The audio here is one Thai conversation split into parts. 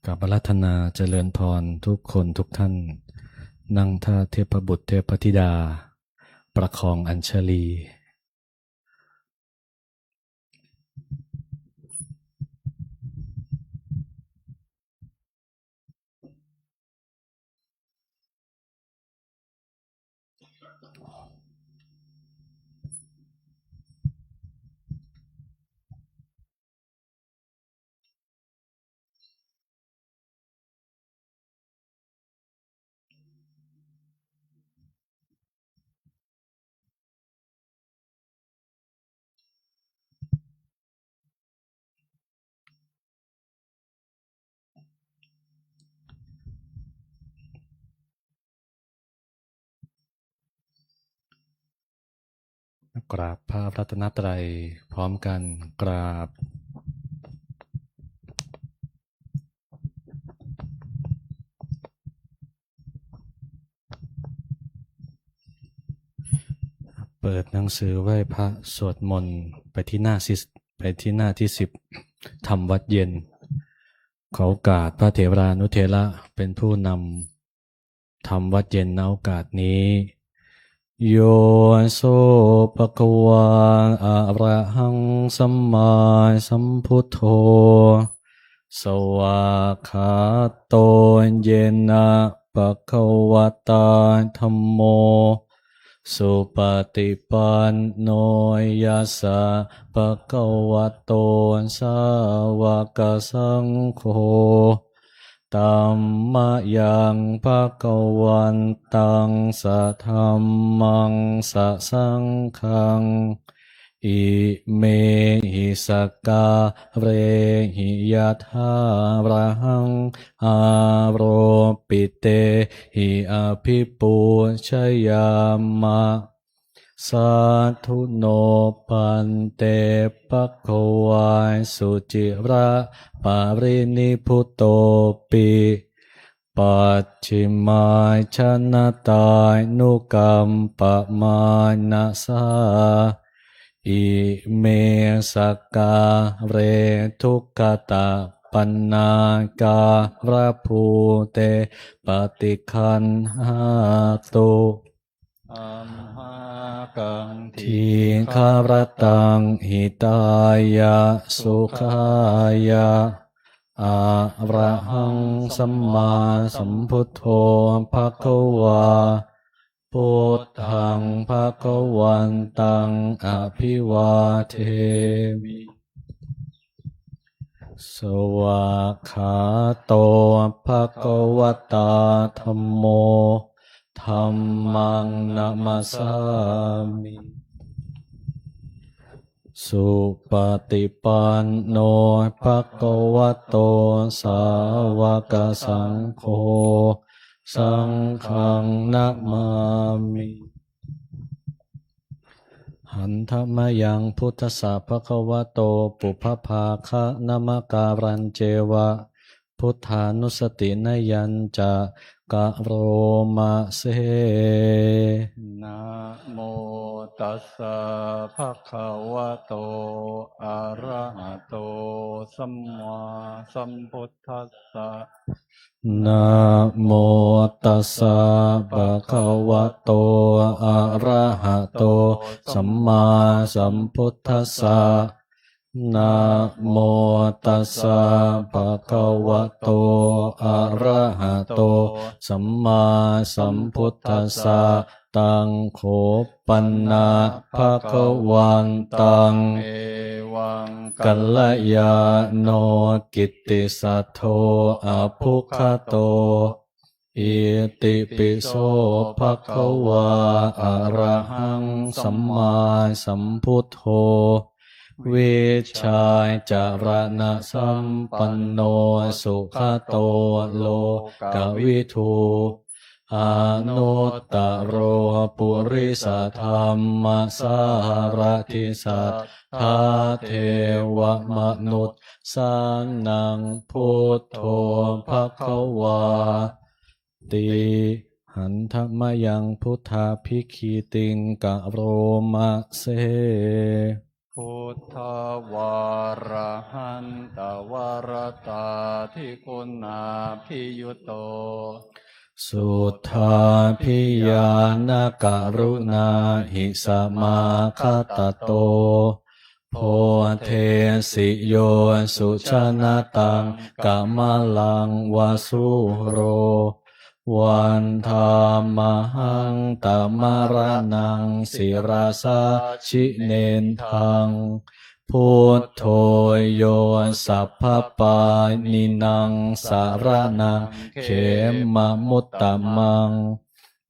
กับอาราธนาเจริญพรทุกคนทุกท่านนั่งท่าเทพบุตรเทพธิดาประคองอัญชลีกราบพระรัตนตรัยพร้อมกันกราบเปิดหนังสือไหว้พระสวดมนต์ไปที่หน้าที่10ทำวัดเย็นขอโอกาสพระเถรานุเถระเป็นผู้นำทำวัดเย็นณโอกาสนี้โยโสภะคะวะอะระหังสัมมาสัมพุทโธสวากขาโตเยนะภะคะวะตาธัมโมสุปฏิปันโนยัสสะภะคะวะโตสาวกสังโฆธัมมยังภะคะวันตังสะธัมมังสะสังฆังอิเมหิสกาเรหิยะถาวะหังอาโรปิเตหิอภิปูชยามะสาธุโนปันเตภคะวาสุจิระปารินิพุตโตปิปัจฉิมาชนะตายนุกรรมปะมานะสาอิเมสกาเรทุกขตาปันนากาพระภูเตปฏิคันหาตุอัมหากังทีฆารตังหิตายะสุขายะอะระหังสัมมาสัมพุทโธภะคะวาพุทธังภะคะวันตังอภิวาเทมิสวากขาโตภะคะวะตาธัมโมธัมมังนะมัสสามิสุปฏิปันโนภะคะวะโตสาวกสังโฆสังฆังนะมามิหันธมยังพุทธสสะภะคะวะโตปุพพาคะนะมะการันเจวะพุทธานุสตินยัญจะกะโรมะเสนะโมตัสสะภะคะวะโตอะระหะโตสัมมาสัมพุทธัสสะนะโมตัสสะภะคะวะโตอะระหะโตสัมมาสัมพุทธัสสะนะโมตัสสะภะคะวะโตอะระหะโตสัมมาสัมพุทธัสสะตังโขปันนะภะคะวันตังเอวังกัลลยาโนกิตติสัทโธอภุคโตอิติปิโสภะคะวะอะระหังสัมมาสัมพุทโธวิชัยจารณะสัมปันโนสุขโตโลกวิทูอนุตตโรปุริสธรรมสารทิสัทธาเทวมนุษย์สานังพุทโธภคะวาติหันธมยังพุทธาภิกขิติงกะโรมะเสพุทธวารหันต วรตาทิคุณาภิยุโตสุทธาพิยานกรุณาหิสมาคตโตโพเทสิโยสุชนะตังกามลังวาสุโรวันธามหังตมรนังศิราสาชิเนนทังพุทโธโยสัพพปานินังสารนังเขมะมุตตมัง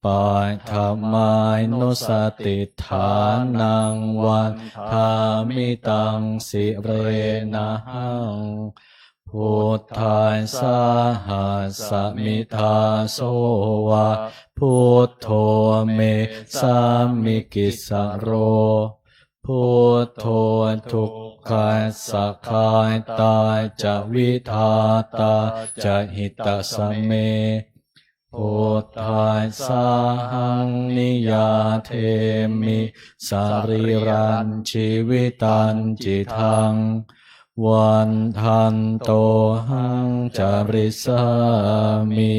ปัฏฐมายนุสติฐานังวันธามิตังสิเรนะหังพุทธาสาหัสสมิทาโสวะพุทโธเมสามิกิสโรพุทโธทุกขัสสะคายตาจะวิทาตาจะหิตสสเมพุทธาสาหังนิยาเทมิสารีรันชีวิตันจิทังวันทันโตหังจาริสามิ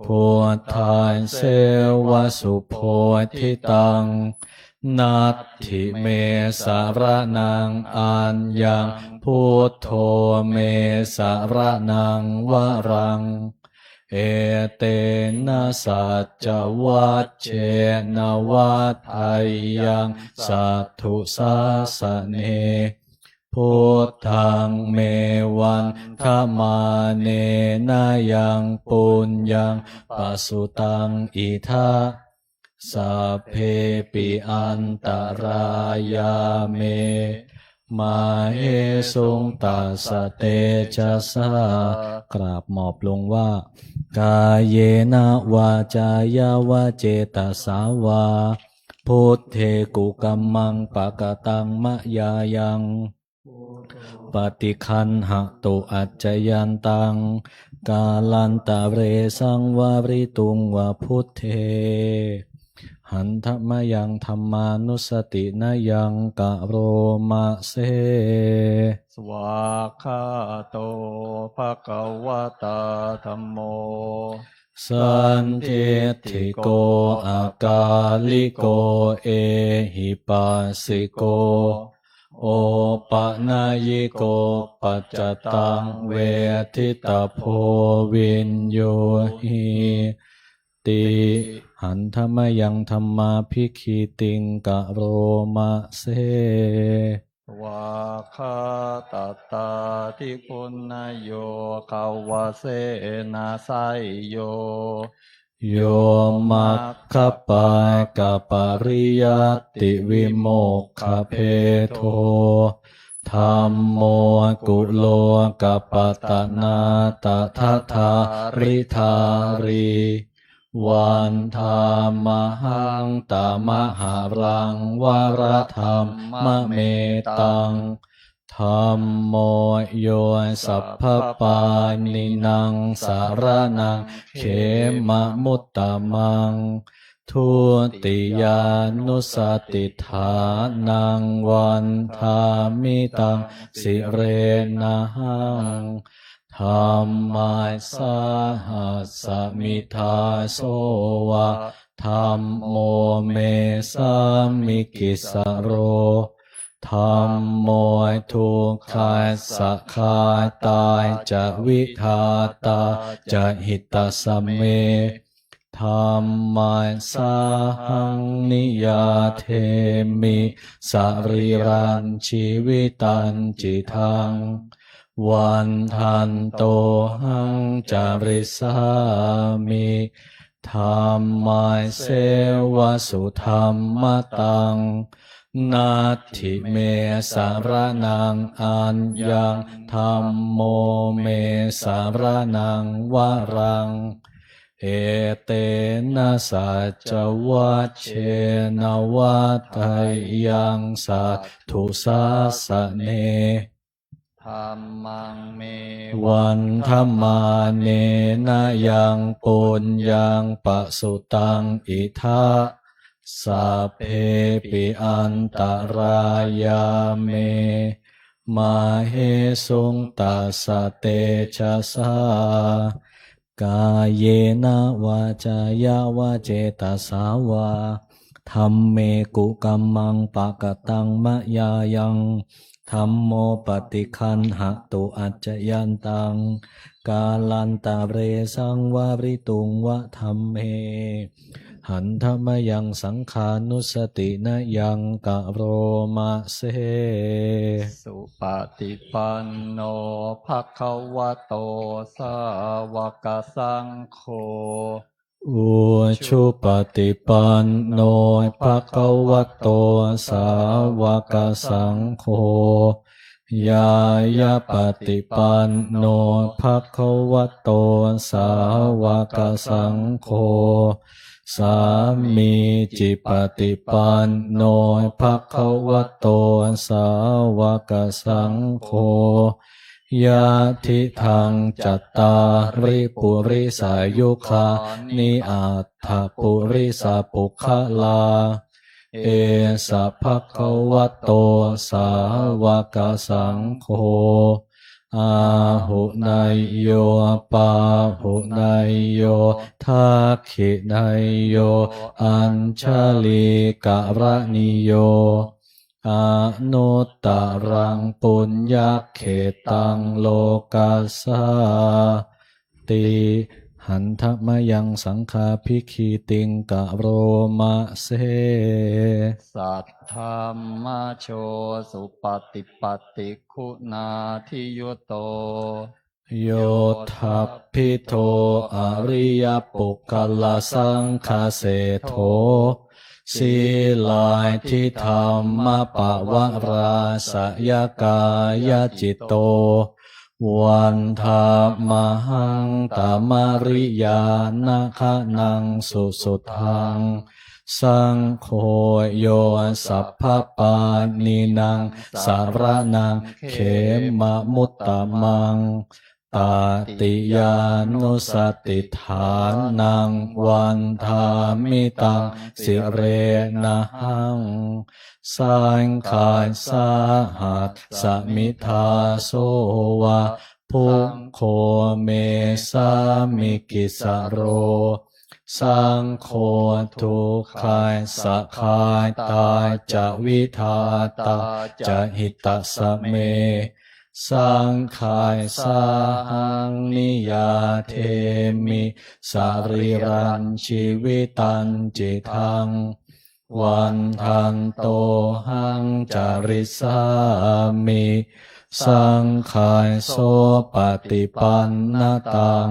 พุทธาเสวสุโพธิตังนัตถิเมสารนังอัญญังพุทโธเมสารนังวรังเอเตนะสัจจวัชเชนะวัฏไทยังสัทธุสาสเนพุทธังเมวันธมาเนนะยังปุญญังปัสสุตังอิทาสัพเพปิอันตรายาเมมาเฮสุงตัสสะเตชะสากราบหมอบลงว่ากายเยนะวาจายาวาเจตสาวาพุทเทกุกัมมังปะกะตังมะยายังปฏิคันหะตุอัจจยันตังกาลันตะเรสังวาริตุงวะพุทเทหันธมยังธรรมานุสตินะยังกะโรมะเสสวากขาโตภะคะวะตาธัมโมสันทิฏฐิโกอากาลิโกเอหิปัสสิโกโอปะนายิโกปัจจตังเวทิตาโพวินโยหิติหันธมยังธรรมาภิกขิติงกะโรมะเสวาคาตตาทิคุณโยขาวะเสนาไสโยโยมัคคปายกะปริยัตติวิโมกขเพโทธัมโมกุโลกะปตนาตถาทาริธารีวันธามหังตมหารังวรธรรมเมตังธัมโมโยสัพพปานินังสารนังเขมะมุตตมังทุติยานุสติฐานังวันธามิตังสิเรนะหังธัมมาสาหัสสมิทาโสวะธัมโมเมสามิกิสโรธัมโมทุกขัสสะคาตายจะวิทาตาจะหิตสสเมธัมมาสาหังนิยาเทมิสารีรันชีวิตันจิทังวันทันโตหังจาริสามิธัมมาเสวสุธรรมตังนัตถิเมสารนังอัญญังธัมโมเมสารนังวรังเอเตนะสัจจวัชเชนะวัฏไทยังสัทธุสาสเนธัมมังเมวันธมาเนนะยังปุญญังปัสสุตังอิทาสัพเพปิอันตรายาเม มาเหสุงตัสสะเตชะสากายเยนะวาจายาวาเจตสาวาธัมเมกุกัมมังปะกะตังมะยายังธัมโมปฏิคันหตุอัจจยันตังกาลันตะเรสังวาริตุงวะธัมเมหันธมยังสังขานุสตินะยังกะโรมะเส สุปฏิปันโนภะคะวะโตสาวกสังโฆอุชุปฏิปันโนภะคะวะโตสาวกสังโฆยายาปฏิปันโนภะคะวะโตสาวกสังโฆสามีจิปฏิปันโนภะคะวะโตสาวกสังโฆยะทิทังจัตตาริปุริสายุคานิอัตถปุริสาปุคลาเอสะภะคะวะโตสาวกสังโฆอาหุนายโยปาหุนายโยทักขินายโยอัญชลีกะระนิโยอนุตตรังปุญญเขตังโลกัสสาติหันธมยังสังฆาภิกขิติงกะโรมะเสสัทธัมมาโชสุปฏิปัตติคุณาทิยุโตโยทัพพิโทอริยปุกลสังคาเสโทสีลายทิธรรมปะวะราสยกายจิตโตวันธามหังตามริยานาคนังสุสุทังสังโฆโยสัพพปานินางสารนังเขมะมุตตมังตาติยานุสติฐานังวันธามิตังสิเรนะหังสังขารสาหัสสมิทาโสวะภุโคเมสามิกิสโรสังโฆทุกขายสักขายตายจะวิทาตาจะหิตสเมสังขายสาหังนิยาเทมิสารีรันชีวิตันจิตังวันทันโตหังจาริสามิสังขายโสปฏิปันนตัง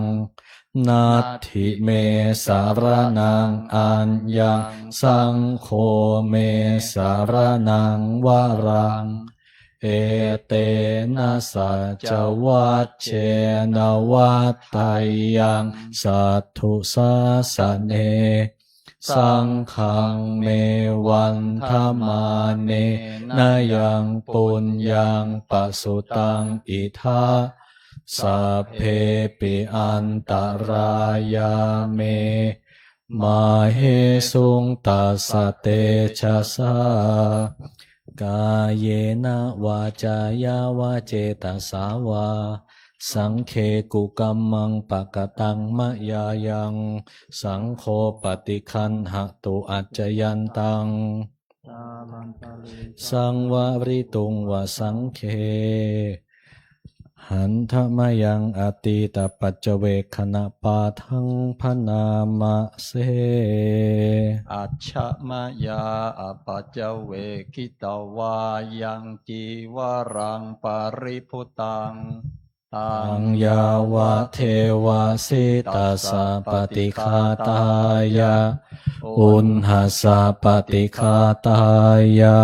นัตถิเมสารนังอัญญังสังโฆเมสารนังวารังเอเตนะสัจวัชเชนวัตไตยังสัทธุสาสเนสังฆังเมวันธมาเนนายังปุญญังปสุตังอิทาสัพเพปิอันตรายาเมมาเหสุงตัสสะเตชะสากายเยนะวาจายาวาเจตสาวาสังเคกุกัมมังปะกะตังมะยายังสังโฆปฏิคันหตุอัจจยันตังสังวาริตุงวสังเคหันธมยังอติตปัจเจเวคขณะปาทังพนามะเสอัจฉมยาอปัจเจเวคิตวายังจีวรังปริพุตังตังยาวะเทวาสิตัสสะปฏิคาตายะอุณหัสสะปฏิคาตายะ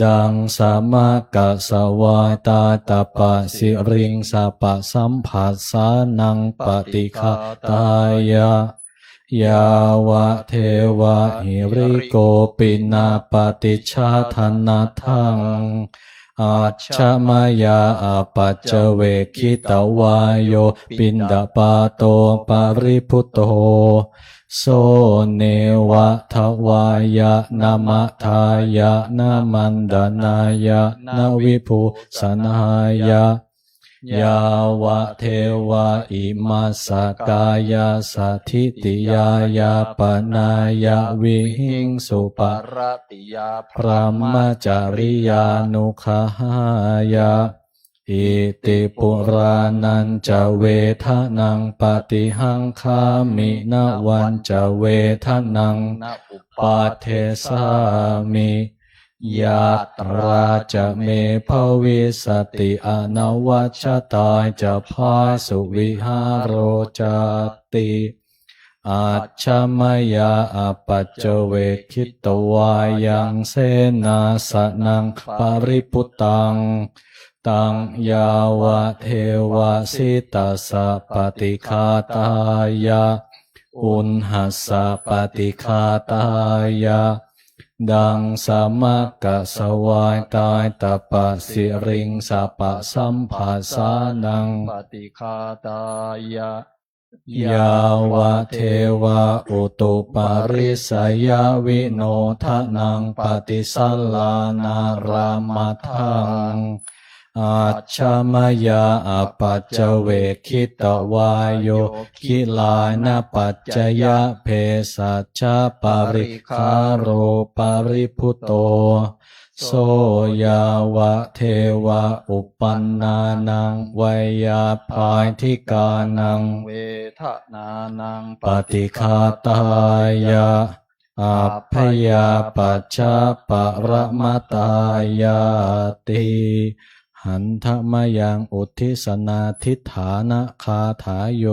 ดังสามะกะสวาตาตปะสิริงสปะสัมผัสสานังปฏิคาตายะยาวะเทวะหิริโกปินาปฏิชาธนาทัง อาชมายาอาปัจเจเวคิตวายโยปินดาปาโตปาริพุตโตโสเนวะทวายะนามะทายะนามันดานายะนาวิภูสนายะยาวะเทวะอิมาสกายาสัทธิติยายาปนายะวิหิงสุปะ รติยาพ พระมจาริยานุขหายะอิติปุรานันจะเวทนังปฏิหังคามินาวันจะเวทนัง นะอุป ปาเทสามิยาตราจะเมภวิสติอนวัชตายจะพาสุวิหารโรจติอาชมายาอปัจเจเวคิตวายังเสนาสนังปาริปุตตังตังยาวะเทวะสิตาสะปฏิคาตายะอุณหัสสะปฏิคาตายะดังสมักกะสวายตายตปะสิริงสปะสัมภาสานัง ปฏิคาตายะ ยาวะเทวะอุตุปาริสยวิโนทนังปฏิสัลลานารามัทังอาชมายาอปัจเจเวคิตวายโยคิลายนาปัจจยะเพสัชชะปาริคาโรปาริพุตโตโสยาวะเทวะอุปันนานังไวยาภายทิกานัง เวทนานัง ปฏิคาตายะอัพพยาปัจจาปรมตายาติหันธมยังอุทิสนาทิฏฐานะคาถาโย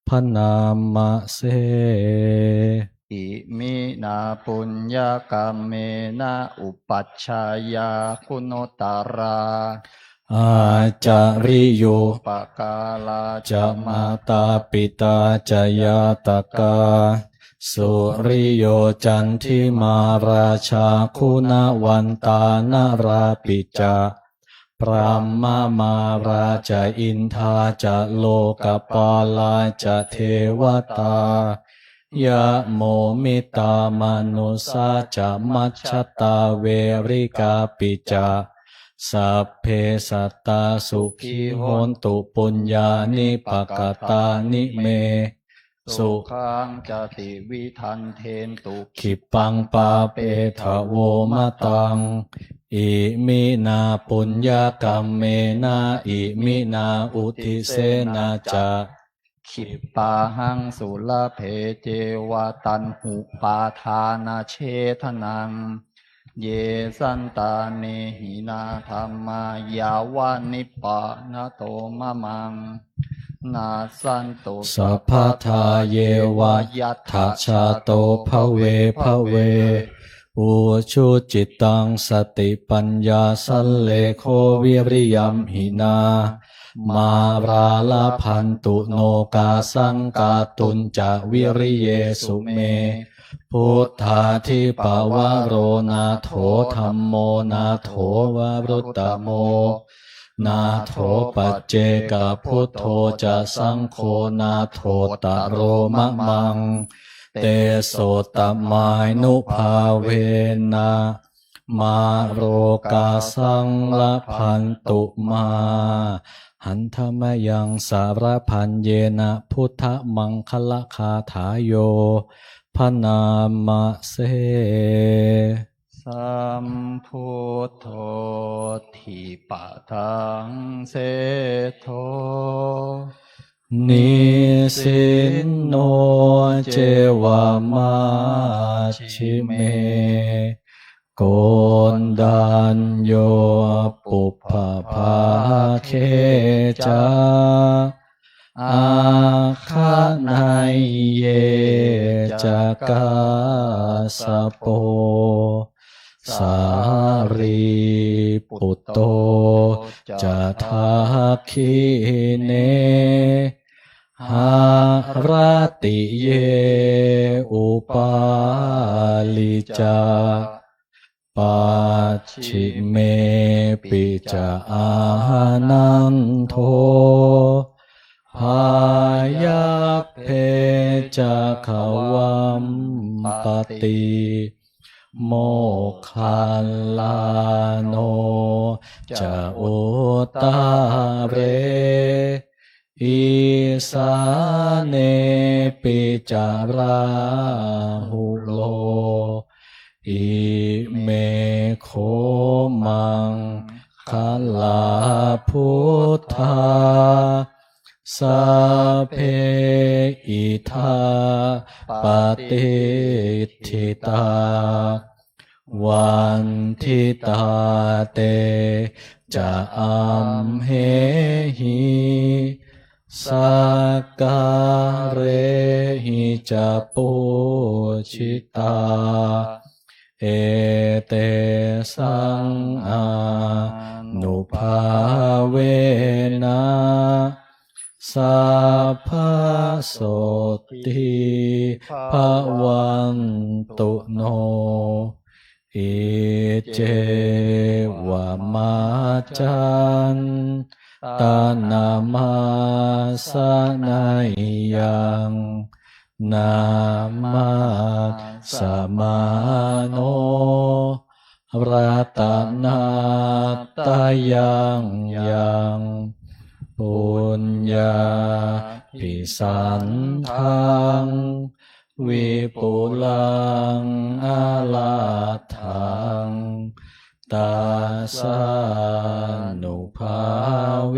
พนามะเส อิมินาปุญญกรรมเมนะอุปัชฌายาคุณตารา อาจาริโย ปกาลา จะมาตาปิตาจยาตกาสุริโยจันทิมาราชาคุณวันตานาราปิจาพระมามาราจะอินทาจะโลกปาลาจะเทวตายะโมมิตามนุสาจะมัชฌตาเวริกาปิจาสัพเพสัตตาสุขีโหนตุปุญญานิปกตานิเมสุ ขังจติวิทันเทนตุ ขิปังปาเปทะโวมะตังอิมินาปุญญกรรมเมนะอิมินาอุทิเสนาจะ ขิปาหังสุลเพเจวตันหุปาทานาเชทนังเยสันตาเนหินาธรรมายาวานิปานาโตมะมังนาสันตุ สัพพทาเยวะยัตถาชาโตภเวภเวอุชุจิตตังสติปัญญาสัลเลโควิริยัมหินามาราลาพันตุโนกาสังกาตุนจะวิริเยสุเมพุทธาทิปวโรนาโถธัมโมนาโถวรุตตโมนาโถปัจเจกพุทโธจะสังโฆนาโถตโรมะมังเตโสตมายนุภาเวนะมาโรกาสังละพันตุมาหันธมยังสารพันเยนะพุทธมังคละคาถาโยพนามะเส สัมพุทโธทิปะทังเสโท นิสินโนเจวามาชิเมโกนดันโยปุปภาภาเคจาอาคานายเยจากาสโปสารีปุตโตจะทักขิเนหารติเยอุปาลิจาปัจฉิเมปิ จะอานันโทพายาเพจะขวัมปติโมคคัลลาโนจะอุตตาเรอิสาเนปิจาราหุโลอิเมโคมังคัลลาพุทธาสัพเพอิทาปฏิทิตาวันทิตาเตจะอัมเหหิสักการเรหิจะปุชิตาเอเตสังอานุภาเวนะสัพพโสติภวันตุโนอิเจวะมาจันตานามาสนายังนามาสมาโนรัตนาตายังยังปุญญาภิสันทังวิปุลังอาลาทังตาสานุภาเว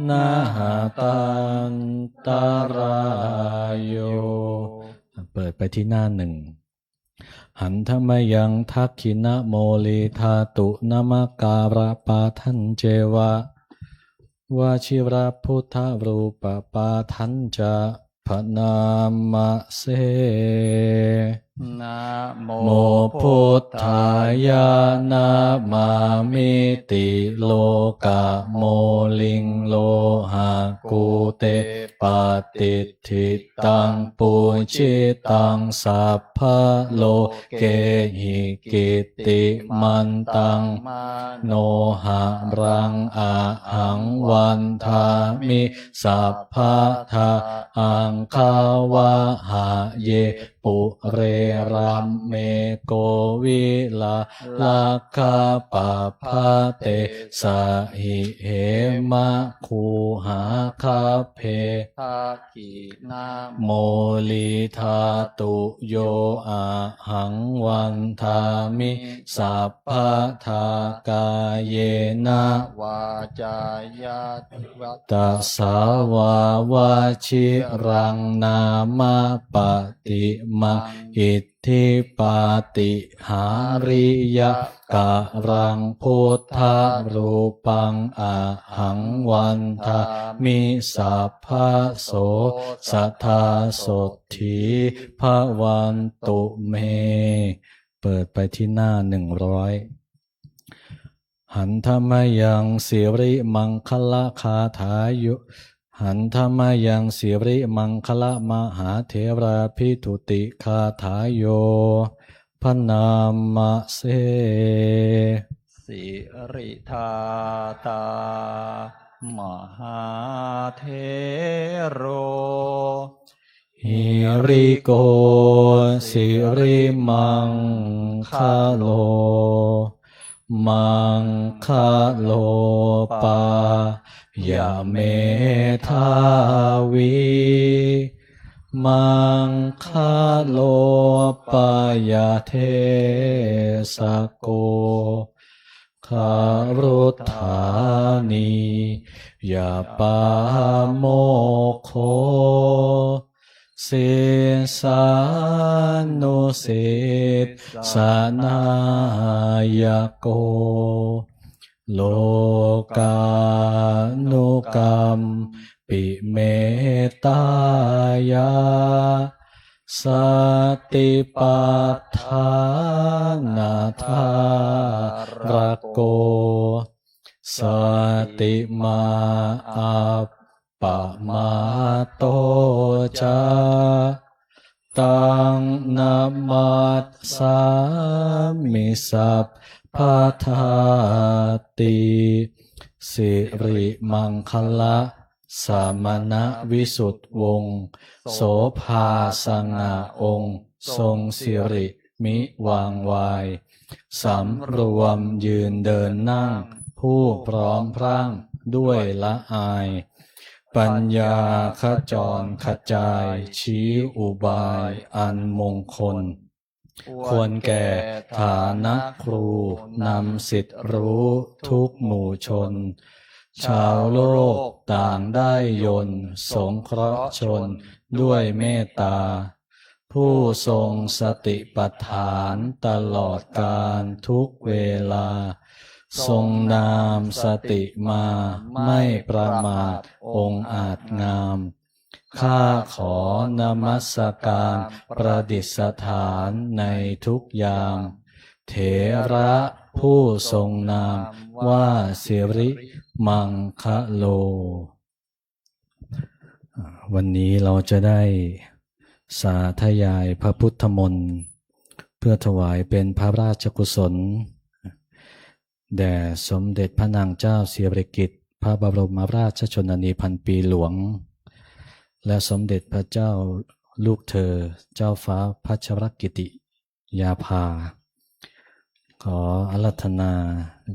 นะหาตันตารายโยเปิดไปที่หน้าหนึ่งหันธมยังทักขินะโมลิธาตุนมการะปาทันเจวะวชิระพุทธรูปปาทันจะพนามะเสนะโม โมพุทธายะนะมามิติโลกะโมลิงโลหะกุเตปฏิทิตังปุจิตังสัพพะโลเกหิกิติมันตังโนหะรังอะหังวันทามิสัพพะทาอังคาวะหะเยปุเรรัมเมโกวิลาลาคาปะพะเตสะหิเหมะคูหาคาเพทักขินาโมลิธาตุโยอะหังวันทามิสัพพะทากายเยนะวาจายาติวัตตัสสาวาวาชิรังนามาปฏิมาอิทธิปาติหาริยะกะรังพุทธรูปังอะหังวันทามิสัพพะโสสัทธาโสถีภวันตุเมเปิดไปที่หน้า100หันธมยังสิริมังคละคาถายุหันธมยังสิริมังคละมหาเถระพิทุติคาถาโยพนามะเสสิริธาตามหาเทโรหิริโกสิริมังคโลมังคโลปายาเมทาวีมังคโลปายาเทสโกคารุธานียาปาโมโคสิสานุสิตสานายโกโลกานุกรรมปิเมตายาสติปัฏฐานาทารโกสติมาอัปปะมาโตจาตังนามัสสามิสัพ พาทาติสิริมังคละสามณวิสุทธวงศ์โสภาสง่าองค์ทรงสิริมิวางวายสำรวมยืนเดินนั่งผู้พร้อมพรั่งด้วยละอายปัญญาขจรขจายชี้อุบายอันมงคลควรแก่ฐานะครูนำสิทธิรู้ทุกหมู่ชนชาวโลกต่างได้ยนต์สงเคราะห์ชนด้วยเมตตาผู้ทรงสติปัฏฐานตลอดกาลทุกเวลาทรงนามสติมาไม่ประมาทองค์อาจงามข้าขอนมัสการประดิษฐานในทุกยามเถระผู้ทรงนามว่าสิริมังคะโลวันนี้เราจะได้สาธยายพระพุทธมนต์เพื่อถวายเป็นพระราชกุศลแด่สมเด็จพระนางเจ้าสิริกิติ์พระบรมราชชนนีพันปีหลวงและสมเด็จพระเจ้าลูกเธอเจ้าฟ้าพัชรกิติยาภาขออาราธนา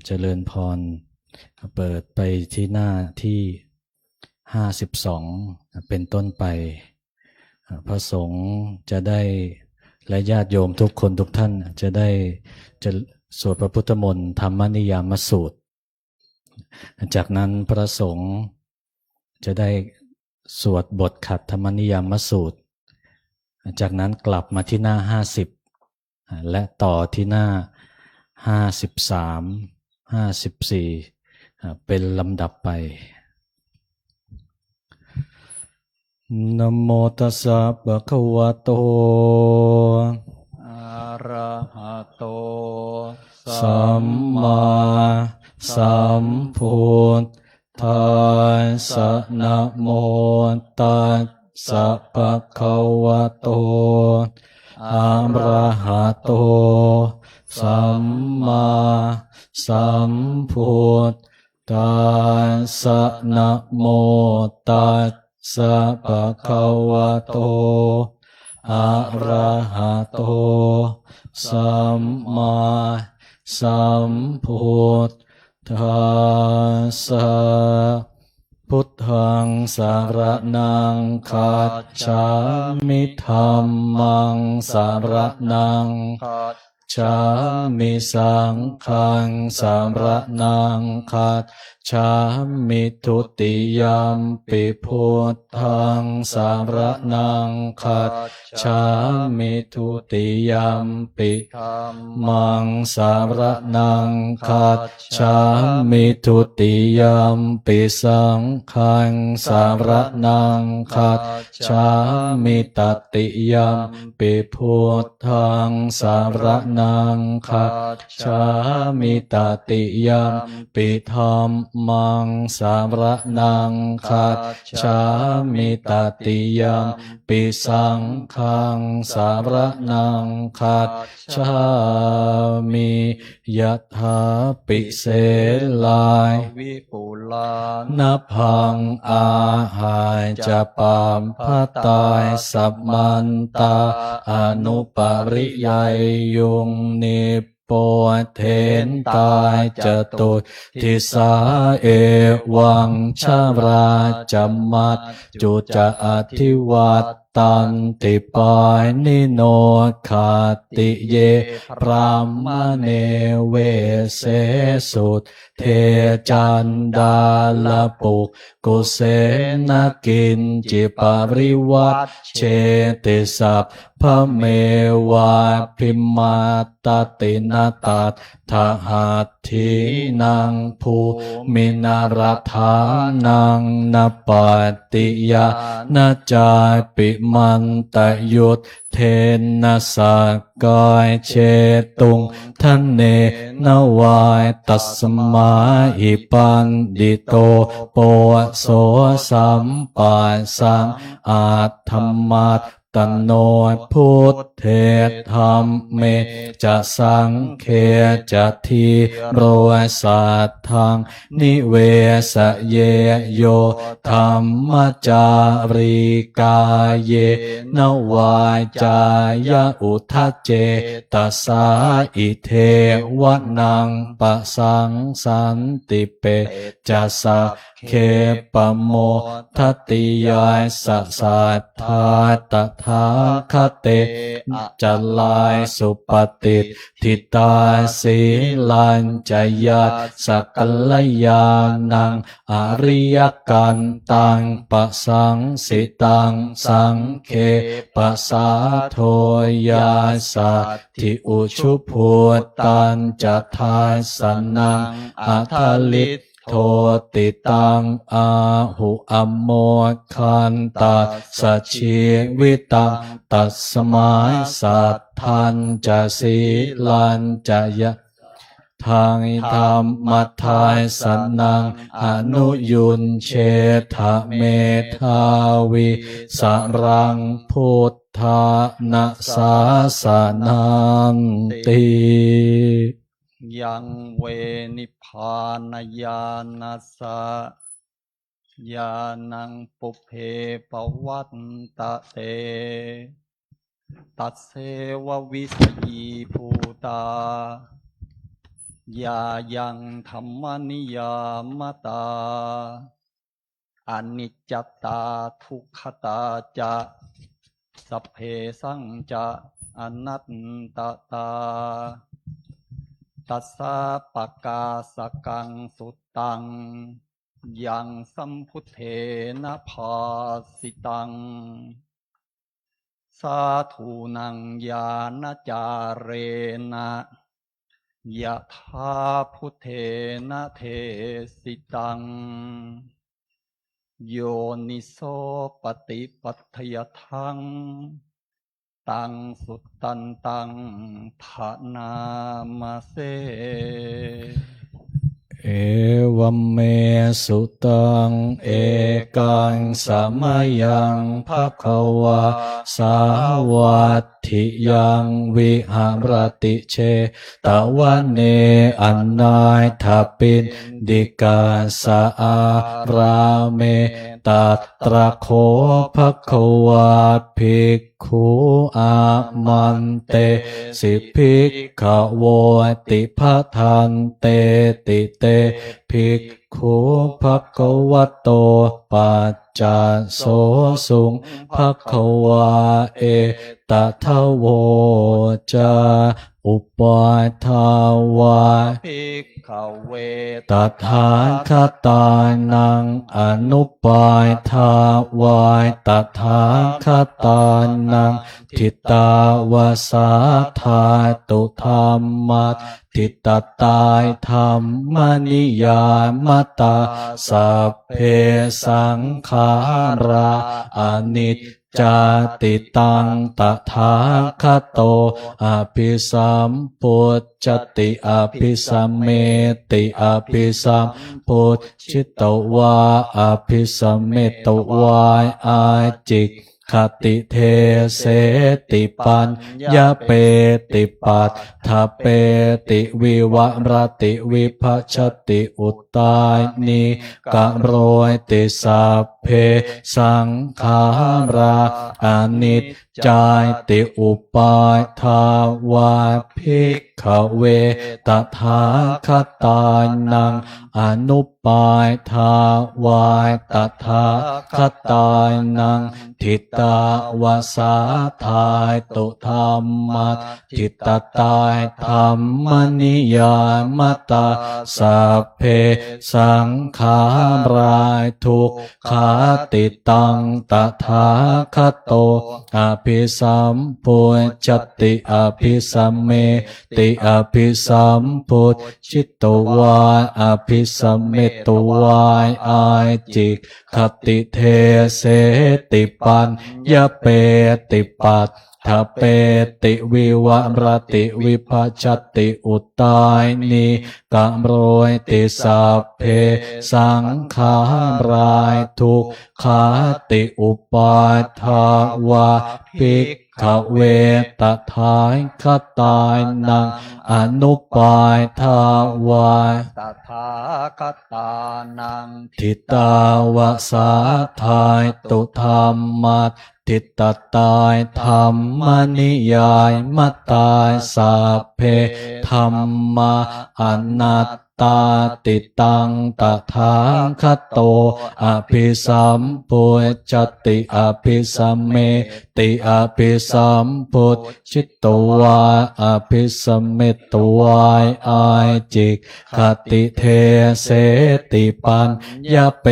เจริญพรเปิดไปที่หน้าที่52เป็นต้นไปพระสงฆ์จะได้และญาติโยมทุกคนทุกท่านจะได้จะสวดพระพุทธมนต์ธรรมนิยามสูตรจากนั้นพระสงฆ์จะได้สวดบทขัดธรรมนิยามสูตรจากนั้นกลับมาที่หน้า50และต่อที่หน้า53 54เป็นลำดับไปนะโมตัสสะภะคะวะโตอะระหะโตสัมมาสัมพุทธัสสะนะโมตัสสะภะคะวะโตอะระหะโตสัมมาสัมพุทธัสสะนะโมตัสสะภะคะวะโตอะระหะโตสัมมาสัมพุทธัสสะพุทธังสารนังคัจฉามิธัมมังสารนังคัจฉามิสังฆังสารนังคัจฉามิทุติยัมปิพุทธังสารนังคัจฉามิทุติยัมปิธัมมังสารนังคัจฉามิทุติยัมปิสังฆังสารนังคัจฉามิตติยัมปิพุทธังสารนังคัจฉามิตติยัมปิธัมมังสารนังคัจฉามิตติยัมปิสังฆังสารนังคัจฉามิยะถาปิเสลายวิปุลานับพังอาหายจะปามพะตายสัมมันตาอนุปริยายยุงนิโปเทนตายจตุทิสาเอวังชาราจมัตจุจะอธิวัตตันติปายนิโนขาติเยพรามเนเวเสสุตเทจันดาลปุกกุเสนกินจิปาริวัตเชติสัพพะเมวาพิมาตตินาตัตถหัตถีนังภูมินารัฐานังนปติยานาจาปิมันตยุตเทนะสักกายเชตุงทันเนนวายตัสมาหิปันดิโตโปโสสัมปัสสังอาธรรมัต ตโนพุทเทธัมเมจะสังเคจะทีโรสัทธังนิเวสเยโยธรรมจาริกายเยนวาจายะอุทธเจตัสสาอิเทวนังปะสังสันติเปจะสะเคปโมทติยาสสัทธาตถาคเตจะลายสุปฏิทิตาสีลัญจยาสกัลยานังอริยกันตังปะสังสิตังสังเคปะสาโทยาสัตถิอุชุพุตตันจะทาสนังอัทลิตโทติตังอาหุอโมคันตัสสะชีวิตังตัสมาสัทธันจะสีลันจะยะทางธรรมทายสนังอนุยุนเชทะเมทาวิสรังพุทธานาสาสนันติยังเวนิพพานญาณัสสะญาณังปุพเพปวัตตะเตตัสเสวะวิสยีภูตายายังธรรมนิยามตาอนิจจตาทุกขตาจะสัพเพสังจะอนัตตตาตัสสะปะกาสกังสุตังยังสัมพุทเทนะภาสิตังสาธุนังญาณจาเรนะยะถาพุทเทนะเทสิตังโยนิโสปฏิปัฏฐยทังตังสุตตันตังภะนามาเสเอวัมเมสุตังเอกังสมยังภควาสาวัตถิยังวิหารติเชตวันเนอันนายทัปปินดิกาสาอาราเมตัตระโคภควาภิกขุอามันเตสิภิกขโวติภทันเตติเตภิกขุภควโตปัจจโสสุงภควาเอตทะโวจาอุปาทาวาภิกขเวตถาคตานังอนุปาทาวายตถาคตานังทิตาวาสาธาตุธรรมัสทิตตายธรรมนิยามตาสัพเพสังขาราอนิจจติตังตถาคโตอภิสัมพุทธติอภิสัมเมติอภิสัมพุทธิตวาอภิสัมเมตวาอาจิกขติเทเสติปัญญาเปติปัตถเปติวิวัรติวิภัชติอุตตานิกะโรยติสัพเพสังขาราอนิจจายติอุปาทาวาภิกขเวตถาคตานังอนุปาทาวายตถาคตานังทิตาวาสาทายตุธรรมัสทิตตายธรรมนิยามตาสัพเพสังขาราทุกขาติตังตถาคโตอภิสัมพุทธติอภิสัมเมติอภิสัมพุทธิตวาอภิสัมเมตวาอาจิกขติเทเสติปัญญาเปติปัต ทเปติวิวัรติวิภัชชติอุตตายนิกะโรยติสัพเพสังขารายทุกขาติอุปาทาวาภิกขเวตถาคตายนังอนุปาทาวาตถาคตานังทิตาวาสาทายตุธรรมัตทิตตตายธรรมนิยายมัตตาสัพเพธรรมาอนัตตาติตังตถาคโตอภิสัมพุจติอภิสัมเมติอภิสัมพุชิตตวาอภิสัมเมตวายอายจิกขติเทเสติปัญญาเป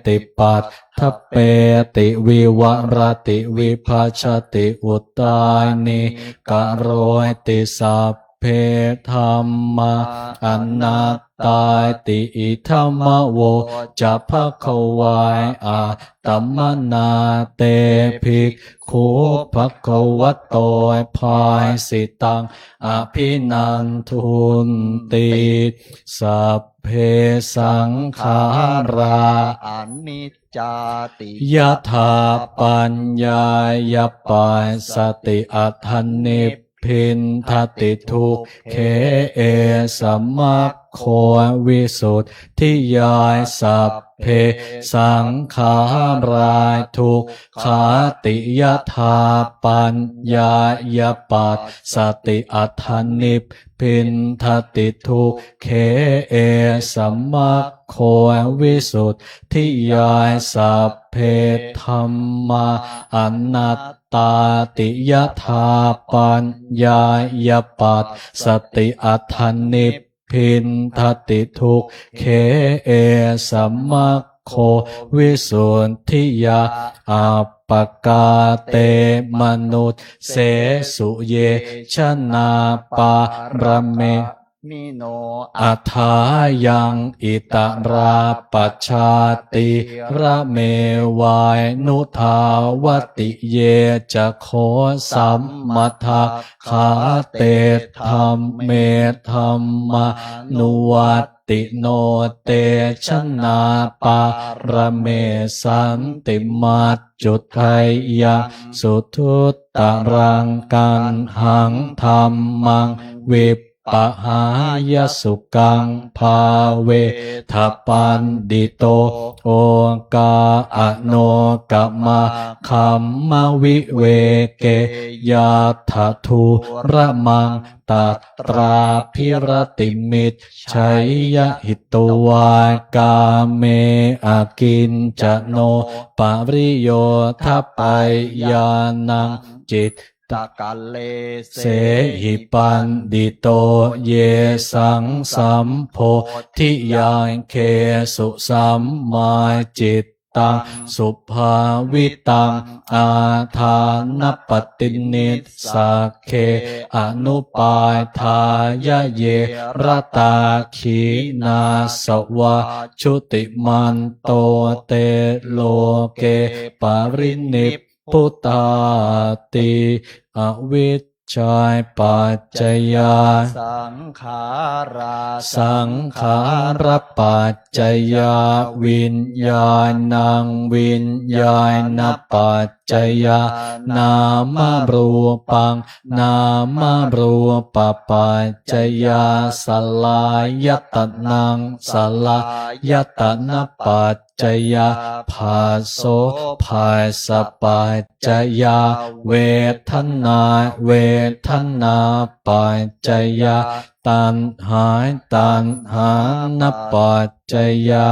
ติปัตทเปติวิวรติวิภัชชติอุตตายนิกะโรยติสัพเพธรรมาอนัตตาติอิธัมมโวจะภควายอาตัมมนาเตภิกขุภควโตภายสิตังอภินันทุนติสัพเพสังขาราอนิจจาติยถาปัญญายปัสสติอัฏฐนิพพินทติทุกเขเอสัมมัคโควิสุทธิยายสัพเพสังขารายทุกขาติยถาปัญญายปัสสติอัฏฐนิพพินทติทุกเขเอสัมมัคโควิสุทธิยายสัพเพธัมมาอนัตตาติยถาปัญญายปัสสติอัฏฐนิพพินทติทุกเขเอสัมมัคโควิสุทธิยาอัปปกาเตมนุษเสสุเยชนาปารเมมิโนอัฏฐายังอิตราปัชชาติระเมวายนุทาวติเยจะโคสัมมัทธาขาเตธรรมเมธรรมนุวัตติโนเตชนาปารเมสันติมัจจุทัยยังสุทุตตรังกันหังธรรมังวิปปหายสุกังภาเวทัปันดิโตโอกาอโนกะมาคัมมวิเวเกยาถาทุระมังตัตราภิรติมิตชัยยะหิตวากาเมอากินจะโนปริโยทัปปยานังจิตตะกัลเลเสหิปันดิโตเยสังสัมโพธิยานเคสุสัมมาจิตตังสุภาวิตังอาทานปตินิสสะเคอนุปาทายะเยรตาขีนาสวะชุติมันโตเตโลเกปรินิพพุตาติอวิชชายปัจจยาสังขาราสังขารปัจจยาวิญญาณังวิญญาณปัจจยานามรูปังนามรูปปัจจยาสลายตนังสลายตนะปัจจยาภาโสภาสปัจจยาเวทนาเวทนาปัจจยาตัณหาตัณหานปัจจยา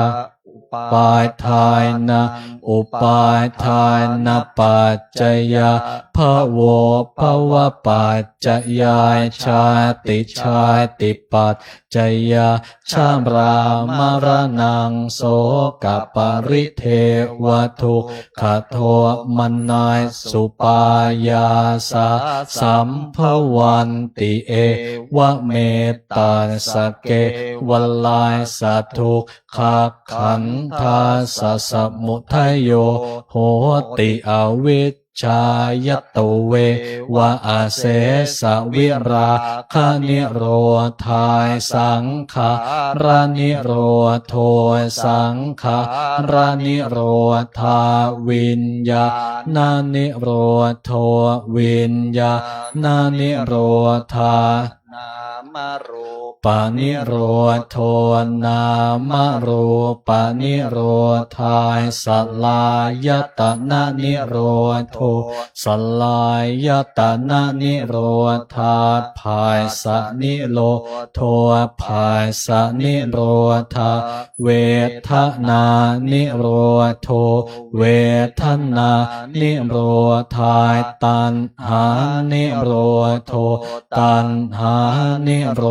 ปาทายนะอุปาทายนะปัจจยาภโวภวปัจจยาชาติชาติปัจจยาชามามรณังโสกปริเทวทุกขโทมนายสุปายาสาสัมภวันติเอวะเมตตาสเกวัลลายสัตทุกขขันธาสสมุทัยโยโหติอวิช ชายโตเววะอาเสสวิราคานิโรธายสังขารานิโรโทสังขารานิโรธาวิญญาณานิโรโทวิญญาณานิโรธานามรูปานิโรโทนามรูปานิโรธายสัลลายตนะนิโรโทสัลลายตนะนิโรธาภายสนิโรโทภายสนิโรธาเวทนานิโรโทเวทนานิโรธายตัณหานิโรโทตัณหานิโร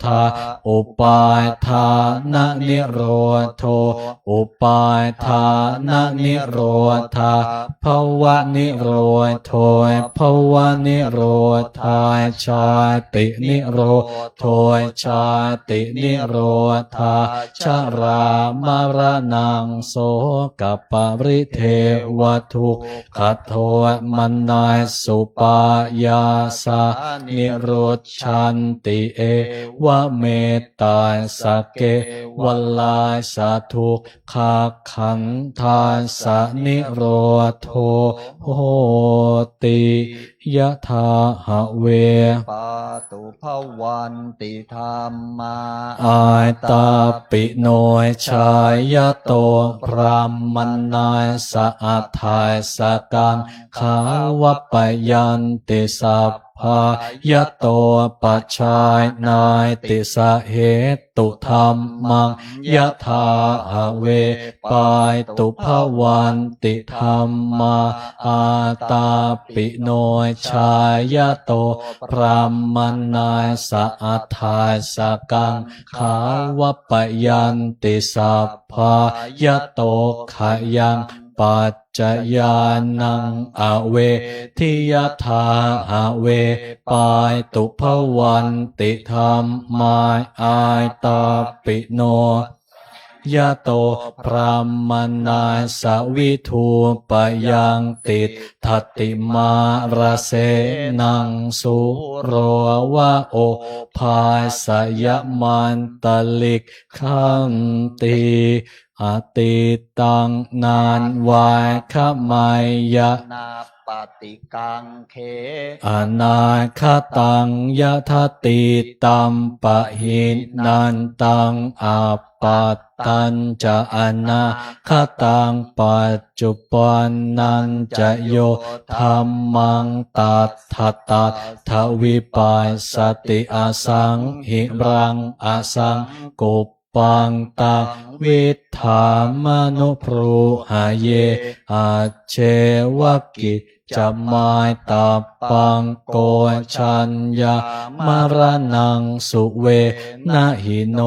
ธาอุปาทานนิโรโทอุปาทานนิโรธาภวะนิโรโทภวะนิโรธาชาตินิโรโทชาตินิโรธาชรามรณังโสกปริเทวทุกขโทมนายสุปายาสานิโรธชันติเอวะเมตตาสเกวัลลาสาทุกขาขันธาสนิโรโทโหติยะถาหะเวปาตุภวันติธรรมาอาตาปิโนชายโตพรามนายสะอัฏฐายสกังขาวปยันติสัพพายโตปัจจายนายติสะเหตุธรรมังยะถาหะเวปายตุภวันติธรรมาอาตาปิโนชายโตพรามนายสะอัฏฐายสกังขาวปยันติสัพพายโตขยังปัจจญานังอเวทิยถาอเวปายตุภวันติธรรมายอายตาปิโนยะโตพรามนาสวิทูปยังติทัตติมาราเสนังสุโรวะโอภาสยมันตลิกขันติอติตังนานวายขมายะนาปฏิกังเขอนาคตังยะทติตัมปะหินันตังอาปัตตัญจะอนาคตังปัจจุปันนันจะโยธัมมังตัทธตัทธวิปัสสติอสังหิรังอสังกุปปังตังวิธามนุพรูหะเยอาเชวกิจจะมายตาปังโกชัญญามรณังสุเวนะหิโน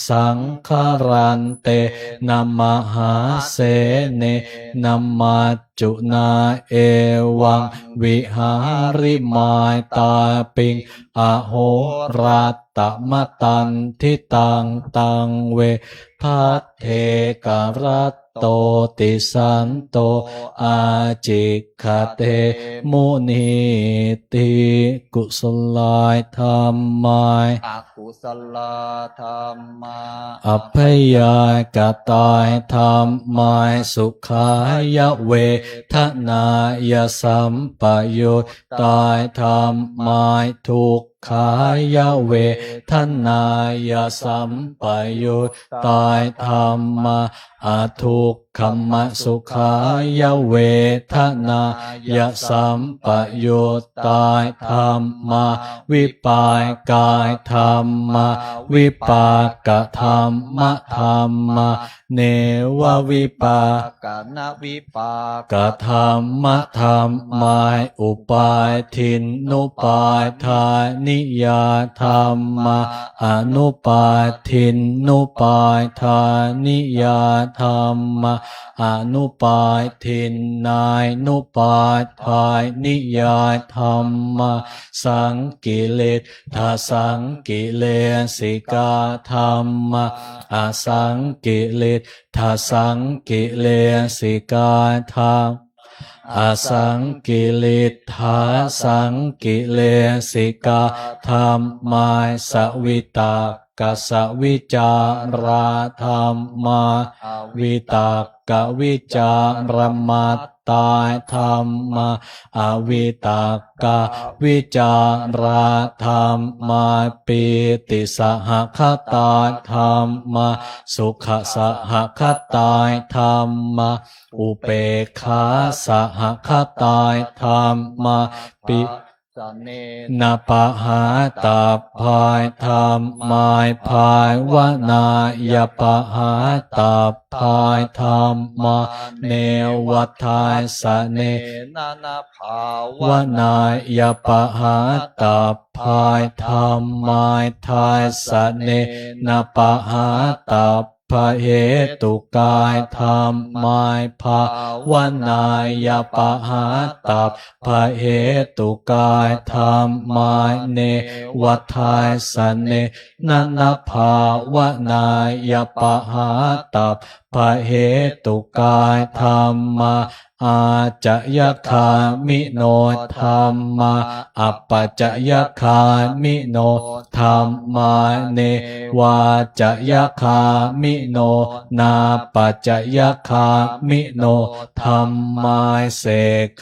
สังคารันเตนะมหาเสเนนะมัจจุนาเอวังวิหาริมายตาปิงอโหรัตตมตันทิตังตังเวพัทเทกรัตโตติสันโตอาจิกขเตมุนีติกุศลายธรรมายอกุศลธรรมายอภยากตายธรรมายสุขายเวทนายสัมปยุตตายธรรมายทุกขายเวทนายสัมปยุตตายธรรมะอทุกขมสุขายเวทนายสัมปยุตตายธรรมะวิปากายธรรมะวิปากธรรมะธรรมะเนววิปากนวิปากธรรมะธรรมายอุปาทินนุปาทานิยาธรรมะอนุปาทินนุปาทานิยาธรรมะอนุปาทินนายนุปาทายนิยาธรรมะสังกิเลสทาสังกิเลสิกาธรรมะอสังกิเลสทาสังกิเลสิกาธรรม อสังกิลิทาสังกิเลสิกาธรรมายสวิตากสวิจาราธรรมาวิตากวิจารมัตตาธรรมาอวิตากวิจาราธรรมาปิติสหคตาธรรมาสุขสหคตาธรรมาอุเปกขาสหคตาธรรมาปินาปหาตาภายธรรมายภายวานายปหาตาภายธรรมเนวัฏายสเนนานาภาวานายปหาตาภายธรรมายทายสเนนาปหาตาภะเหตุกายธรรมายภาวานายปหาตัพพะเหตุกายธรรมายเนวัฏายสเนนันภาวานายปหาตัพพะเหตุกายธรรมอาจยคามิโนธรรมะอัปปจยคามิโนธรรมะเนวาจยคามิโนนาปัจจยคามิโนธรรมะเส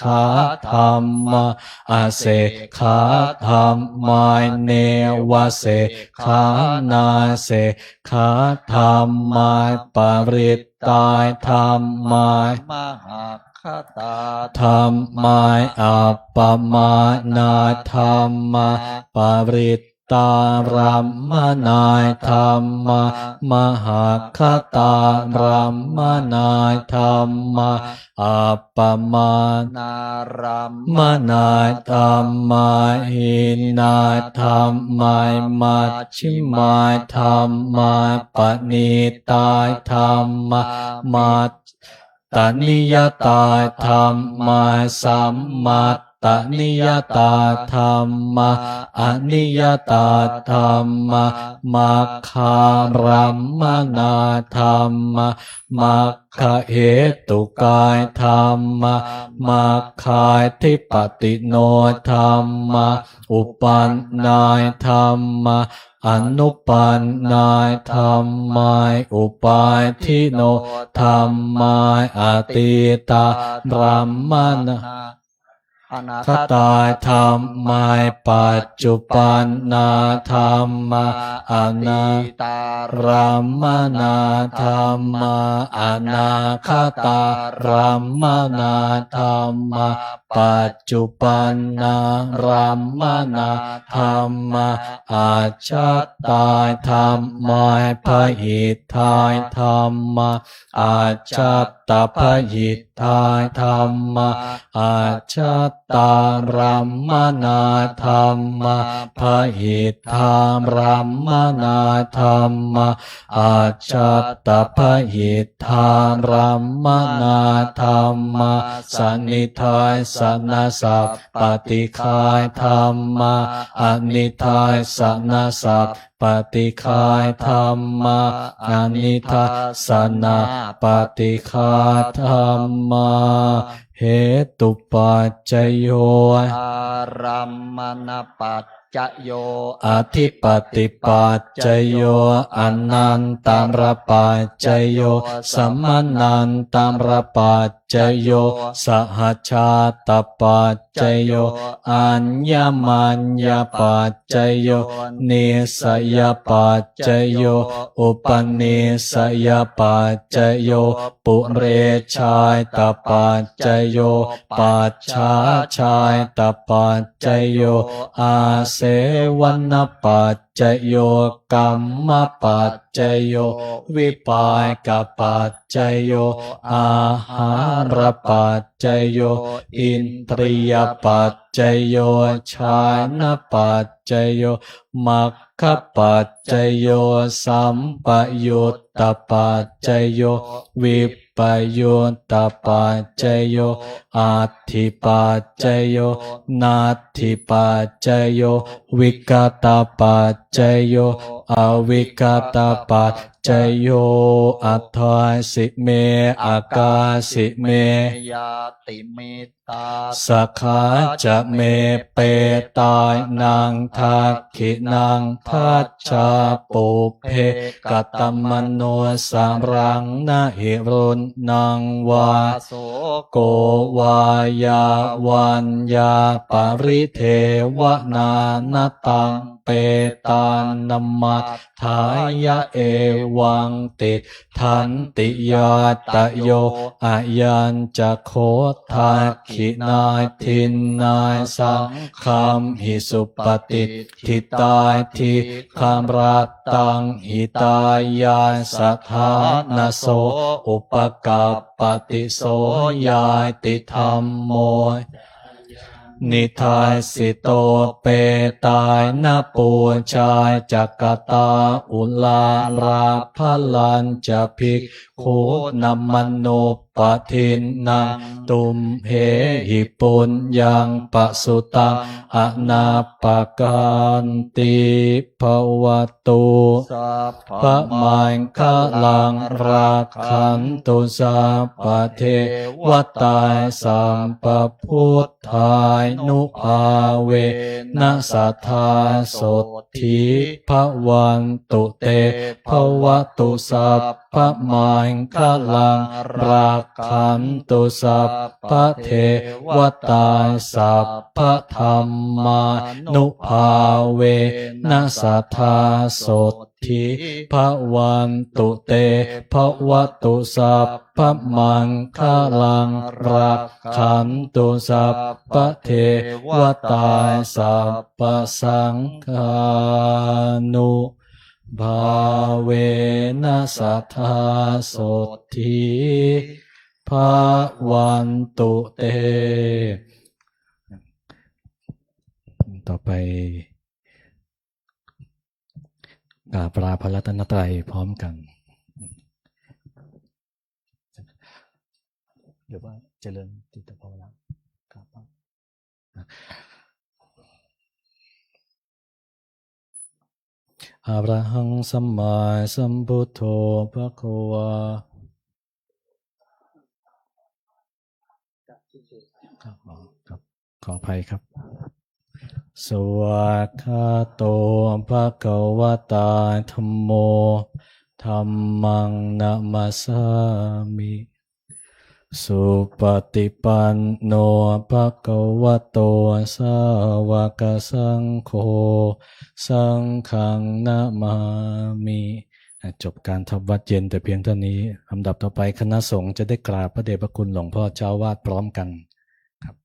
ขา ธรรมะอาเสขาธรรมะเนวเสขานาเสขาธรรมะปริตตายธรรมะมหาธรรมายอัปปมานาธรรมะปริตตารัมมนายธรรมะมหาคตารัมมนายธรรมะอัปปมานารัมมนายธรรมะหินาธรรมายมัชชิมายธรรมะปณิตายธรรมะมัตตนิยตาธรรมาสัมมัตตนิยตาธรรมะอนิยตาธรรมะมัคคารัมมนาธรรมะมัคคเหตุกายธรรมะมัคคายทิปติโนธรรมะอุปันนายธรรมะอนุปันนายธรรมายอุปาทิโนธรรมายอติตารัมมนาคตาธรรมายปัจจุปันนาธรรมะอนาตารัมมนาธรรมะอนาคตารัมมนาธรรมะปัจจุปันนารัมมนาธรรมะอาชัตตาธรรมายพหิทายธรรมะอาชัตตพหิทายธรรมะอาชัตตารัมมนาธรรมะพหิทามรัมมนาธรรมะอาชัตตพหิทามรัมมนาธรรมะสันนิทายสนะสัพปฏิคายธรรมะอนิทายสนะสัพปฏิคายธรรมะอนิทัสสนะปฏิคายธรรมะเหตุปัจจโยอารัมมณปัจจโยอธิปติปัจจโยอนันตรปัจจโยสัมมนันตรปัจจโยสหชาตปัจจโยอัญญมัญญปัจจโยเนสยปัจจโยอุปเนสยปัจจโยปุเรชายตปัจจโยปัจฉาชายตปัจจโยอาเสวนปัจจโยกัมมปัจจโยวิปากปัจจโยอาหารปัจจโยอินทรียปัจจโยชานปัจจโยมัคคปัจจโยสัมปยุตตปัจจโยวิปยุตตปัจจโยอัตถิปัจจโยนัตถิปัจจโยวิกตปัจจโยอวิกตปัจ จโยอัตถาสิเมอากาสิเมยาติมิตาสขาจะเมเปตายนางทักขินางทัจจาปุเพกตมโนสารังนาหิรุณนางวาโสโกวายาวันยาปริเทวนานาตังเปตานมัตถายะเอวังติทันติยาตโยอายัญจะโคทักขินาทินนายสังคัมหิสุปฏิทิตาทิคามรัตตังหิตายาสัทธานโสอุปกัปปติโสยาติธรรมโมนิทายสิโตเปตายนาปูชายจักตาอุลาราพลันจะภิกขุนัมมโนปทินนางตุมเหหิปุญญังปสุตังอนาปกันติภวตุสัพพระมังคลังราคันตุสัพพเทวตาสัมปพุทธายนุภาเวนะสัทธาโสทิภวันตุเตภวตุสัพพมังคลังราคันตุสัพพเทวตาสัพพธรรมานุภาเวนะสัทธาโสทิภวันตุเตภวตุสัพพมังคลังรักขันตุสัพพเทวตาสัพพสังฆานุภาเวนะสัทธาโสทิภวันตุเตต่อไปกราบลาพระรัตนตรัยพร้อมกันหรือว่าเจริญจิตภาวนาครับอะระหังสัมมาสัมพุทโธภะคะวาครับขออภัยครับสวากขาโตภะคะวะตาธัมโมธัมมังนะมัสสามิสุปฏิปันโนภะคะวะโตสาวกสังโฆสังฆังนะมามิจบการทำวัดเย็นแต่เพียงเท่านี้ลำดับต่อไปคณะสงฆ์จะได้กราบพระเดชพระคุณหลวงพ่อเจ้าวาดพร้อมกันครับ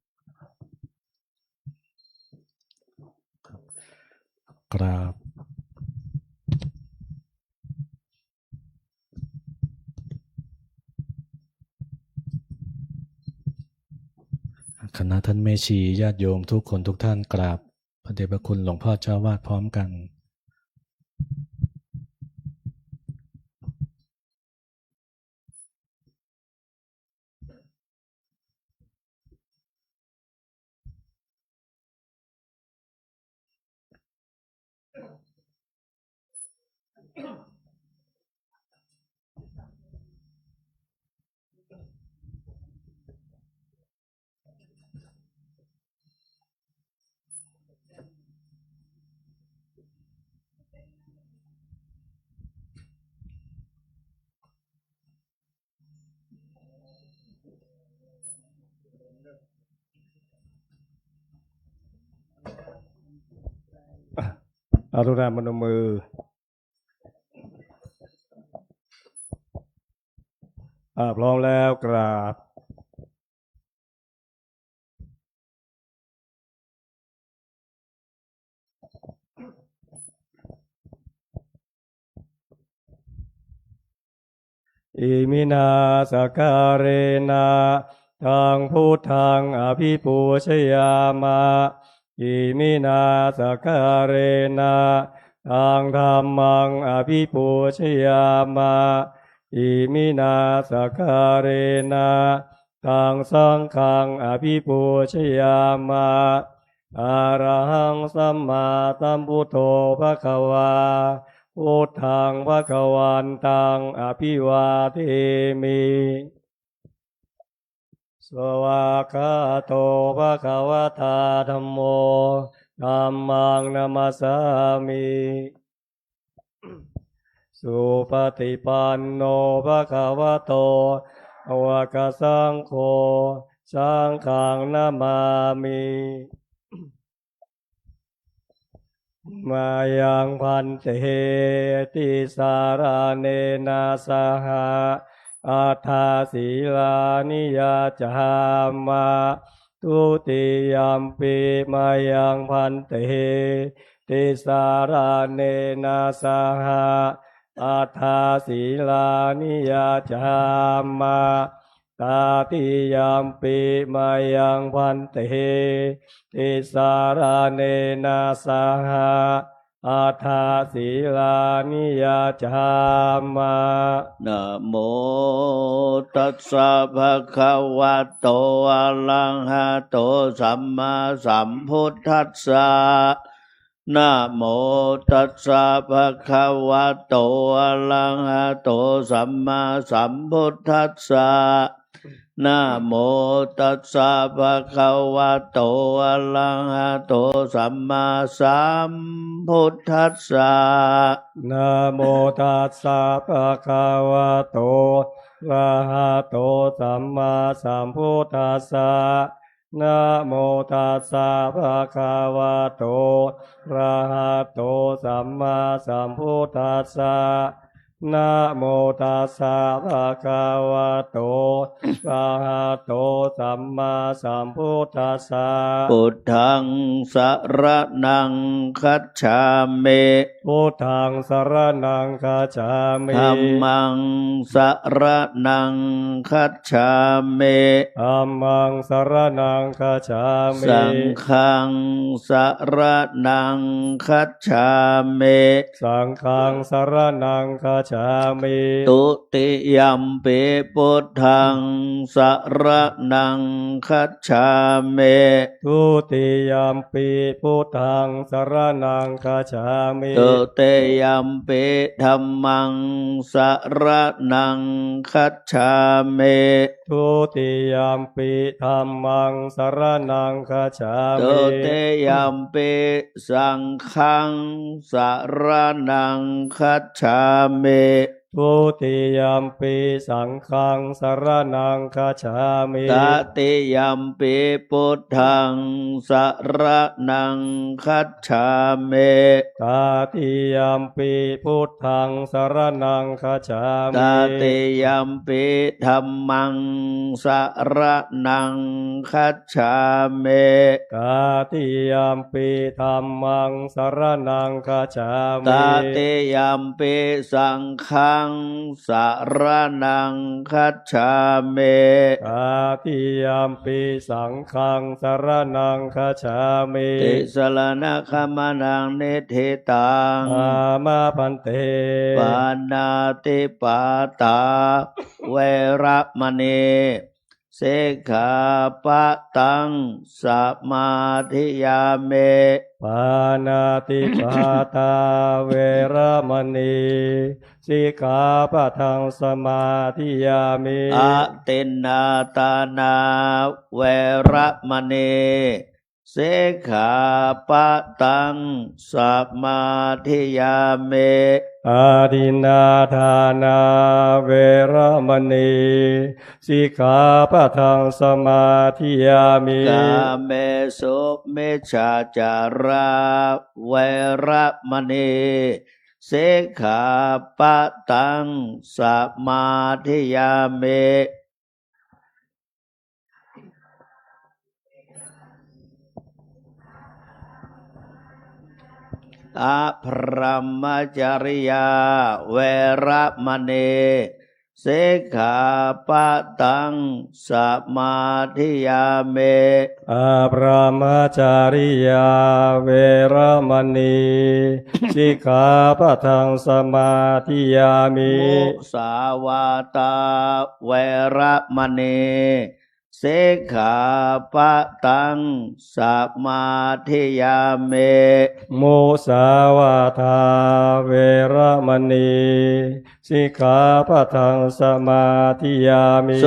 กราบคณะท่านแม่ชีญาติโยมทุกคนทุกท่านกราบพระเดชพระคุณหลวงพ่อเจ้าวาดพร้อมกันอรุณามนมือพร้อมแล้วกราบอิมินาสการเรนะทางพุทธังอภิปูชยามะอิมินาสการเรนะทางธรรมังอภิปูชยามะอิมินาสการเรนะทางสังฆังอภิปูชยามะอะระหังสัมมาสัมพุทโธภะคะวาโอ พุทธังภคะวันตังอภิวาเทมิสวากขาโตภะคะวะตาธัมโมธัมมังนัมสสามิสุปฏิปันโนภะคะวะโตอะวะกะสังโฆสังฆังนามามิมายังพันเตติสารเนนะสหะอัฏฐาศีลานิยาจามะทุติยัมปิมายังพันเตติสารเนนะสหะอัฏฐาศีลานิยาจามะตาติยัมปิมายังพันเตติสารเนนะสหะอัฏฐาศีลานิยาจามะนะโมตัสสะภะคะวะโตอะระหะโตสัมมาสัมพุทธัสสะนะโมตัสสะภะคะวะโตอะระหะโตสัมมาสัมพุทธัสสะนะโมตัสสะภะคะวะโตอะระหะโตสัมมาสัมพุทธัสสะนะโมตัสสะภะคะวะโตอะระหะโตสัมมาสัมพุทธัสสะนะโมตัสสะภะคะวะโตอะระหะโตสัมมาสัมพุทธัสสะนะโมตัสสะภะคะวะโตอะระหะโตสัมมาสัมพุทธัสสะพุทธังสรณังคัจฉามิพุทธังสรณังคัจฉามิธัมมังสรณังคัจฉามิธัมมังสรณังคัจฉามิสังฆังสรณังคัจฉามิสังฆังสรณังคัจฉามิตุติยัมปิพุทธังสรณังคัจฉามิทุติยัมปิพุทธังสรณังคัจฉามิตุติยัมปิธัมมังสรณังคัจฉามิทุติยัมปิธัมมังสรณังคัจฉามิตุติยัมปิสังฆังสรณังคัจฉามิทุติยัมปิสังฆังสรณังคัจฉามิตติยัมปิพุทธังสรณังคัจฉามิตติยัมปิพุทธังสรณังคัจฉามิตติยัมปิธัมมังสรณังคัจฉามิตติยัมปิธัมมังสรณังคัจฉามิตติยัมปิสังฆังสรณังคัจฉามิตติยัมปิสังฆังสรณังคัจฉามิติสรณะคัมนังนิธิตังอามาพันเตปานาติปาตาเวระมณีสิกขาปะตังสมาธิยามิปานาติปาตาเวระมณีสิกขาปะทังสมาธิยามิอะตินนาตานาเวระมณีสิกขาปะตังสมาธิยามิอาทินนาทานาเวระมณีสิกขาปะทังสมาธิยามิกาเมสุมิจฉาจาราเวระมณีสิกขาปะตังสมาธิยามิอภรมจริยาเวระมณีสิกขาปะตังสมาธิยามิอภรมจริยาเวระมณีสิกขาปะทังสมาธิยามิมุสาวาตาเวระมณี เสขาปะตังสมาธิยาเม มุสาวาทาเวรมณีสิกขาปะทังสมาธิยามิ โส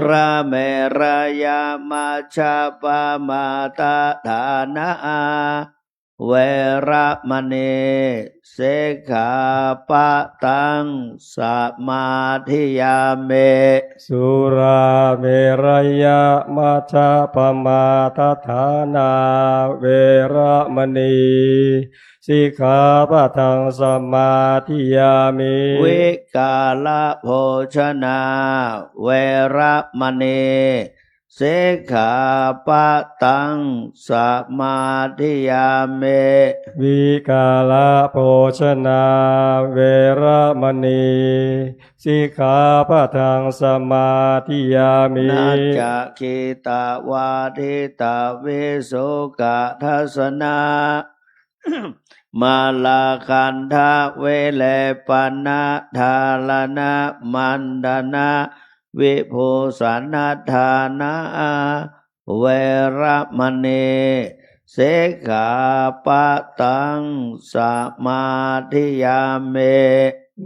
ราเมรยามาชาปามาตาฐานะเวระมณีเสขาปะตังสมาธิยาเม สุราเมรยะมัชฌะปมาทฐานาเวระมณีสิกขาปะทังสมาธิยามิ วิกาลโภชนาเวระมณีเสขาปะตังสมาธิยาเม วิกาลโภชนาเวระมณีสิกขาปะทังสมาธิยามิ นาจะคิตาวาทิตาวิสุกะทัสนา มาลาคันทะเวเลปนะทาลนะมันดานะวิภูสันธานะเวระมณีเสขาปะตังสมาธิยาเม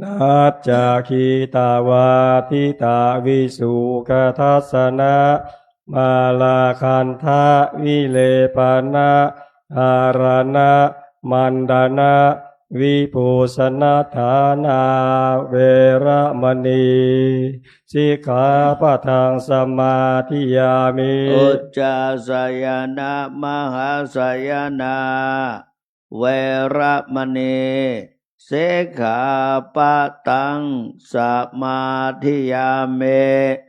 นัจจาคีตาวาทิตาวิสุขทัสสนะมาลาคันทะวิเลปนะอารานะมันดานะวิภูสนาฐานาเวระมณีสิกขาปะทังสมาธิยามิ อุจจาสยนามหาสยนาเวระมณีเสขาปะตังสมาธิยาเม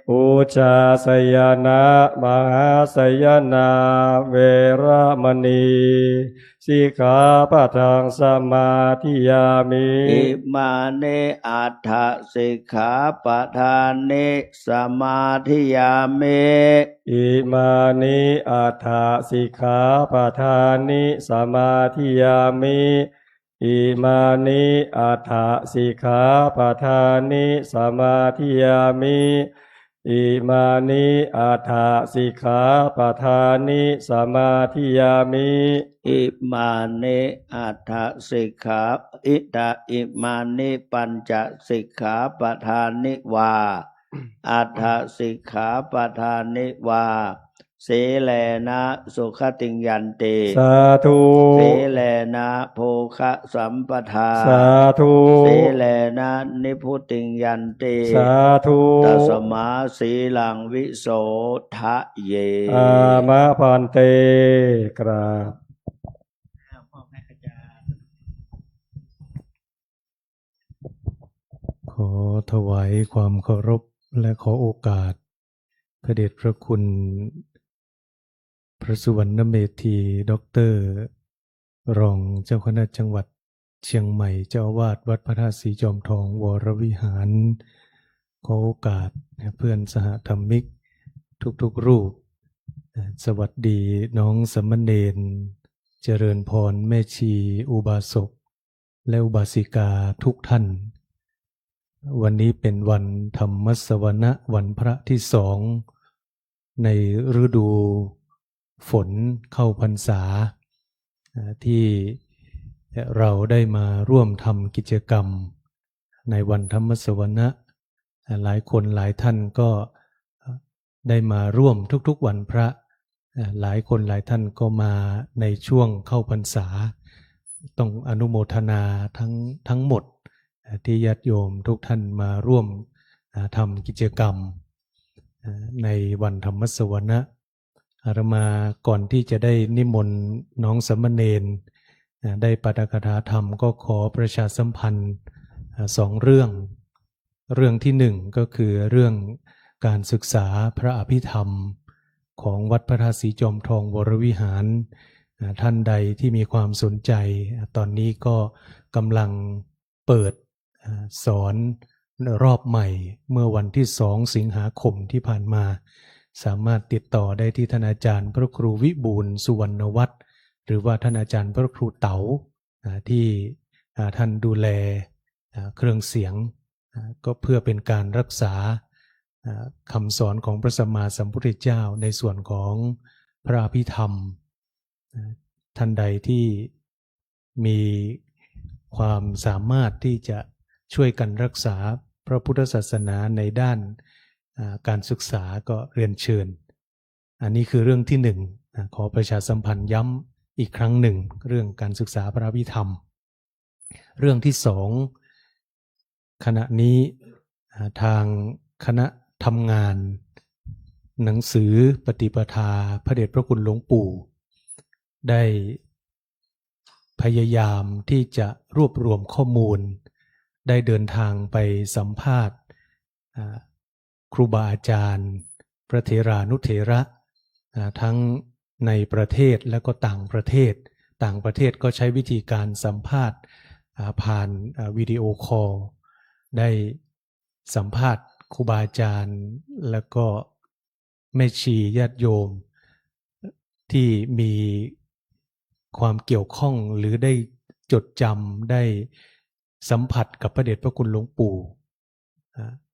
อุจจาสยนะมหาสยนาเวระมณีสิกขาปะทังสมาธิยามิ อิมาเนอัฏฐสิกขาปะทานเนสมาธิยาเม อิมานิอัฏฐสิกขาปะทานิสมาธิยามิอิมานิอัฏฐสิกขาปะทานิสมาธิยามิอิมานิอัฏฐสิกขาปะทานิสมาธิยามิ อิมาเนอัฏฐสิกขาอิตาอิมานิปัญจสิกขาปะทานิวาอัฏฐสิกขาปะทานิวาเสเลนะสุขติงยันติ สาธุ เสเลนะโภคะสัมปทา สาธุ เสเลนะนิพุติงยันติ สาธุ ตัสมาสีลังวิโสทะเย อามะพันเตกราบ ขอถวายความเคารพและขอโอกาสพระเดชพระคุณพระสุวรรณเมธีด็อกเตอร์รองเจ้าคณะจังหวัดเชียงใหม่เจ้าอาวาสวัดพระธาตุศรีจอมทองวรวิหารขอโอกาสเพื่อนสหธรรมิกทุกๆรูปสวัสดีน้องสามเณรเจริญพรแม่ชีอุบาสกและอุบาสิกาทุกท่านวันนี้เป็นวันธรรมสวนะวันพระที่2ในฤดูฝนเข้าพรรษาที่เราได้มาร่วมทำกิจกรรมในวันธรรมสวนะหลายคนหลายท่านก็ได้มาร่วมทุกๆวันพระหลายคนหลายท่านก็มาในช่วงเข้าพรรษาต้องอนุโมทนาทั้งหมดที่ญาติโยมทุกท่านมาร่วมทำกิจกรรมในวันธรรมสวนะอาตมาก่อนที่จะได้นิมนต์น้องสามเณรได้ปาฐกถาธรรมก็ขอประชาสัมพันธ์2 เรื่องที่1ก็คือเรื่องการศึกษาพระอภิธรรมของวัดพระธาตุศรีจอมทองวรวิหารท่านใดที่มีความสนใจตอนนี้ก็กำลังเปิดสอนรอบใหม่เมื่อวันที่2 สิงหาคมที่ผ่านมาสามารถติดต่อได้ที่ท่านอาจารย์พระครูวิบูลย์สุวรรณวัฒน์หรือว่าท่านอาจารย์พระครูเต๋าที่ท่านดูแลเครื่องเสียงก็เพื่อเป็นการรักษา คำสอนของพระสัมมาสัมพุทธเจ้าในส่วนของพระอภิธรรมท่านใดที่มีความสามารถที่จะช่วยกันรักษาพระพุทธศาสนาในด้านการศึกษาก็เรียนเชิญอันนี้คือเรื่องที่หนึ่งขอประชาสัมพันธ์ย้ำอีกครั้งหนึ่งเรื่องการศึกษาพระอภิธรรมเรื่องที่สองขณะนี้ทางคณะทำงานหนังสือปฏิปทาพระเดชพระคุณหลวงปู่ได้พยายามที่จะรวบรวมข้อมูลได้เดินทางไปสัมภาษณ์ครูบาอาจารย์พระเถรานุเถระทั้งในประเทศและก็ต่างประเทศก็ใช้วิธีการสัมภาษณ์ผ่านวิดีโอคอลได้สัมภาษณ์ครูบาอาจารย์แล้วก็แม่ชีญาติโยมที่มีความเกี่ยวข้องหรือได้จดจำได้สัมผัสกับพระเดชพระคุณหลวงปู่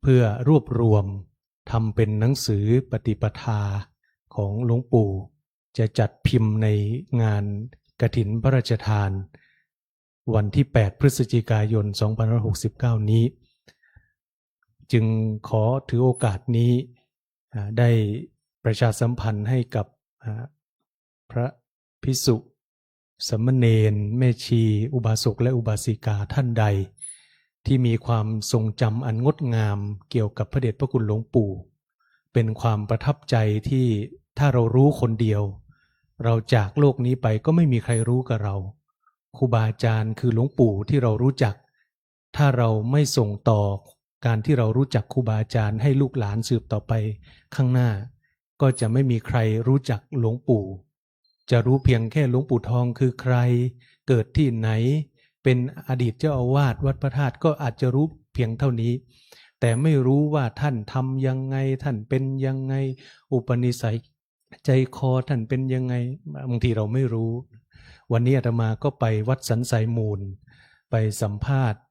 เพื่อรวบรวมทำเป็นหนังสือปฏิปทาของหลวงปู่จะจัดพิมพ์ในงานกฐินพระราชทานวันที่8พฤศจิกายน2569นี้จึงขอถือโอกาสนี้ได้ประชาสัมพันธ์ให้กับพระภิกษุสามเณรแม่ชีอุบาสกและอุบาสิกาท่านใดที่มีความทรงจำอันงดงามเกี่ยวกับพระเดชพระคุณหลวงปู่เป็นความประทับใจที่ถ้าเรารู้คนเดียวเราจากโลกนี้ไปก็ไม่มีใครรู้กับเราครูบาอาจารย์คือหลวงปู่ที่เรารู้จักถ้าเราไม่ส่งต่อการที่เรารู้จักครูบาอาจารย์ให้ลูกหลานสืบต่อไปข้างหน้าก็จะไม่มีใครรู้จักหลวงปู่จะรู้เพียงแค่หลวงปู่ทองคือใครเกิดที่ไหนเป็นอดีตเจ้าอาวาสวัดพระธาตุก็อาจจะรู้เพียงเท่านี้แต่ไม่รู้ว่าท่านทำยังไงท่านเป็นยังไงอุปนิสัยใจคอท่านเป็นยังไงบางทีเราไม่รู้วันนี้อาตมาก็ไปวัดสันไสมูลไปสัมภาษณ์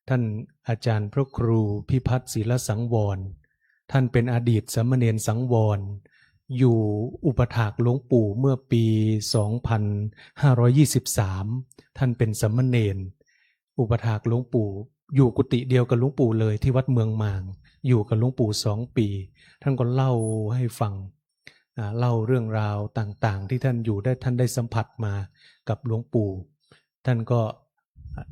ท่านอาจารย์พระครูพิพัฒน์ศิลสังวรท่านเป็นอดีตสามเณรสังวรอยู่อุปถากหลวงปู่เมื่อปี 2523 ท่านเป็นสามเณรอุปถากหลวงปู่อยู่กุฏิเดียวกับหลวงปู่เลยที่วัดเมืองมางอยู่กับหลวงปู่2 ปีท่านก็เล่าให้ฟังเล่าเรื่องราวต่างๆที่ท่านอยู่ได้ท่านได้สัมผัสมากับหลวงปู่ท่านก็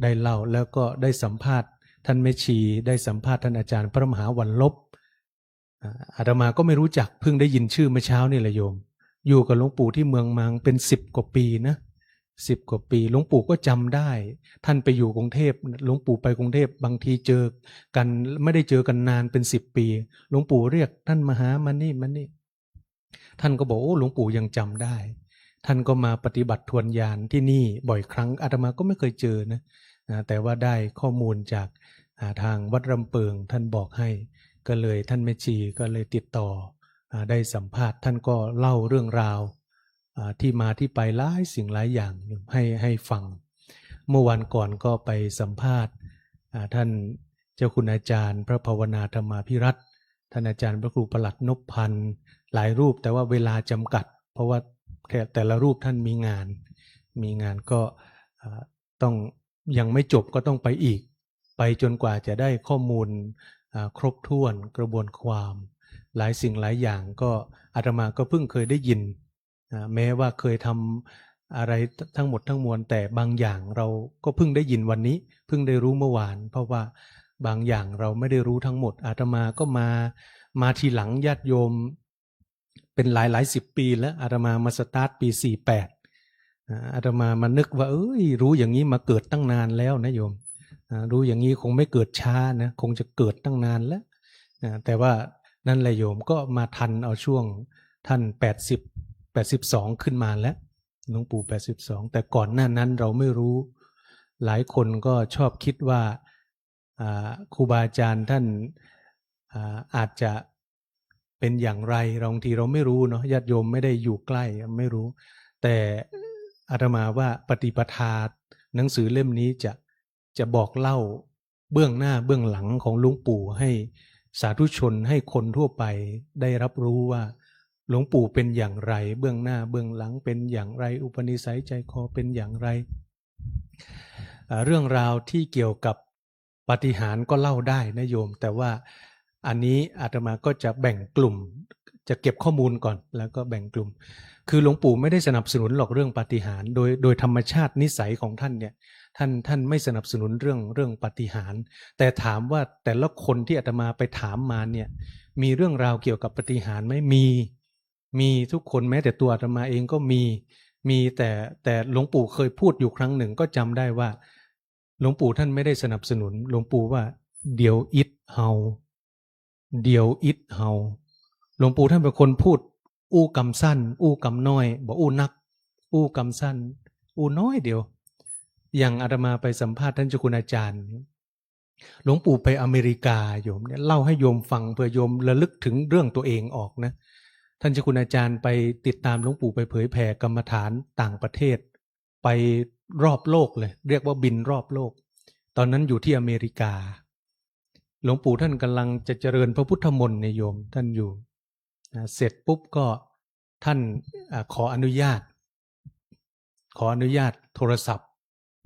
ได้เล่าแล้วก็ได้สัมภาษณ์ท่านแม่ชีได้สัมภาษณ์ท่านอาจารย์พระมหาวันลบอาตมาก็ไม่รู้จักเพิ่งได้ยินชื่อเมื่อเช้านี่แหละโยมอยู่กับหลวงปู่ที่เมืองมางเป็น10 กว่าปีนะ10 กว่าปีหลวงปู่ก็จำได้ท่านไปอยู่กรุงเทพหลวงปู่ไปกรุงเทพบางทีเจอกันไม่ได้เจอกันนานเป็น10 ปีหลวงปู่เรียกท่านมาหามานี่ท่านก็บอกโอ้หลวงปู่ยังจำได้ท่านก็มาปฏิบัติทวนญาณที่นี่บ่อยครั้งอาตมาก็ไม่เคยเจอนะแต่ว่าได้ข้อมูลจากทางวัดรำเปิงท่านบอกให้ก็เลยท่านแม่ชีก็เลยติดต่อได้สัมภาษณ์ท่านก็เล่าเรื่องราวที่มาที่ไปหลายสิ่งหลายอย่างให้ฟังเมื่อวันก่อนก็ไปสัมภาษณ์ท่านเจ้าคุณอาจารย์พระภาวนาธรรมาภิรัตน์ท่านอาจารย์พระครูประหลัดนพพันธ์หลายรูปแต่ว่าเวลาจำกัดเพราะว่าแต่ละรูปท่านมีงานก็ต้องยังไม่จบก็ต้องไปอีกไปจนกว่าจะได้ข้อมูลครบถ้วนกระบวนความหลายสิ่งหลายอย่างก็อาตมาก็เพิ่งเคยได้ยินแม้ว่าเคยทำอะไรทั้งหมดทั้งมวลแต่บางอย่างเราก็เพิ่งได้ยินวันนี้เพิ่งได้รู้เมื่อวานเพราะว่าบางอย่างเราไม่ได้รู้ทั้งหมดอาตมาก็มาทีหลังญาติโยมเป็นหลาย10 ปีแล้วอาตมามาสตาร์ทปี48อาตมานึกว่ารู้อย่างนี้มาเกิดตั้งนานแล้วนะโยมรู้อย่างนี้คงไม่เกิดช้านะคงจะเกิดตั้งนานแล้วแต่ว่านั่นแหละโยมก็มาทันเอาช่วงท่าน82ขึ้นมาแล้วหลวงปู่82แต่ก่อนหน้านั้นเราไม่รู้หลายคนก็ชอบคิดว่าครูบาอาจารย์ท่านอาจจะเป็นอย่างไรบางทีเราไม่รู้เนาะญาติโยมไม่ได้อยู่ใกล้ไม่รู้แต่อาตมาว่าปฏิปทาหนังสือเล่มนี้จะบอกเล่าเบื้องหน้าเบื้องหลังของหลวงปู่ให้ สาธุชนให้คนทั่วไปได้รับรู้ว่าหลวงปู่เป็นอย่างไรเบื้องหน้าเบื้องหลังเป็นอย่างไรอุปนิสัยใจคอเป็นอย่างไรเรื่องราวที่เกี่ยวกับปาฏิหาริย์ก็เล่าได้นะโยมแต่ว่าอันนี้อาตมาก็จะแบ่งกลุ่มจะเก็บข้อมูลก่อนแล้วก็แบ่งกลุ่มคือหลวงปู่ไม่ได้สนับสนุนหรอกเรื่องปาฏิหาริย์โดยธรรมชาตินิสัยของท่านเนี่ยท่านไม่สนับสนุนเรื่องปาฏิหาริย์แต่ถามว่าแต่ละคนที่อาตมาไปถามมาเนี่ยมีเรื่องราวเกี่ยวกับปาฏิหาริย์ไหมมีทุกคนแม้แต่ตัวอาตมาเองก็มีแต่หลวงปู่เคยพูดอยู่ครั้งหนึ่งก็จำได้ว่าหลวงปู่ท่านไม่ได้สนับสนุนหลวงปู่ว่าเดี๋ยวอิดเฮาหลวงปู่ท่านเป็นคนพูดอู้กำสั้นอู้กำน้อยบอกอู้นักอู้กำสั้นอู้น้อยเดียวอย่างอาตมาไปสัมภาษณ์ท่านเจ้าคุณอาจารย์หลวงปู่ไปอเมริกาโยมเนี่ยเล่าให้โยมฟังเพื่อโยมระลึกถึงเรื่องตัวเองออกนะท่านเจ้าคุณอาจารย์ไปติดตามหลวงปู่ไปเผยแผ่กรรมฐานต่างประเทศไปรอบโลกเลยเรียกว่าบินรอบโลกตอนนั้นอยู่ที่อเมริกาหลวงปู่ท่านกำลังจะเจริญพระพุทธมนต์ในโยมท่านอยู่เสร็จปุ๊บก็ท่านขออนุญาตโทรศัพท์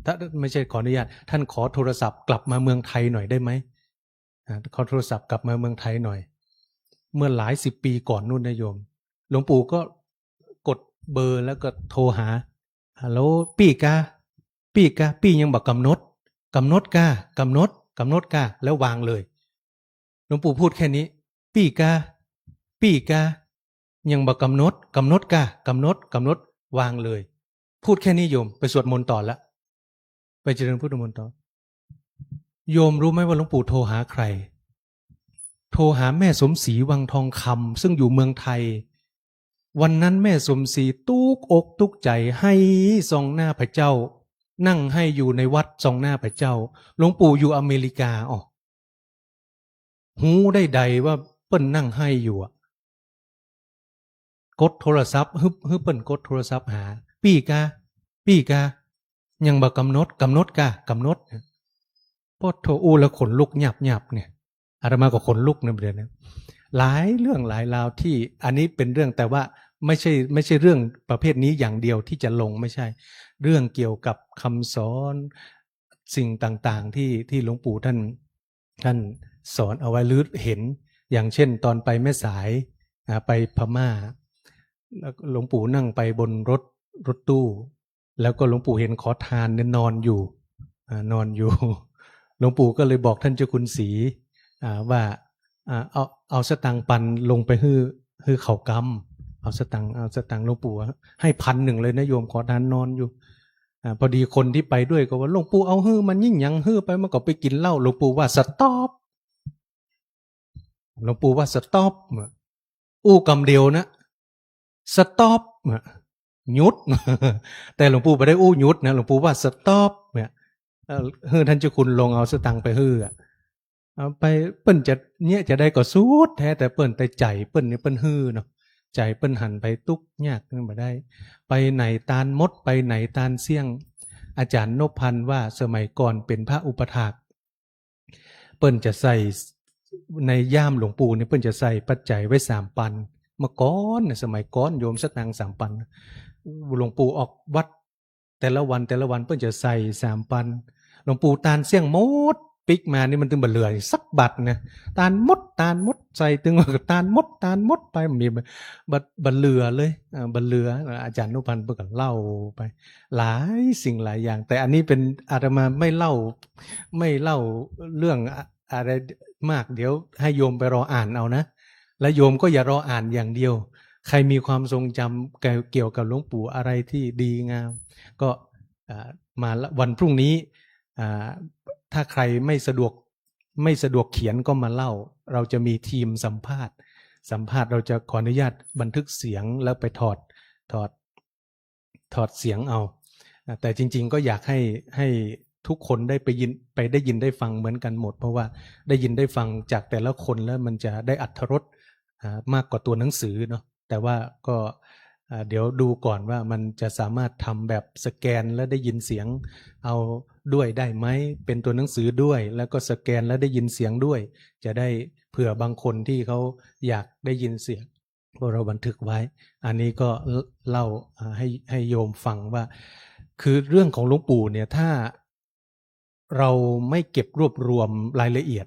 ถ้าไม่ใช่ขออนุญาตท่านขอโทรศัพท์กลับมาเมืองไทยหน่อยได้ไหมขอโทรศัพท์กลับมาเมืองไทยหน่อยเมื่อหลายสิบปีก่อนนู่นนะโยมหลวงปู่ก็กดเบอร์แล้วก็โทรหาฮัลโหลปี้ยังบอกกำหนดกาแล้ววางเลยหลวงปู่พูดแค่นี้ปี้กายังบอกกำหนดกาวางเลยพูดแค่นี้โยมไปสวดมนต์ต่อละไปเจริญพุทธมนต์ต่อโยมรู้ไหมว่าหลวงปู่โทรหาใครโทรหาแม่สมศรีวังทองคำซึ่งอยู่เมืองไทยวันนั้นแม่สมศรีตุกอกตุกใจให้ส่องหน้าพระเจ้านั่งให้อยู่ในวัดส่องหน้าพระเจ้าหลวงปู่อยู่อเมริกาหูได้ใดว่าเปิ้นนั่งให้อยู่กดโทรศัพท์ฮึเปิ้นกดโทรศัพท์หาปี้กายังบอกกำหนดพอโทรอู้แล้วขนลุกหยับเนี่ยอาตมาก็ขนลุกนะเดี๋ยวนะหลายเรื่องหลายราวที่อันนี้เป็นเรื่องแต่ว่าไม่ใช่เรื่องประเภทนี้อย่างเดียวที่จะลงไม่ใช่เรื่องเกี่ยวกับคำสอนสิ่งต่างๆที่หลวงปู่ท่านสอนเอาไว้หรือเห็นอย่างเช่นตอนไปแม่สายไปพม่าแล้วหลวงปู่นั่งไปบนรถตู้แล้วก็หลวงปู่เห็นขอทานเนี่ยนอนอยู่หลวงปู่ก็เลยบอกท่านเจ้าคุณศรีว่าเอาสตังค์ปันลงไปฮื้อเขากำเอาสตังค์หลวงปู่ให้1,000เลยนะโยมขอทานนอนอยู่พอดีคนที่ไปด้วยก็ว่าหลวงปู่เอาฮื้อมันยิ่งยังฮื้อไปมันก็ไปกินเหล้าหลวงปู่ว่าสต็อปอู้กำเดียวนะสต็อปหยุดแต่หลวงปู่ไม่ได้อู้หยุดนะหลวงปู่ว่าสต็อปเนี่ยฮื้อท่านเจ้าคุณลงเอาสตังค์ไปฮื้อเอาไปเปิ้นจะได้ก็สูดแท้แต่เปิ้นแต่ใจเปิ้นนี่เปิ้นฮื้อเนาะใจเปิ้นหันไปตุกยากนั่นบ่ได้ไปไหนตาลมดไปไหนตาลเสี่ยงอาจารย์นพพันธ์ว่าสมัยก่อนเป็นพระอุปถากเปิ้นจะใส่ในย่ามหลวงปู่นี่เปิ้นจะใส่ปัจจัยไว้3 ปันเมื่อก่อนสมัยก่อนโยมสตังค์3 ปันหลวงปู่ออกวัดแต่ละวันเปิ้นจะใส่3 ปันหลวงปู่ตาลเสี่ยงมดปิกมานี่มันตึงบ่เหลือสักบัตรนะตาลมดใส่ตึงตาลมดไปมีบัเหลือเลยบัเหลืออาจารย์นุพันธ์เพิ่นก็เล่าไปหลายสิ่งหลายอย่างแต่อันนี้เป็นอาตมาไม่เล่าเรื่องอะไรมากเดี๋ยวให้โยมไปรออ่านเอานะและโยมก็อย่ารออ่านอย่างเดียวใครมีความทรงจำเกี่ยวกับหลวงปู่อะไรที่ดีงามก็มาวันพรุ่งนี้ถ้าใครไม่สะดวกเขียนก็มาเล่าเราจะมีทีมสัมภาษณ์เราจะขออนุญาตบันทึกเสียงแล้วไปถอดเสียงเอาแต่จริงๆก็อยากให้ทุกคนได้ได้ยินได้ฟังเหมือนกันหมดเพราะว่าได้ยินได้ฟังจากแต่ละคนแล้วมันจะได้อรรถรสมากกว่าตัวหนังสือเนาะแต่ว่าก็เดี๋ยวดูก่อนว่ามันจะสามารถทำแบบสแกนแล้วได้ยินเสียงเอาด้วยได้ไหมเป็นตัวหนังสือด้วยแล้วก็สแกนแล้วได้ยินเสียงด้วยจะได้ เผื่อบางคนที่เขาอยากได้ยินเสียงพวกเราบันทึกไว้ อันนี้ก็เล่าให้โยมฟังว่าคือเรื่องของหลวงปู่เนี่ยถ้าเราไม่เก็บรวบรวมรายละเอียด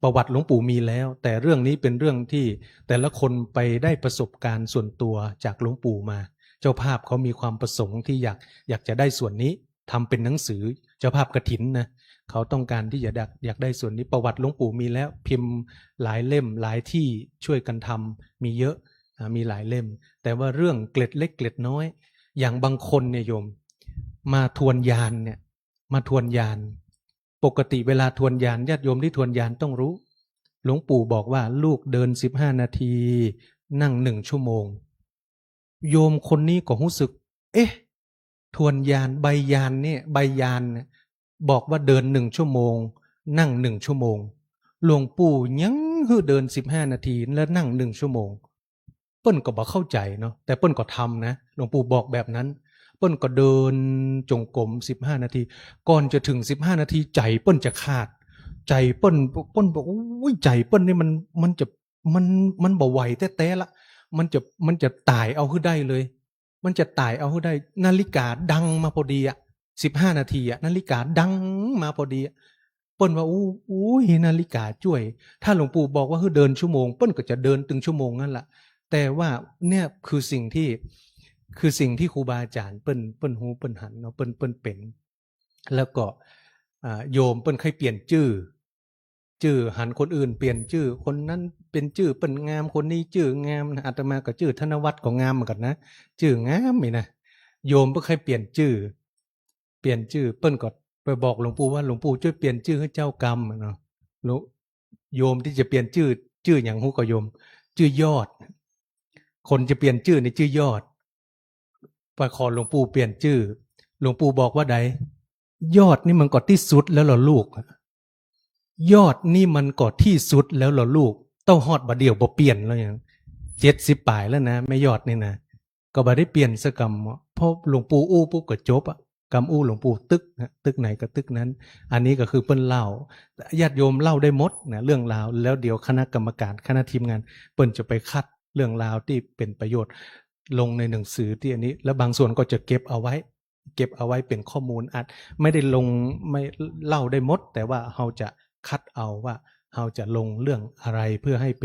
ประวัติหลวงปู่มีแล้วแต่เรื่องนี้เป็นเรื่องที่แต่ละคนไปได้ประสบการณ์ส่วนตัวจากหลวงปู่มาเจ้าภาพเขามีความประสงค์ที่อยากจะได้ส่วนนี้ทำเป็นหนังสือเจ้าภาพกฐินนะเขาต้องการที่จะอยากได้ส่วนนี้ประวัติหลวงปู่มีแล้วพิมพ์หลายเล่มหลายที่ช่วยกันทำมีเยอะมีหลายเล่มแต่ว่าเรื่องเกล็ดเล็กเกล็ดน้อยอย่างบางคนเนี่ยโยมมาทวนยานเนี่ยมาทวนยานปกติเวลาทวนยานญาติโยมที่ทวนยานต้องรู้หลวงปู่บอกว่าลูกเดิน15 นาทีนั่ง1 ชั่วโมงโยมคนนี้ก็รู้สึกเอ๊ะทวนยานใบยานเนี่ยใบยานเนี่ยบอกว่าเดิน1 ชั่วโมงนั่ง1 ชั่วโมงหลวงปู่ยังคือเดิน15 นาทีแล้วนั่ง1 ชั่วโมงเปิ้นก็บอกเข้าใจเนาะแต่เปิ้นก็ทำนะหลวงปู่บอกแบบนั้นเปิ้นก็เดินจงกรม15 นาทีก่อนจะถึง15 นาทีใจเปิ้นจะขาดใจเปิ้นบอกอุ้ยใจเปิ้นนี่มันบ่ไหวแต้ๆละมันจะตายเอาคือได้เลยมันจะตายเอาคือได้นาฬิกาดังมาพอดีอ่ะ15 นาทีอ่ะนาฬิกาดังมาพอดีเปิ้นว่าอู้ยนาฬิกาช่วยถ้าหลวงปู่บอกว่าคือเดินชั่วโมงเปิ้นก็จะเดินถึงชั่วโมงนั่นแหละแต่ว่าเนี่ยคือสิ่งที่ครูบาอาจารย์เปิ้นหูเปิ้นหันเนาะเปิ้นเป็นแล้วก็โยมเปิ้นเคยเปลี่ยนชื่อหันคนอื่นเปลี่ยนชื่อคนนั้นเป็นชื่อเปิ้นงามคนนี้ชื่องามนะอาตมาก็ชื่อธนวัฒน์ก็งามเหมือนกันนะชื่องามนี่นะโยมเพิ่นเคยเปลี่ยนชื่อเปิ้นก็ไปบอกหลวงปู่ว่าหลวงปู่ช่วยเปลี่ยนชื่อให้เจ้ากรรมเนาะโยมที่จะเปลี่ยนชื่ออย่างฮู้ก็โยมชื่อยอดคนจะเปลี่ยนชื่อในชื่อยอดไปขอหลวงปู่เปลี่ยนชื่อหลวงปู่บอกว่าใดยอดนี่มันก็ที่สุดแล้วเหรอลูกยอดนี่มันก็ที่สุดแล้วเหรอลูกต้องฮอดบ่เดียวบ่เปลี่ยนแล้วอย่าง70 ปลายแล้วนะไม่ยอดนี่นะก็บ่ได้เปลี่ยนสักกรรมเพราะหลวงปู่อู้ปุ๊บก็จบกรรมอู้หลวงปู่ตึกไหนก็ตึกนั้นอันนี้ก็คือเปิ้นเล่าญาติโยมเล่าได้หมดนะเรื่องราวแล้วเดี๋ยวคณะกรรมการคณะทีมงานเปิ้นจะไปคัดเรื่องราวที่เป็นประโยชน์ลงในหนังสือที่อันนี้แล้วบางส่วนก็จะเก็บเอาไว้เป็นข้อมูลอาจไม่ได้ลงไม่เล่าได้หมดแต่ว่าเราจะคัดเอาว่าเราจะลงเรื่องอะไรเพื่อให้เ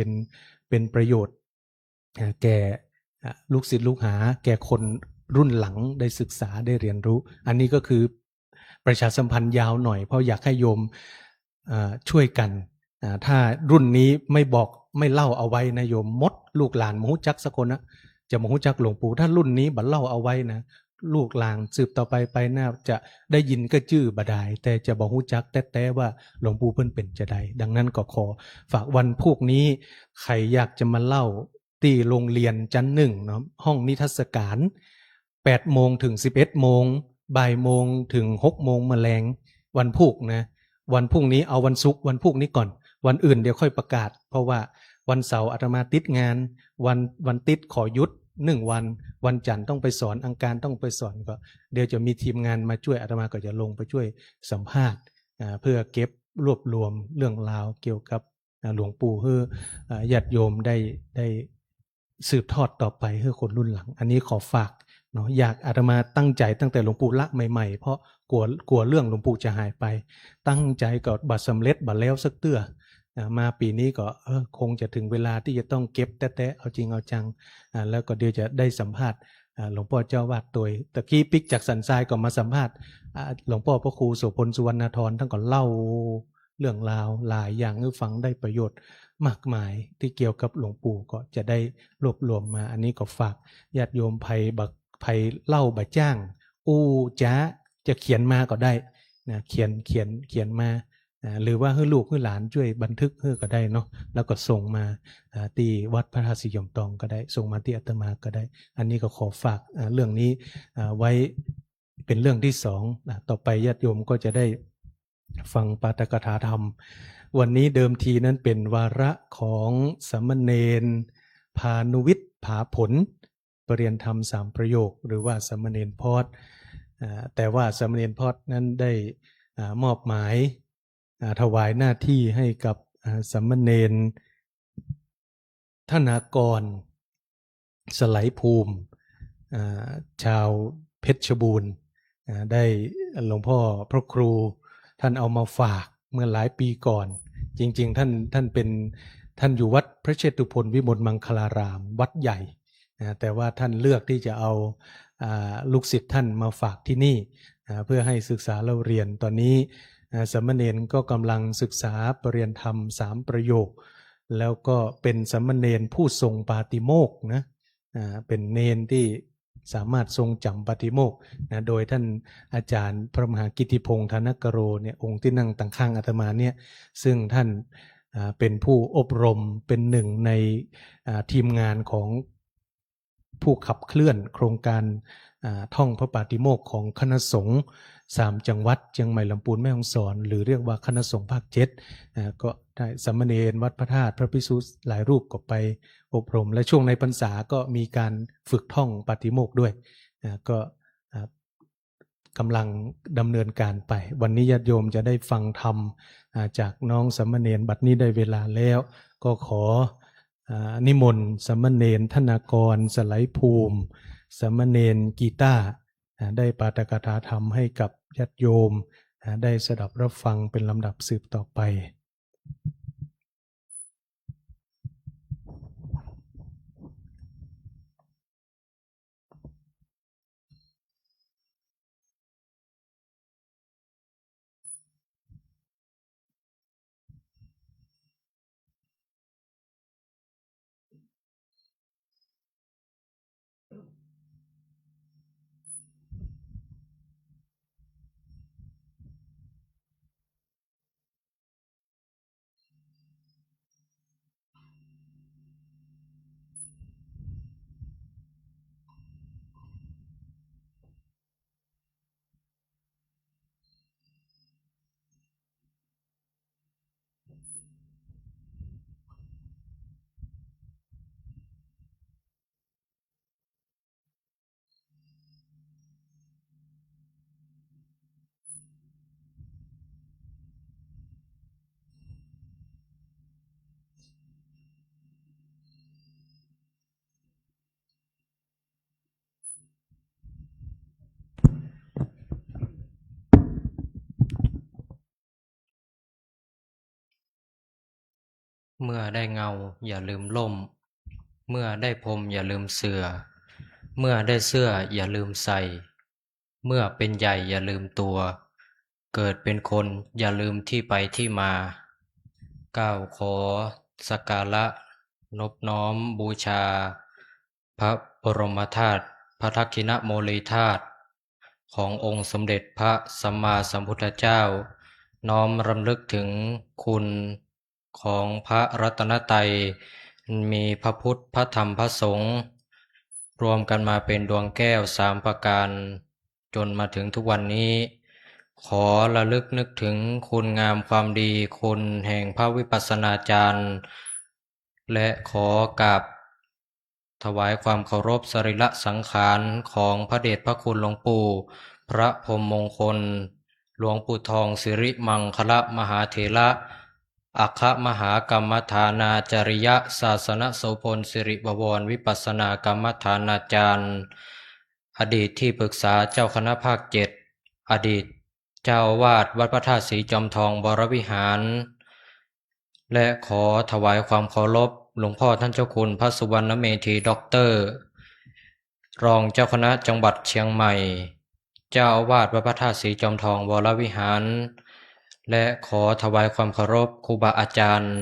ป็นประโยชน์แก่ลูกศิษย์ลูกหาแก่คนรุ่นหลังได้ศึกษาได้เรียนรู้อันนี้ก็คือประชาสัมพันธ์ยาวหน่อยเพราะอยากให้โยมช่วยกันถ้ารุ่นนี้ไม่บอกไม่เล่าเอาไว้นะโยมมดลูกหลานมหูจักสักคนนะจะมหูจักหลวงปู่ถ้ารุ่นนี้บัดเล่าเอาไว้นะลูกหลานสืบต่อไปหน้าจะได้ยินก็ชื่อบดายแต่จะบอกหูจักแต่ว่าหลวงปู่เพิ่นเป็นจะใดดังนั้นก็ขอฝากวันพวกนี้ใครอยากจะมาเล่าที่โรงเรียนจันทร์1เนาะห้องนิทรรศการ8 โมงถึง11 โมงบ่ายโมงถึง6 โมงแมลงวันพุธนะวันพรุ่งนี้เอาวันศุกร์วันพุธนี้ก่อนวันอื่นเดี๋ยวค่อยประกาศเพราะว่าวันเสาร์อาตมาติดงานวันติดขอหยุด1 วันวันจันทร์ต้องไปสอนอังคารต้องไปสอนก็เดี๋ยวจะมีทีมงานมาช่วยอาตมาก็จะลงไปช่วยสัมภาษณ์เพื่อเก็บรวบรวมเรื่องราวเกี่ยวกับหลวงปู่ให้ญาติโยมได้สืบทอดต่อไปให้คนรุ่นหลังอันนี้ขอฝากเนาะอยากอาตมาตั้งใจตั้งแต่หลวงปู่ละใหม่ๆเพราะกลัวเรื่องหลวงปู่จะหายไปตั้งใจก็บัดสำเร็จบัดแล้วสักเตื้อมาปีนี้ก็คงจะถึงเวลาที่จะต้องเก็บแต้ๆเอาจริงเอาจังแล้วก็เดี๋ยวจะได้สัมภาษณ์หลวงพ่อเจ้าวาดตัวตะกี้ปิกจากสันทรายก็มาสัมภาษณ์หลวงพ่อพระครูโสพลสุวรรณธรท่านก็เล่าเรื่องราวหลายอย่างให้ฟังได้ประโยชน์มากมายที่เกี่ยวกับหลวงปู่ก็จะได้รวบรวมมาอันนี้ก็ฝากญาติโยมภัยเล่าบะจ้างอู้จ้าจะเขียนมาก็ได้นะเขียนมาหรือว่าให้ลูกให้หลานช่วยบันทึกให้ก็ได้เนาะแล้วก็ส่งมาที่วัดพระธาตุสียมตองก็ได้ส่งมาที่อาตมาก็ได้อันนี้ก็ขอฝากเรื่องนี้ไว้เป็นเรื่องที่2ต่อไปญาติโยมก็จะได้ฟังปาฐกถาธรรมวันนี้เดิมทีนั้นเป็นวาระของสามเณรพานุวิทย์ผาผลปรริยนธรรม3 ประโยคหรือว่าสามเณรพอดแต่ว่าสามเณรพอดนั้นได้มอบหมายถวายหน้าที่ให้กับ สามเณรธนากรสไลภูมิชาวเพชรบูรณ์ได้หลวงพ่อพระครูท่านเอามาฝากเมื่อหลายปีก่อน จริงๆท่านอยู่วัดพระเชตุพนวิมลมังคลารามวัดใหญ่แต่ว่าท่านเลือกที่จะเอาลูกศิษย์ท่านมาฝากที่นี่เพื่อให้ศึกษาเล่าเรียนตอนนี้สามเณรก็กำลังศึกษาปรริยนธรรม3ประโยคแล้วก็เป็นสามเณรผู้ทรงปาติโมกข์นะเป็นเณรที่สามารถทรงจำปาติโมกข์นะโดยท่านอาจารย์พระมหากิติพงษ์ธนกโรเนี่ยองค์ที่นั่งตั้งข้างอาตมาเนี่ยซึ่งท่านเป็นผู้อบรมเป็นหนึ่งในทีมงานของผู้ขับเคลื่อนโครงการท่องพระปาติโมกข์ของคณะสงฆ์3จังหวัดเชียงใหม่ลำพูนแม่ฮ่องสอนหรือเรียกว่าคณะสงฆ์ภาค7ก็ได้สามเณรวัดพระธาตุพระภิกษุหลายรูปก็ไปอบรมและช่วงในพรรษาก็มีการฝึกท่องปาติโมกข์ด้วยก็กำลังดำเนินการไปวันนี้ญาติโยมจะได้ฟังธรรมจากน้องสามเณรบัดนี้ได้เวลาแล้วก็ขอนิมนต์สามเณรธนากรสไลภูมิสามเณรกีตาร์ได้ปาฐกถาธรรมให้กับญาติโยมได้สดับรับฟังเป็นลำดับสืบต่อไปเมื่อได้เงาอย่าลืมล่มเมื่อได้พรมอย่าลืมเสื่อเมื่อได้เสื้ออย่าลืมใส่เมื่อเป็นใหญ่อย่าลืมตัวเกิดเป็นคนอย่าลืมที่ไปที่มาก้าวขอสักการะนบน้อมบูชาพระบรมธาตุพระทักขิณโมลีธาตุขององค์สมเด็จพระสัมมาสัมพุทธเจ้าน้อมรำลึกถึงคุณของพระรัตนตรัยมีพระพุทธพระธรรมพระสงฆ์รวมกันมาเป็นดวงแก้ว3ประการจนมาถึงทุกวันนี้ขอระลึกนึกถึงคุณงามความดีคุณแห่งพระวิปัสสนาจารย์และขอกราบถวายความเคารพสรีระสังขารของพระเดชพระคุณหลวงปู่พระพรหมมงคลหลวงปู่ทองสิริมังคละมหาเถระอัคคมหากรรมฐานาจริยศาสนโสพลสิริบวรวิปัสสนากรรมฐานาจารย์อดีตที่ปรึกษาเจ้าคณะภาค7อดีตเจ้าอาวาสวัดพระธาตุศรีจอมทองวรวิหารและขอถวายความเคารพหลวงพ่อท่านเจ้าคุณพระสุวรรณเมธีด็อกเตอร์รองเจ้าคณะจังหวัดเชียงใหม่เจ้าอาวาสวัดพระธาตุศรีจอมทองวรวิหารและขอถวายความเคารพครูบาอาจารย์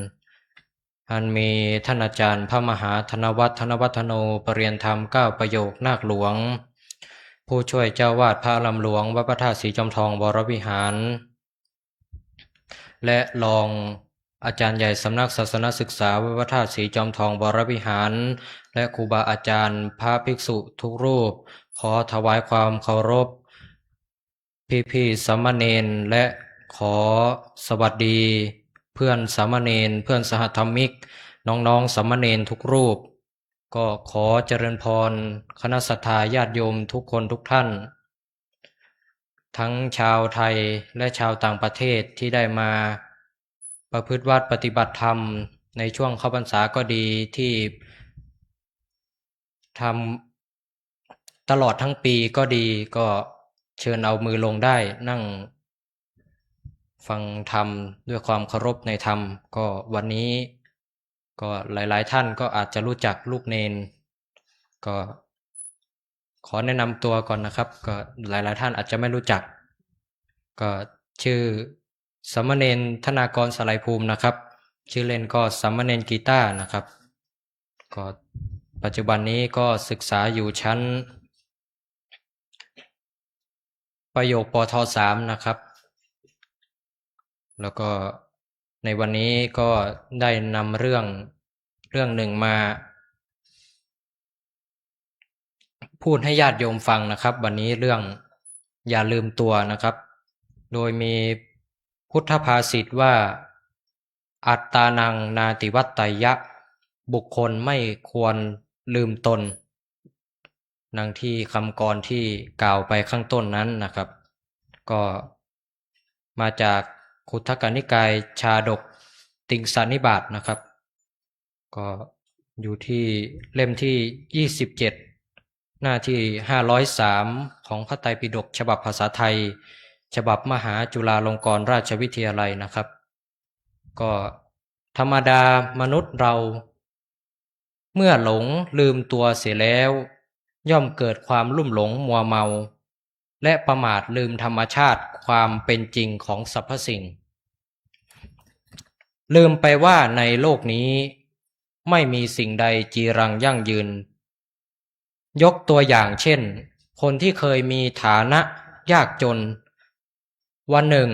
อันมีท่านอาจารย์พระมหาธนวัฒน์ธนวัฒโนปรริยนธรรม9ประโยคนาคหลวงผู้ช่วยเจ้าวาดพระลำหลวงวัดพระธาตุศรีจอมทองวรวิหารและรองอาจารย์ใหญ่สำนักศาสนศึกษาวัดพระธาตุศรีจอมทองวรวิหารและครูบาอาจารย์พระภิกษุทุกรูปขอถวายความเคารพพี่ๆสามเณรและขอสวัสดีเพื่อนสามเณรเพื่อนสหธรรมิกน้องๆสามเณรทุกรูปก็ขอเจริญพรคณะศรัทธาญาติโยมทุกคนทุกท่านทั้งชาวไทยและชาวต่างประเทศที่ได้มาป ประพฤติวัดปฏิบัติธรรมในช่วงเข้าพรรษาก็ดีที่ทำตลอดทั้งปีก็ดีก็เชิญเอามือลงได้นั่งฟังธรรมด้วยความเคารพในธรรมก็วันนี้ก็หลายๆท่านก็อาจจะรู้จักลูกเนนก็ขอแนะนำตัวก่อนนะครับก็หลายๆท่านอาจจะไม่รู้จักก็ชื่อสามเณรธนากรสไลภูมินะครับชื่อเล่นก็สามเณรกีตาร์นะครับก็ปัจจุบันนี้ก็ศึกษาอยู่ชั้นประโยคปท3นะครับแล้วก็ในวันนี้ก็ได้นำเรื่องหนึ่งมาพูดให้ญาติโยมฟังนะครับวันนี้เรื่องอย่าลืมตัวนะครับโดยมีพุทธภาษิตว่าอัตตานังนาติวัตตยะบุคคลไม่ควรลืมตนดังที่คำกรที่กล่าวไปข้างต้นนั้นนะครับก็มาจากขุททกนิกายชาดกติงสานิบาตนะครับก็อยู่ที่เล่มที่27หน้าที่503ของพระไตรปิฎกฉบับภาษาไทยฉบับมหาจุฬาลงกรณราชวิทยาลัยนะครับก็ธรรมดามนุษย์เราเมื่อหลงลืมตัวเสียแล้วย่อมเกิดความลุ่มหลงมัวเมาและประมาทลืมธรรมชาติความเป็นจริงของสรรพสิ่งลืมไปว่าในโลกนี้ไม่มีสิ่งใดจีรังยั่งยืนยกตัวอย่างเช่นคนที่เคยมีฐานะยากจนวันหนึ่ง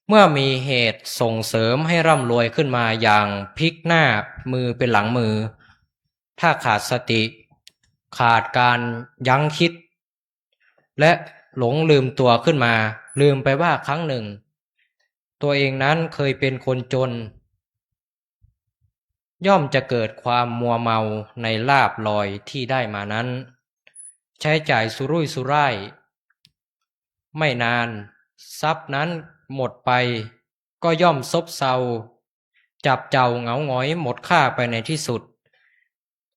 เมื่อมีเหตุส่งเสริมให้ร่ำรวยขึ้นมาอย่างพลิกหน้ามือเป็นหลังมือถ้าขาดสติขาดการยั้งคิดและหลงลืมตัวขึ้นมาลืมไปว่าครั้งหนึ่งตัวเองนั้นเคยเป็นคนจนย่อมจะเกิดความมัวเมาในลาภลอยที่ได้มานั้นใช้จ่ายสุรุ่ยสุร่ายไม่นานทรัพย์นั้นหมดไปก็ย่อมซบเซาจับเจ้าเหงาหงอยหมดค่าไปในที่สุด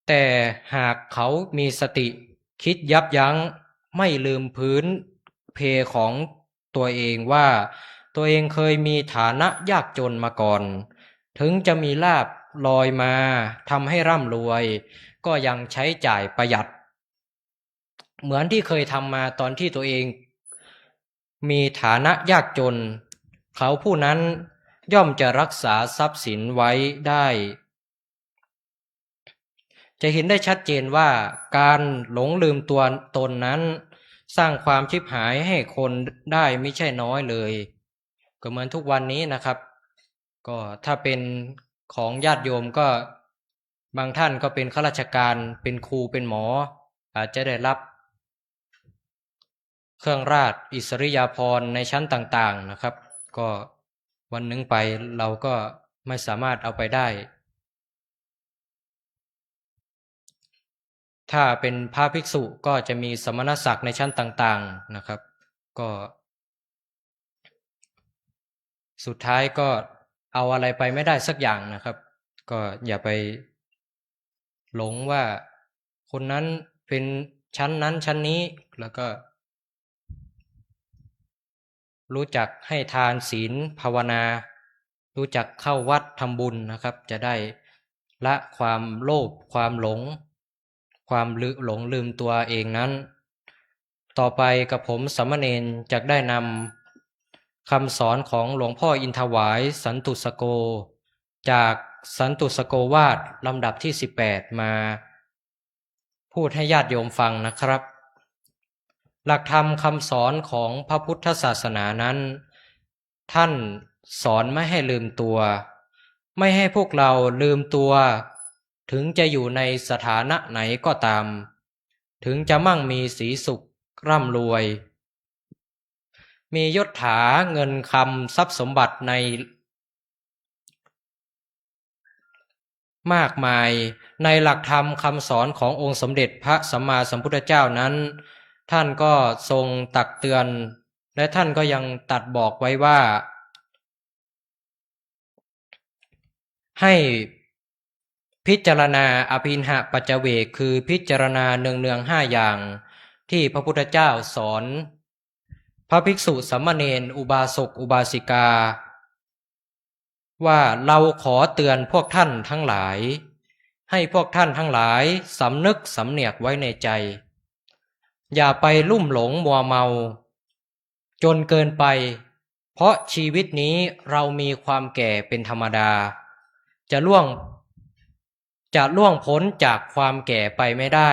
แต่หากเขามีสติคิดยับยั้งไม่ลืมพื้นเพของตัวเองว่าตัวเองเคยมีฐานะยากจนมาก่อนถึงจะมีลาภลอยมาทำให้ร่ำรวยก็ยังใช้จ่ายประหยัดเหมือนที่เคยทำมาตอนที่ตัวเองมีฐานะยากจนเขาผู้นั้นย่อมจะรักษาทรัพย์สินไว้ได้จะเห็นได้ชัดเจนว่าการหลงลืมตัวตนนั้นสร้างความชิบหายให้คนได้ไม่ใช่น้อยเลยก็เหมือนทุกวันนี้นะครับก็ถ้าเป็นของญาติโยมก็บางท่านก็เป็นข้าราชการเป็นครูเป็นหมออาจจะได้รับเครื่องราชอิสริยาภรณ์ในชั้นต่างๆนะครับก็วันหนึ่งไปเราก็ไม่สามารถเอาไปได้ถ้าเป็นพระภิกษุก็จะมีสมณศักดิ์ในชั้นต่างๆนะครับก็สุดท้ายก็เอาอะไรไปไม่ได้สักอย่างนะครับก็อย่าไปหลงว่าคนนั้นเป็นชั้นนั้นชั้นนี้แล้วก็รู้จักให้ทานศีลภาวนารู้จักเข้าวัดทำบุญนะครับจะได้ละความโลภความหลงความหลงลืมตัวเองนั้นต่อไปกับผมสามเณรจะได้นำคำสอนของหลวงพ่ออินทวายสันตุสโกจากสันตุสโกวาทลำดับที่18มาพูดให้ญาติโยมฟังนะครับหลักธรรมคำสอนของพระพุทธศาสนานั้นท่านสอนไม่ให้ลืมตัวไม่ให้พวกเราลืมตัวถึงจะอยู่ในสถานะไหนก็ตามถึงจะมั่งมีสีสุขร่ำรวยมียศถาเงินคำทรัพย์สมบัติในมากมายในหลักธรรมคำสอนขององค์สมเด็จพระสัมมาสัมพุทธเจ้านั้นท่านก็ทรงตักเตือนและท่านก็ยังตรัสบอกไว้ว่า ให้พิจารณาอภินหปัจจเวกคือพิจารณาเนืองๆ5อย่างที่พระพุทธเจ้าสอนพระภิกษุสามเณรอุบาสกอุบาสิกาว่าเราขอเตือนพวกท่านทั้งหลายให้พวกท่านทั้งหลายสำนึกสำเนียกไว้ในใจอย่าไปลุ่มหลงมัวเมาจนเกินไปเพราะชีวิตนี้เรามีความแก่เป็นธรรมดาจะล่วงพ้นจากความแก่ไปไม่ได้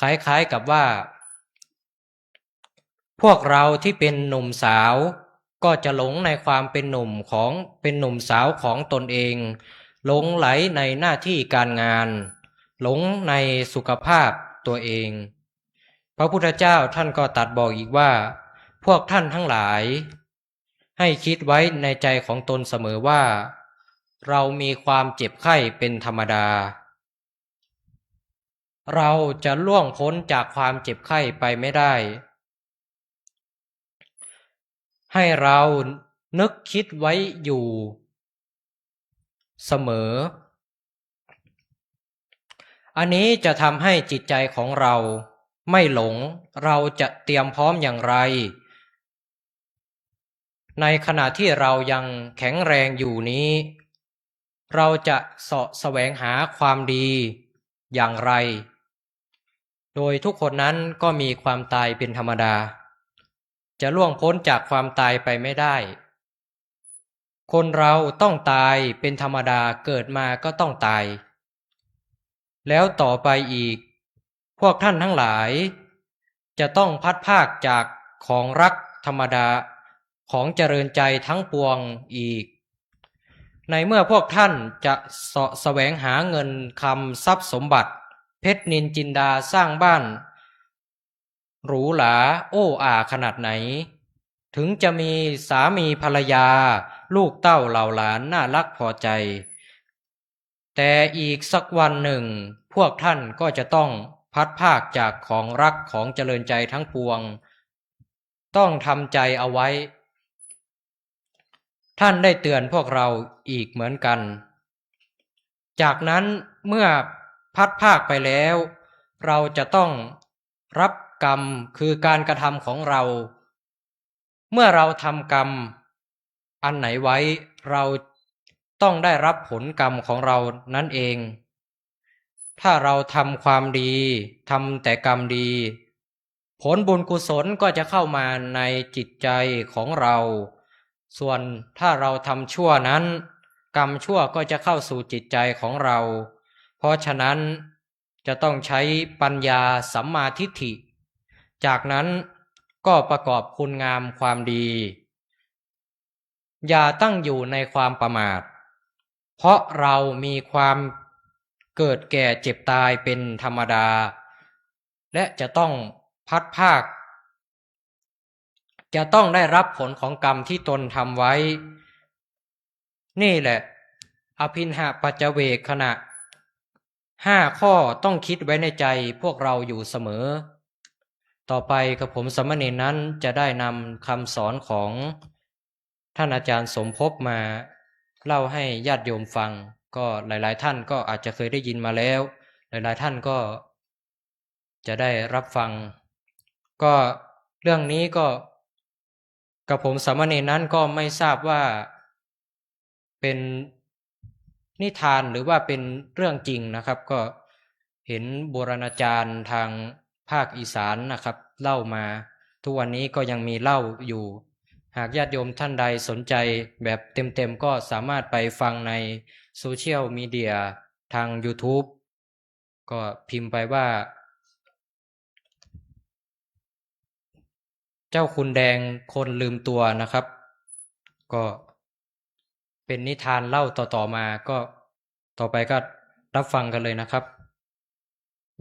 คล้ายๆกับว่าพวกเราที่เป็นหนุ่มสาวก็จะหลงในความเป็นหนุ่มสาวของตนเองหลงไหลในหน้าที่การงานหลงในสุขภาพตัวเองพระพุทธเจ้าท่านก็ตรัสบอกอีกว่าพวกท่านทั้งหลายให้คิดไว้ในใจของตนเสมอว่าเรามีความเจ็บไข้เป็นธรรมดาเราจะล่วงพ้นจากความเจ็บไข้ไปไม่ได้ให้เรานึกคิดไว้อยู่เสมออันนี้จะทำให้จิตใจของเราไม่หลงเราจะเตรียมพร้อมอย่างไรในขณะที่เรายังแข็งแรงอยู่นี้เราจะเสาะแสวงหาความดีอย่างไรโดยทุกคนนั้นก็มีความตายเป็นธรรมดาจะล่วงพ้นจากความตายไปไม่ได้คนเราต้องตายเป็นธรรมดาเกิดมาก็ต้องตายแล้วต่อไปอีกพวกท่านทั้งหลายจะต้องพัดพรากจากของรักธรรมดาของเจริญใจทั้งปวงอีกในเมื่อพวกท่านจะเสาะแสวงหาเงินคำทรัพย์สมบัติเพชรนินจินดาสร้างบ้านหรูหราโอ้อาขนาดไหนถึงจะมีสามีภรรยาลูกเต้าเหล่าหลานน่ารักพอใจแต่อีกสักวันหนึ่งพวกท่านก็จะต้องพัดพรากจากของรักของเจริญใจทั้งปวงต้องทำใจเอาไว้ท่านได้เตือนพวกเราอีกเหมือนกันจากนั้นเมื่อพัดพรากไปแล้วเราจะต้องรับกรรมคือการกระทำของเราเมื่อเราทำกรรมอันไหนไว้เราต้องได้รับผลกรรมของเรานั่นเองถ้าเราทำความดีทำแต่กรรมดีผลบุญกุศลก็จะเข้ามาในจิตใจของเราส่วนถ้าเราทำชั่วนั้นกรรมชั่วก็จะเข้าสู่จิตใจของเราเพราะฉะนั้นจะต้องใช้ปัญญาสัมมาทิฏฐิจากนั้นก็ประกอบคุณงามความดีอย่าตั้งอยู่ในความประมาทเพราะเรามีความเกิดแก่เจ็บตายเป็นธรรมดาและจะต้องพัดพรากจะต้องได้รับผลของกรรมที่ตนทำไว้นี่แหละอภินหปัจจเวกขณะ5 ข้อต้องคิดไว้ในใจพวกเราอยู่เสมอต่อไปกับผมสามเณรนั้นจะได้นำคำสอนของท่านอาจารย์สมภพมาเล่าให้ญาติโยมฟังก็หลายๆท่านก็อาจจะเคยได้ยินมาแล้วหลายๆท่านก็จะได้รับฟังก็เรื่องนี้ก็กับผมสามเณรนั้นก็ไม่ทราบว่าเป็นนิทานหรือว่าเป็นเรื่องจริงนะครับก็เห็นโบราณอาจารย์ทางภาคอีสานนะครับเล่ามาทุกวันนี้ก็ยังมีเล่าอยู่หากญาติโยมท่านใดสนใจแบบเต็มๆก็สามารถไปฟังในโซเชียลมีเดียทาง YouTube ก็พิมพ์ไปว่าเจ้าคุณแดงคนลืมตัวนะครับก็เป็นนิทานเล่าต่อๆมาก็ต่อไปก็รับฟังกันเลยนะครับ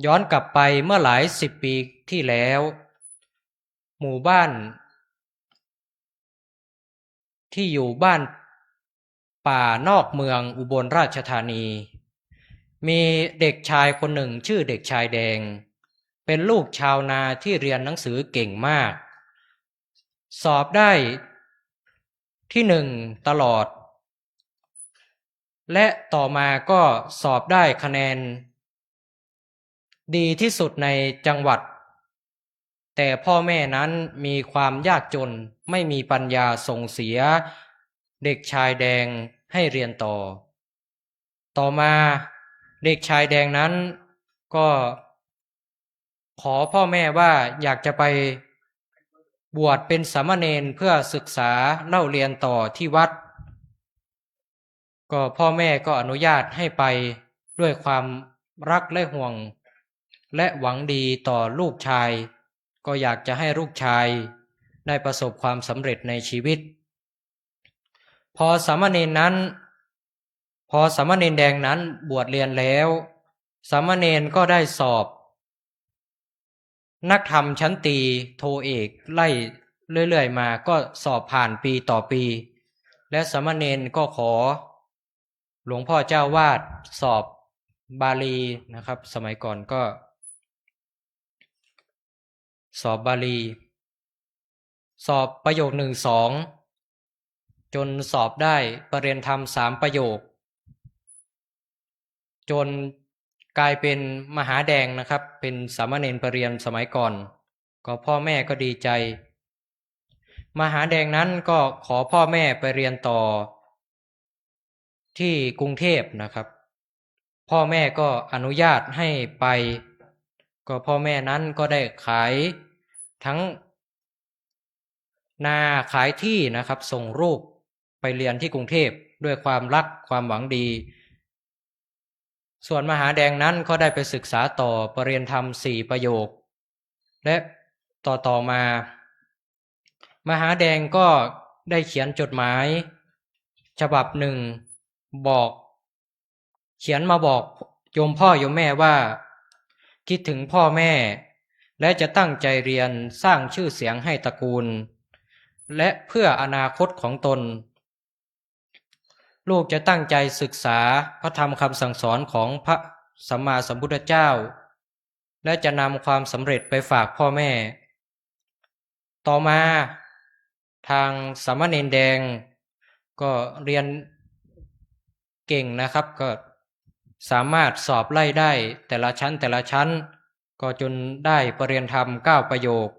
ย้อนกลับไปเมื่อหลาย10 ปีที่แล้วหมู่บ้านที่อยู่บ้านป่านอกเมืองอุบลราชธานีมีเด็กชายคนหนึ่งชื่อเด็กชายแดงเป็นลูกชาวนาที่เรียนหนังสือเก่งมากสอบได้ที่1ตลอด และต่อมาก็สอบได้คะแนนดีที่สุดในจังหวัดแต่พ่อแม่นั้นมีความยากจนไม่มีปัญญาส่งเสียเด็กชายแดงให้เรียนต่อมาเด็กชายแดงนั้นก็ขอพ่อแม่ว่าอยากจะไปบวชเป็นสามเณรเพื่อศึกษาเล่าเรียนต่อที่วัดก็พ่อแม่ก็อนุญาตให้ไปด้วยความรักและห่วงและหวังดีต่อลูกชายก็อยากจะให้ลูกชายได้ประสบความสำเร็จในชีวิตพอสามเณรแดงนั้นบวชเรียนแล้วสามเณรก็ได้สอบนักธรรมชั้นตรีโทเอกไล่เรื่อยๆมาก็สอบผ่านปีต่อปีและสามเณรก็ขอหลวงพ่อเจ้าวาดสอบบาลีนะครับสมัยก่อนก็สอบบาลีสอบประโยค1-2จนสอบได้ประเรียนธรรม3ประโยคจนกลายเป็นมหาแดงนะครับเป็นสามเณรประเรียนสมัยก่อนก็พ่อแม่ก็ดีใจมหาแดงนั้นก็ขอพ่อแม่ไปเรียนต่อที่กรุงเทพนะครับพ่อแม่ก็อนุญาตให้ไปก็พ่อแม่นั้นก็ได้ขายทั้งนาขายที่นะครับส่งลูกไปเรียนที่กรุงเทพด้วยความรักความหวังดีส่วนมหาแดงนั้นก็ได้ไปศึกษาต่อประเรียนธรรม4ประโยคและต่อมามหาแดงก็ได้เขียนจดหมายฉบับหนึ่งเขียนมาบอกโยมพ่อโยมแม่ว่าคิดถึงพ่อแม่และจะตั้งใจเรียนสร้างชื่อเสียงให้ตระกูลและเพื่ออนาคตของตนลูกจะตั้งใจศึกษาพระธรรมคำสั่งสอนของพระสัมมาสัมพุทธเจ้าและจะนำความสำเร็จไปฝากพ่อแม่ต่อมาทางสามเณรแดงก็เรียนเก่งนะครับก็สามารถสอบไล่ได้แต่ละชั้นก็จนได้ประเรียนธรรม9ประโยค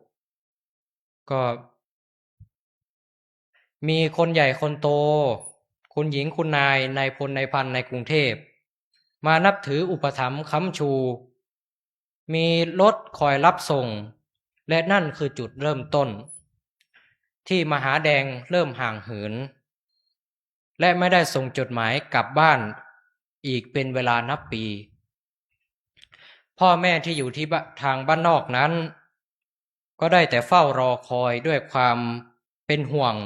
ก็มีคนใหญ่คนโตคุณหญิงคุณนายนายพลนายพันในกรุงเทพมานับถืออุปถัมภ์ค้ำชูมีรถคอยรับส่งและนั่นคือจุดเริ่มต้นที่มหาแดงเริ่มห่างเหินและไม่ได้ส่งจดหมายกลับบ้านอีกเป็นเวลานับปีพ่อแม่ที่อยู่ที่ทางบ้านนอกนั้นก็ได้แต่เฝ้ารอคอยด้วยความเป็นห่วง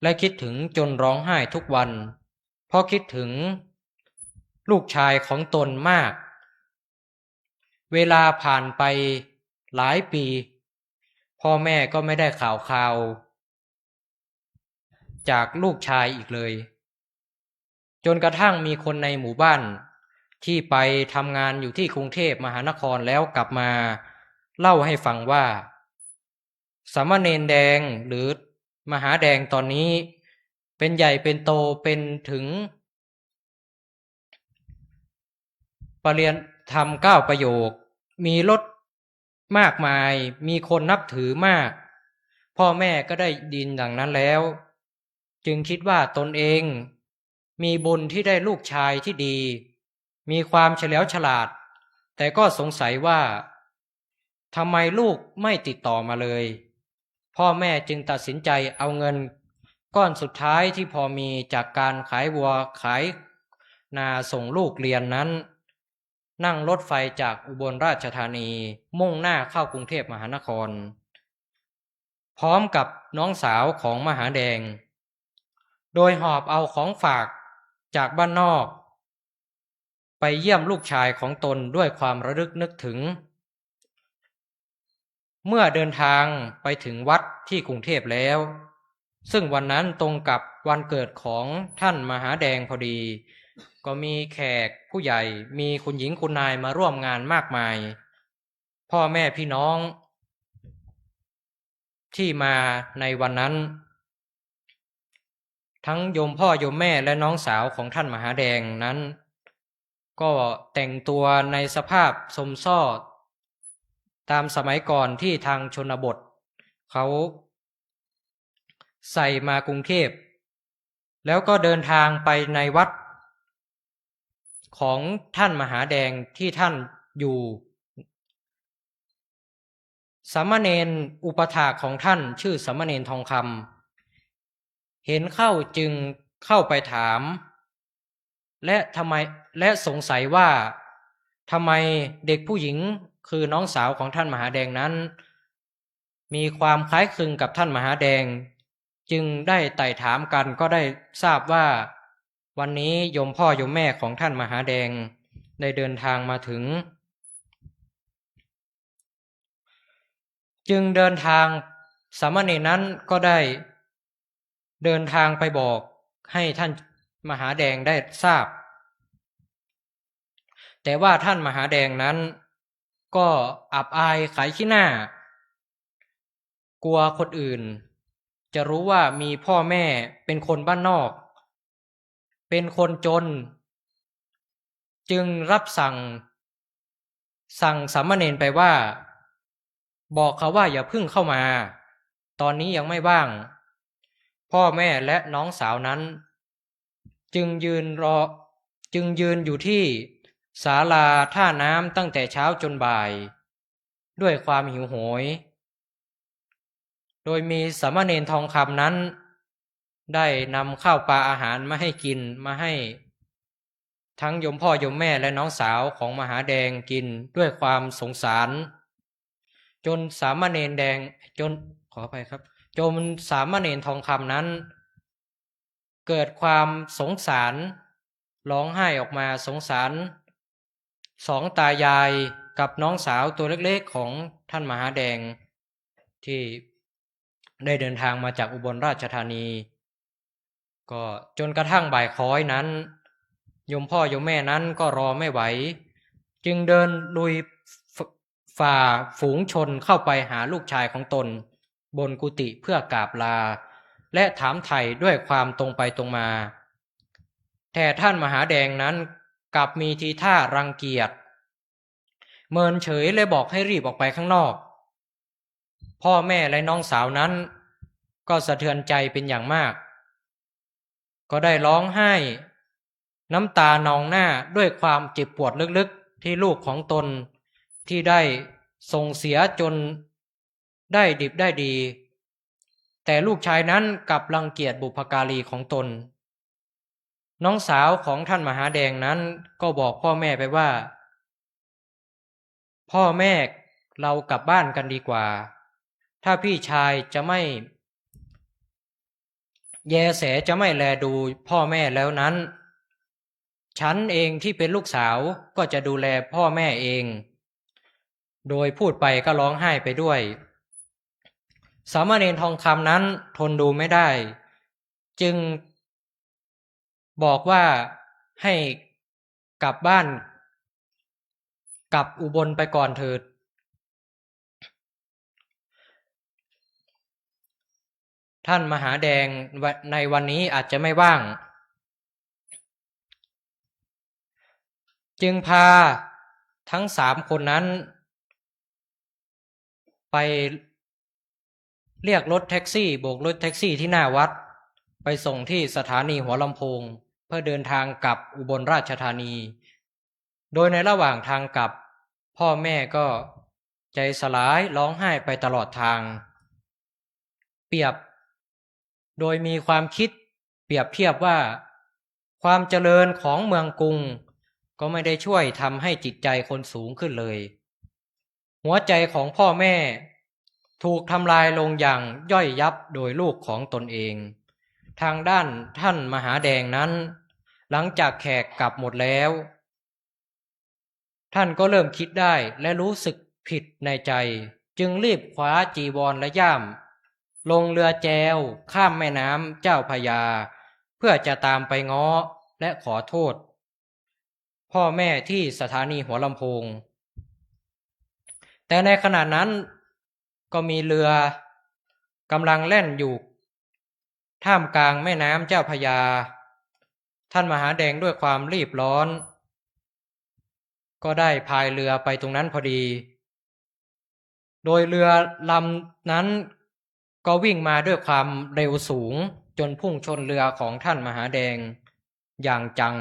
และคิดถึงจนร้องไห้ทุกวันเพราะคิดถึงลูกชายของตนมากเวลาผ่านไปหลายปีพ่อแม่ก็ไม่ได้ข่าวจากลูกชายอีกเลยจนกระทั่งมีคนในหมู่บ้านที่ไปทำงานอยู่ที่กรุงเทพมหานครแล้วกลับมาเล่าให้ฟังว่าสามเณรแดงหรือมหาแดงตอนนี้เป็นใหญ่เป็นโตเป็นถึงประเรียนธรรม9ประโยคมีรถมากมายมีคนนับถือมากพ่อแม่ก็ได้ดินดังนั้นแล้วจึงคิดว่าตนเองมีบุญที่ได้ลูกชายที่ดีมีความเฉลียวฉลาดแต่ก็สงสัยว่าทำไมลูกไม่ติดต่อมาเลยพ่อแม่จึงตัดสินใจเอาเงินก้อนสุดท้ายที่พอมีจากการขายวัวขายนาส่งลูกเรียนนั้นนั่งรถไฟจากอุบลราชธานีมุ่งหน้าเข้ากรุงเทพมหานครพร้อมกับน้องสาวของมหาแดงโดยหอบเอาของฝากจากบ้านนอกไปเยี่ยมลูกชายของตนด้วยความระลึกนึกถึงเมื่อเดินทางไปถึงวัดที่กรุงเทพแล้วซึ่งวันนั้นตรงกับวันเกิดของท่านมหาแดงพอดีก็มีแขกผู้ใหญ่มีคุณหญิงคุณนายมาร่วมงานมากมายพ่อแม่พี่น้องที่มาในวันนั้น ทั้งโยมพ่อโยมแม่และน้องสาวของท่านมหาแดงนั้นก็แต่งตัวในสภาพสมซ้อตามสมัยก่อนที่ทางชนบทเขาใส่มากรุงเทพแล้วก็เดินทางไปในวัดของท่านมหาแดงที่ท่านอยู่สามเณรอุปถากของท่านชื่อสามเณรทองคำเห็นเข้าจึงเข้าไปถามและสงสัยว่าทำไมเด็กผู้หญิงคือน้องสาวของท่านมหาแดงนั้นมีความคล้ายคลึงกับท่านมหาแดงจึงได้ไต่ถามกันก็ได้ทราบว่าวันนี้โยมพ่อโยมแม่ของท่านมหาแดงได้เดินทางมาถึงจึงเดินทางสามเณรนั้นก็ได้เดินทางไปบอกให้ท่านมหาแดงได้ทราบแต่ว่าท่านมหาแดงนั้นก็อับอายขายขี้หน้ากลัวคนอื่นจะรู้ว่ามีพ่อแม่เป็นคนบ้านนอกเป็นคนจนจึงรับสั่งสามเณรไปว่าบอกเขาว่าอย่าเพิ่งเข้ามาตอนนี้ยังไม่ว่างพ่อแม่และน้องสาวนั้นจึงยืนอยู่ที่ศาลาท่าน้ำตั้งแต่เช้าจนบ่ายด้วยความหิวโหยโดยมีสามเณรทองคำนั้นได้นำข้าวปลาอาหารมาให้กินมาให้ทั้งโยมพ่อโยมแม่และน้องสาวของมหาแดงกินด้วยความสงสารจนสามเณรแดงจนสามเณรทองคำนั้นเกิดความสงสารร้องไห้ออกมาสงสารสองตายายกับน้องสาวตัวเล็กๆของท่านมหาแดงที่ได้เดินทางมาจากอุบลราชธานีก็จนกระทั่งบ่ายค้อยนั้นโยมพ่อโยมแม่นั้นก็รอไม่ไหวจึงเดินลุยฝ่าฝูงชนเข้าไปหาลูกชายของตนบนกุฏิเพื่อกราบลาและถามไถ่ด้วยความตรงไปตรงมาแต่ท่านมหาแดงนั้นกลับมีทีท่ารังเกียจเมินเฉยเลยบอกให้รีบออกไปข้างนอกพ่อแม่และน้องสาวนั้นก็สะเทือนใจเป็นอย่างมากก็ได้ร้องไห้น้ำตานองหน้าด้วยความเจ็บปวดลึกๆที่ลูกของตนที่ได้ส่งเสียจนได้ดิบได้ดีแต่ลูกชายนั้นกลับรังเกียจบุพการีของตนน้องสาวของท่านมหาแดงนั้นก็บอกพ่อแม่ไปว่าพ่อแม่เรากลับบ้านกันดีกว่าถ้าพี่ชายจะไม่แยแสจะไม่แลดูพ่อแม่แล้วนั้นฉันเองที่เป็นลูกสาวก็จะดูแลพ่อแม่เองโดยพูดไปก็ร้องไห้ไปด้วยสามเณรทองคำนั้นทนดูไม่ได้จึงบอกว่าให้กลับบ้านกลับอุบลไปก่อนเถิดท่านมหาแดงในวันนี้อาจจะไม่ว่างจึงพาทั้ง3 คนนั้นไปเรียกรถแท็กซี่โบกรถแท็กซี่ที่หน้าวัดไปส่งที่สถานีหัวลำโพงเพื่อเดินทางกลับอุบลราชธานีโดยในระหว่างทางกลับพ่อแม่ก็ใจสลายร้องไห้ไปตลอดทางโดยมีความคิดเปรียบเทียบว่าความเจริญของเมืองกรุงก็ไม่ได้ช่วยทำให้จิตใจคนสูงขึ้นเลยหัวใจของพ่อแม่ถูกทำลายลงอย่างย่อยยับโดยลูกของตนเองทางด้านท่านมหาแดงนั้นหลังจากแขกกลับหมดแล้วท่านก็เริ่มคิดได้และรู้สึกผิดในใจจึงรีบคว้าจีวรและย่ามลงเรือแจวข้ามแม่น้ำเจ้าพระยาเพื่อจะตามไปง้อและขอโทษพ่อแม่ที่สถานีหัวลำโพงแต่ในขณะนั้นก็มีเรือกำลังแล่นอยู่ ท่ามกลางแม่น้ำเจ้าพระยาท่านมหาแดงด้วยความรีบร้อนก็ได้พายเรือไปตรงนั้นพอดีโดยเรือลำนั้นก็วิ่งมาด้วยความเร็วสูงจนพุ่งชนเรือของท่านมหาแดงอย่างจัง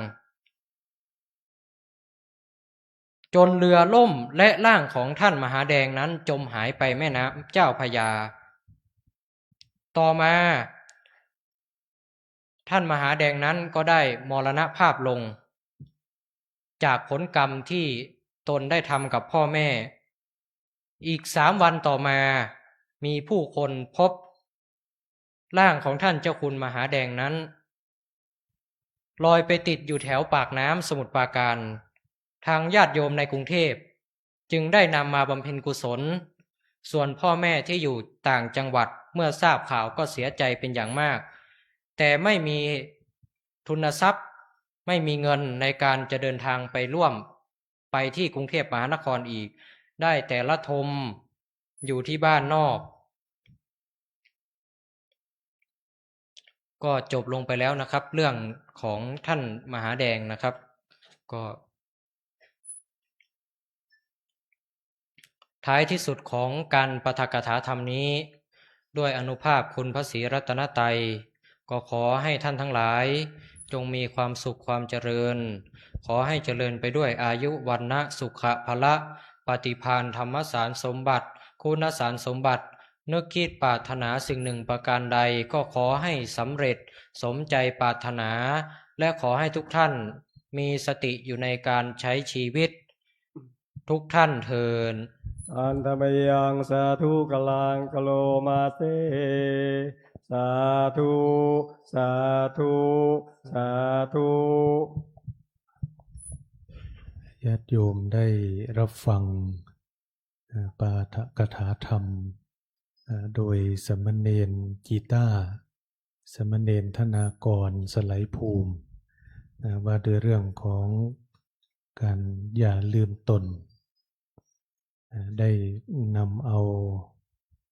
จนเรือล่มและร่างของท่านมหาแดงนั้นจมหายไปแม่น้ำเจ้าพระยาต่อมาท่านมหาแดงนั้นก็ได้มรณภาพลงจากผลกรรมที่ตนได้ทำกับพ่อแม่อีก3 วันต่อมามีผู้คนพบร่างของท่านเจ้าคุณมหาแดงนั้นลอยไปติดอยู่แถวปากน้ำสมุทรปราการทางญาติโยมในกรุงเทพจึงได้นำมาบำเพ็ญกุศลส่วนพ่อแม่ที่อยู่ต่างจังหวัดเมื่อทราบข่าวก็เสียใจเป็นอย่างมากแต่ไม่มีทุนทรัพย์ไม่มีเงินในการจะเดินทางไปร่วมไปที่กรุงเทพมหานครอีกได้แต่ละทมอยู่ที่บ้านนอกก็จบลงไปแล้วนะครับเรื่องของท่านมหาแดงนะครับก็ท้ายที่สุดของการปาฐกถาธรรมนี้ด้วยอานุภาพคุณพระศรีรัตนตรัยก็ขอให้ท่านทั้งหลายจงมีความสุขความเจริญขอให้เจริญไปด้วยอายุวรรณะสุขภละปฏิภาณธรรมสารสมบัติคุณสารสมบัตินึกคิดปรารถนาสิ่งหนึ่งประการใดก็ขอให้สำเร็จสมใจปรารถนาและขอให้ทุกท่านมีสติอยู่ในการใช้ชีวิตทุกท่านเทินอันธมยังสาธุกลังกโลมาเตสาธุสาธุสาธุญาติโยมได้รับฟังปาฐกถาธรรมโดยสมณเณรกีตาร์สมณเณรธนากรสไลภูมิว่าด้วยเรื่องของการอย่าลืมตนได้นำเอา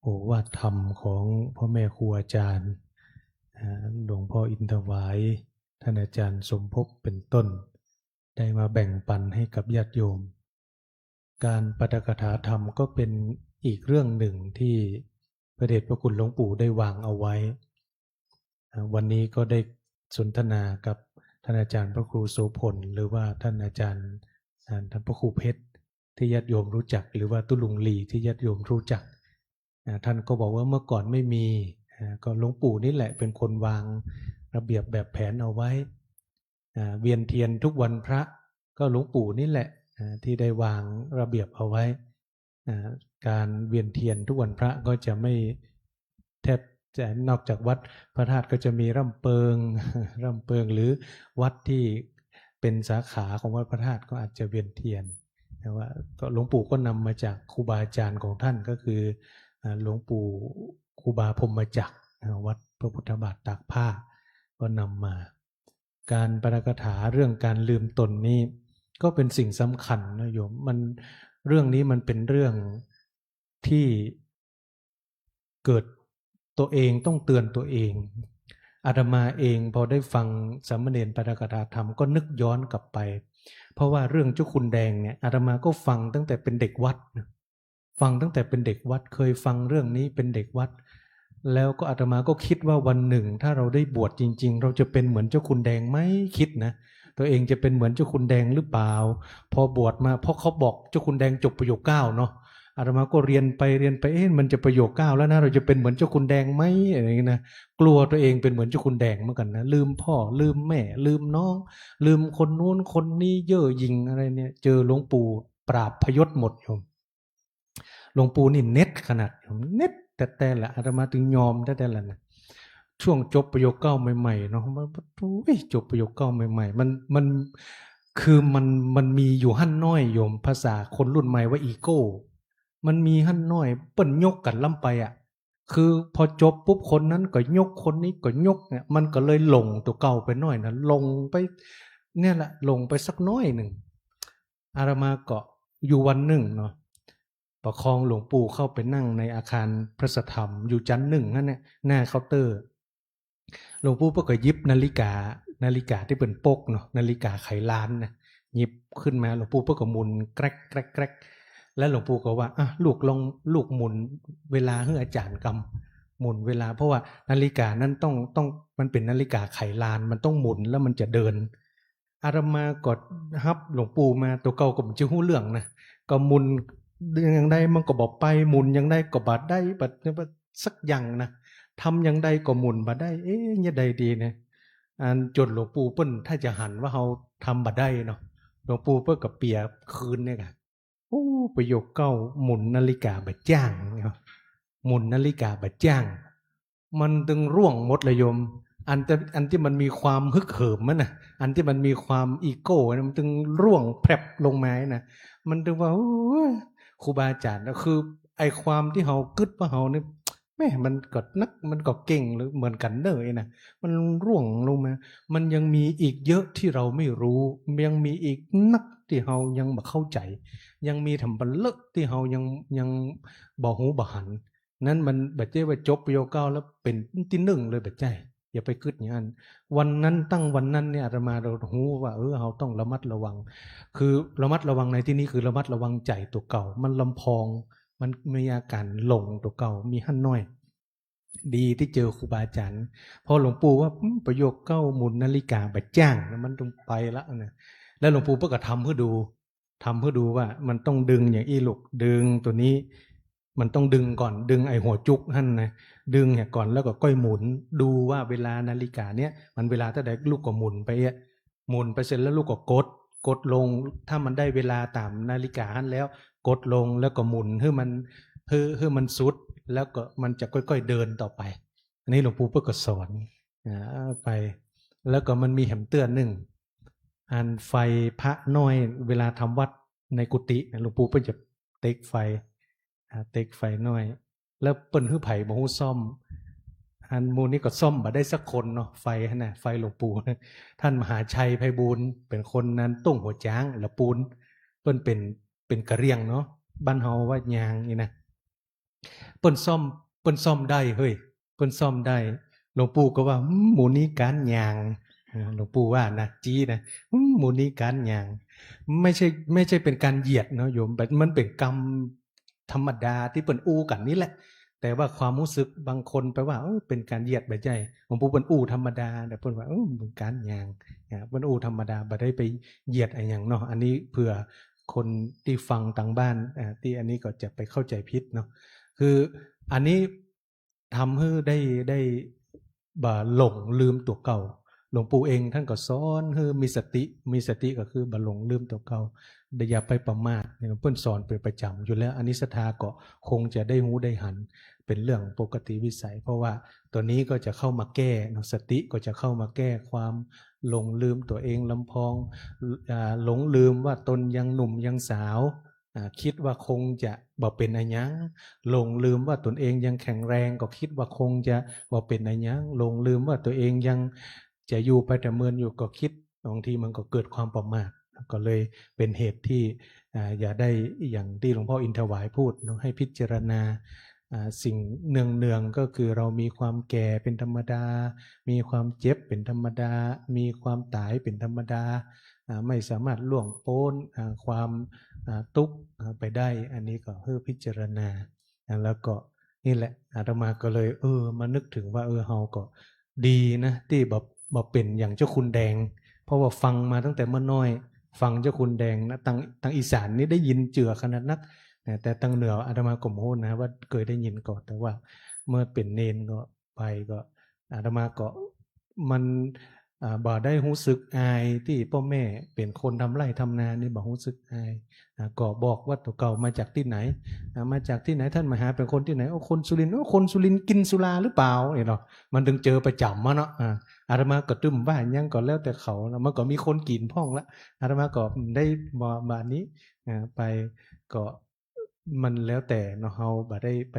โอวาทธรรมของพ่อแม่ครูอาจารย์หลวงพ่ออินทวายท่านอาจารย์สมภพเป็นต้นได้มาแบ่งปันให้กับญาติโยมการปาฐกถาธรรมก็เป็นอีกเรื่องหนึ่งที่พระเดชพระคุณหลวงปู่ได้วางเอาไว้วันนี้ก็ได้สนทนากับท่านอาจารย์พระครูโสพลหรือว่าท่านอาจารย์ท่านพระครูเพชรที่ญาติโยมรู้จักหรือว่าตุลุงลีที่ญาติโยมรู้จักท่านก็บอกว่าเมื่อก่อนไม่มีก็หลวงปู่นี่แหละเป็นคนวางระเบียบแบบแผนเอาไว้เวียนเทียนทุกวันพระก็หลวงปู่นี่แหละที่ได้วางระเบียบเอาไว้การเวียนเทียนทุกวันพระก็จะไม่แทบจะนอกจากวัดพระธาตุก็จะมีร่ำเปิงหรือวัดที่เป็นสาขาของวัดพระธาตุก็อาจจะเวียนเทียนแต่ว่าหลวงปู่ก็นำมาจากครูบาอาจารย์ของท่านก็คือหลวงปู่ครูบาพรหมจักรวัดพระพุทธบาทตากผ้าก็นำมาการปาฐกถาเรื่องการลืมตนนี้ก็เป็นสิ่งสำคัญนะโยมมันเรื่องนี้มันเป็นเรื่องที่เกิดตัวเองต้องเตือนตัวเองอาตมาเองพอได้ฟังสามเณรปาฐกถาธรรมก็นึกย้อนกลับไปเพราะว่าเรื่องเจ้าคุณแดงเนี่ยอาตมาก็ฟังตั้งแต่เป็นเด็กวัดฟังตั้งแต่เป็นเด็กวัดเคยฟังเรื่องนี้เป็นเด็กวัดแล้วก็อาตมาก็คิดว่าวันหนึ่งถ้าเราได้บวชจริงๆเราจะเป็นเหมือนเจ้าคุณแดงไหมคิดนะตัวเองจะเป็นเหมือนเจ้าคุณแดงหรือเปล่าพอบวชมาเพราะเขาบอกเจ้าคุณแดงจบประโยค9เนาะอาตมาก็เรียนไปมันจะประโยค9แล้วนะเราจะเป็นเหมือนเจ้าคุณแดงไหมอะไรอย่างนี้นะกลัวตัวเองเป็นเหมือนเจ้าคุณแดงเหมือนกันนะลืมพ่อลืมแม่ลืมน้องลืมคนนู้นคนนี้เย่อหยิ่งอะไรเนี่ยเจอหลวงปู่ปราบพยศหมดโยมหลวงปู่นี่เน็ตขนาดเน็ตแต่ละอาตมาถึงยอมแต่ละนะช่วงจบประโยค9ใหม่ๆเนาะจบประโยค9ใหม่ๆมันคือมันมีอยู่หั่นน้อยโยมภาษาคนรุ่นใหม่ว่าอีโก้มันมีหั่นน้อยเปิ้นยกกันล่ำไปอ่ะคือพอจบปุ๊บคนนั้นก็ยกคนนี้ก็ยกเนี่ยมันก็เลยลงตัวเก่าไปหน่อยนะลงไปเนี่ยแหละลงไปสักน้อยหนึ่งอาตมาก็อยู่วันหนึ่งเนาะประคองหลวงปู่เข้าไปนั่งในอาคารพระสธรรมอยู่ชั้น1นั่นเนี่ยหน้าเคาน์เตอร์ หลวงปู่ก็หยิบนาฬิกที่เป็นปกเนาะนาฬิกาไขลานนะหยิบขึ้นมาหลวงปู่ก็หมุนแกรกแกรกแกรกแล้วหลวงปู่ก็ว่าอ่ะลูกหมุนเวลาให้อาจารย์กำหมุนเวลาเพราะว่านาฬิกานั้นต้องมันเป็นนาฬิกาไขลานมันต้องหมุนแล้วมันจะเดินอาตมากดฮับหลวงปู่มาตัวเก่าก็มันจะหู้เรื่องนะก็หมุนอย่างใดมันก็บอกไปหมุนอย่างใดก็บาดได้บัดสักอย่างนะทำอย่างใดก็หมุนบาดได้เนี่ยใดดีเนี่ยอันจนหลวงปู่เปิ้นถ้าจะหันว่าเราทำบาดได้เนาะหลวงปู่เปิ้นกับเปียคืนเนี่ยค่ะโอ้ประโยคเก้าหมุนนาฬิกาบัดจ้างเนาะหมุนนาฬิกาบัดจ้างมันตึงร่วงหมดเลยโยมอันที่มันมีความฮึกเหิมมันนะอันที่มันมีความอีโก้มันตึงร่วงแพรบลงมานะมันตึงว่าครูบาอาจารย์ก็คือไอความที่เรากึดว่าเราเนี่ยแม่มันก็นักมันก็เก่งหรือเหมือนกันเนยนะมันร่วงลงมามันยังมีอีกเยอะที่เราไม่รู้ยังมีอีกนักที่เรายังไม่เข้าใจยังมีทำบัลเลิกที่เรายังบ่หูบ่หันนั้นมันแบบเจ้ว่าจบประโยคเก้าแล้วเป็นที่หนึ่งเลยแบบใจอย่าไปกึดอย่างนั้นวันนั้นตั้งวันนั้นเนี่ยอาตมาเราหูว่าเราต้องระมัดระวังคือระมัดระวังในที่นี้คือระมัดระวังใจตัวเก่ามันลำพองมันมีอาการหลงตัวเก่ามีหั่นน้อยดีที่เจอครูบาอาจารย์พอหลวงปู่ว่าประโยคเก้าหมุนนาฬิกาแบบจ้างมันต้องไปละนะแล้วหลวงปู่ก็ทำเพื่อดูว่ามันต้องดึงอย่างอีลูกดึงตัวนี้มันต้องดึงก่อนดึงไอหัวจุกนั่นนะดึงเนี่ยก่อนแล้วก็ก้อยหมุนดูว่าเวลานาฬิกาเนี้ยมันเวลาเท่าใดลูกก็หมุนไปหมุนไปเสร็จแล้วลูกก็กดลงถ้ามันได้เวลาตามนาฬิกาหันแล้วกดลงแล้วก็หมุนให้มันสุดแล้วก็มันจะค่อยๆเดินต่อไปอันนี้หลวงปู่เพื่อก็สอนไปแล้วก็มันมีแหมเตือนหนึ่งอันไฟพระน้อยเวลาทำวัดในกุฏิหลวงปู่เพื่อจะเต็กไฟน้อยแล้วเปิ้นฮื้อไผ่บ่ฮู้ซ่อมอันมูนี่ก็ซ่อมบ่ได้สักคนเนาะไฟนะไฟหลวงปู่ท่านมหาชัยไพบูลย์เป็นคนนั้นตุ้งหัวจ้างละปูนเปิ้นเป็นกะเรียงเนาะบ้านเฮาว่ายางนี่นะเปิ้นซ่อมได้เฮ้ยเปิ้นซ่อมได้หลวงปู่ก็ว่าหมู่นี้การยางหลวงปู่ว่านะจี้นะหมู่นี้การยางไม่ใช่เป็นการเหยียดเนาะโยมแต่มันเป็นกรรมธรรมดาที่เปิ้นอู้กันนี่แหละแต่ว่าความรู้สึกบางคนแปลว่าเป็นการเหยียดไปใจหลวงปู่เปิ้นอู้ธรรมดาแต่เปิ้นว่าเป็นการยางเปิ้นอู้ธรรมดาบ่ได้ไปเหยียดอะไรอย่างเนาะอันนี้เผื่อคนที่ฟังต่างบ้านที่อันนี้ก็จะไปเข้าใจผิดเนาะคืออันนี้ทำให้ได้บ่หลงลืมตัวเก่าหลวงปู่เองท่านก็สอนให้มีสติก็คือบ่หลงลืมตัวเก่าอย่าไปประมาทเนี่ยเพิ่นสอนเป็นประจำอยู่แล้วอันนี้ศรัทธาก็คงจะได้หูได้หันเป็นเรื่องปกติวิสัยเพราะว่าตัวนี้ก็จะเข้ามาแก้สติก็จะเข้ามาแก้ความหลงลืมตัวเองลำพองหลงลืมว่าตนยังหนุ่มยังสาวคิดว่าคงจะบ่เป็นอะไรยังหลงลืมว่าตนเองยังแข็งแรงก็คิดว่าคงจะบ่เป็นอะไรยังหลงลืมว่าตัวเองยังจะอยู่ไปแต่เมินอยู่ก็คิดบางทีมันก็เกิดความประมาทก็เลยเป็นเหตุที่อย่าได้อย่างที่หลวงพ่ออินทวายพูดให้พิจารณาสิ่งเนืองก็คือเรามีความแก่เป็นธรรมดามีความเจ็บเป็นธรรมดามีความตายเป็นธรรมดาไม่สามารถล่วงพ้นความทุกข์ไปได้อันนี้ก็เพื่อพิจารณาแล้วก็นี่แหละอาตมาก็เลยมานึกถึงว่าเฮาก็ดีนะที่แบบเป็นอย่างเจ้าคุณแดงเพราะว่าฟังมาตั้งแต่เมื่อน้อยฟังเจ้าคุณแดงนะทางอีสานนี่ได้ยินเจือขนาดนักแต่ทางเหนืออาตมาก็โหนะว่าเคยได้ยินก่อนแต่ว่าเมื่อเป็นเนนก็ไปก็อาตมาก็มันบ่ได้รู้สึกอายที่พ่อแม่เป็นคนทำไร่ทำนานี่บ่รู้สึกอายก็บอกว่าตัวเก่ามาจากที่ไหนมาจากที่ไหนท่านมหาเป็นคนที่ไหนคนสุรินทร์คนสุรินทร์กินสุราหรือเปล่าเนาะมันถึงเจอประจำมาเนาะอาตมาก็ตึ้มว่ายังก่อนแล้วแต่เขามันก็มีคนกินพ่องละอาตมาก็ได้มานี้ไปก็มันแล้วแต่เนาะเฮาบ่ได้ไป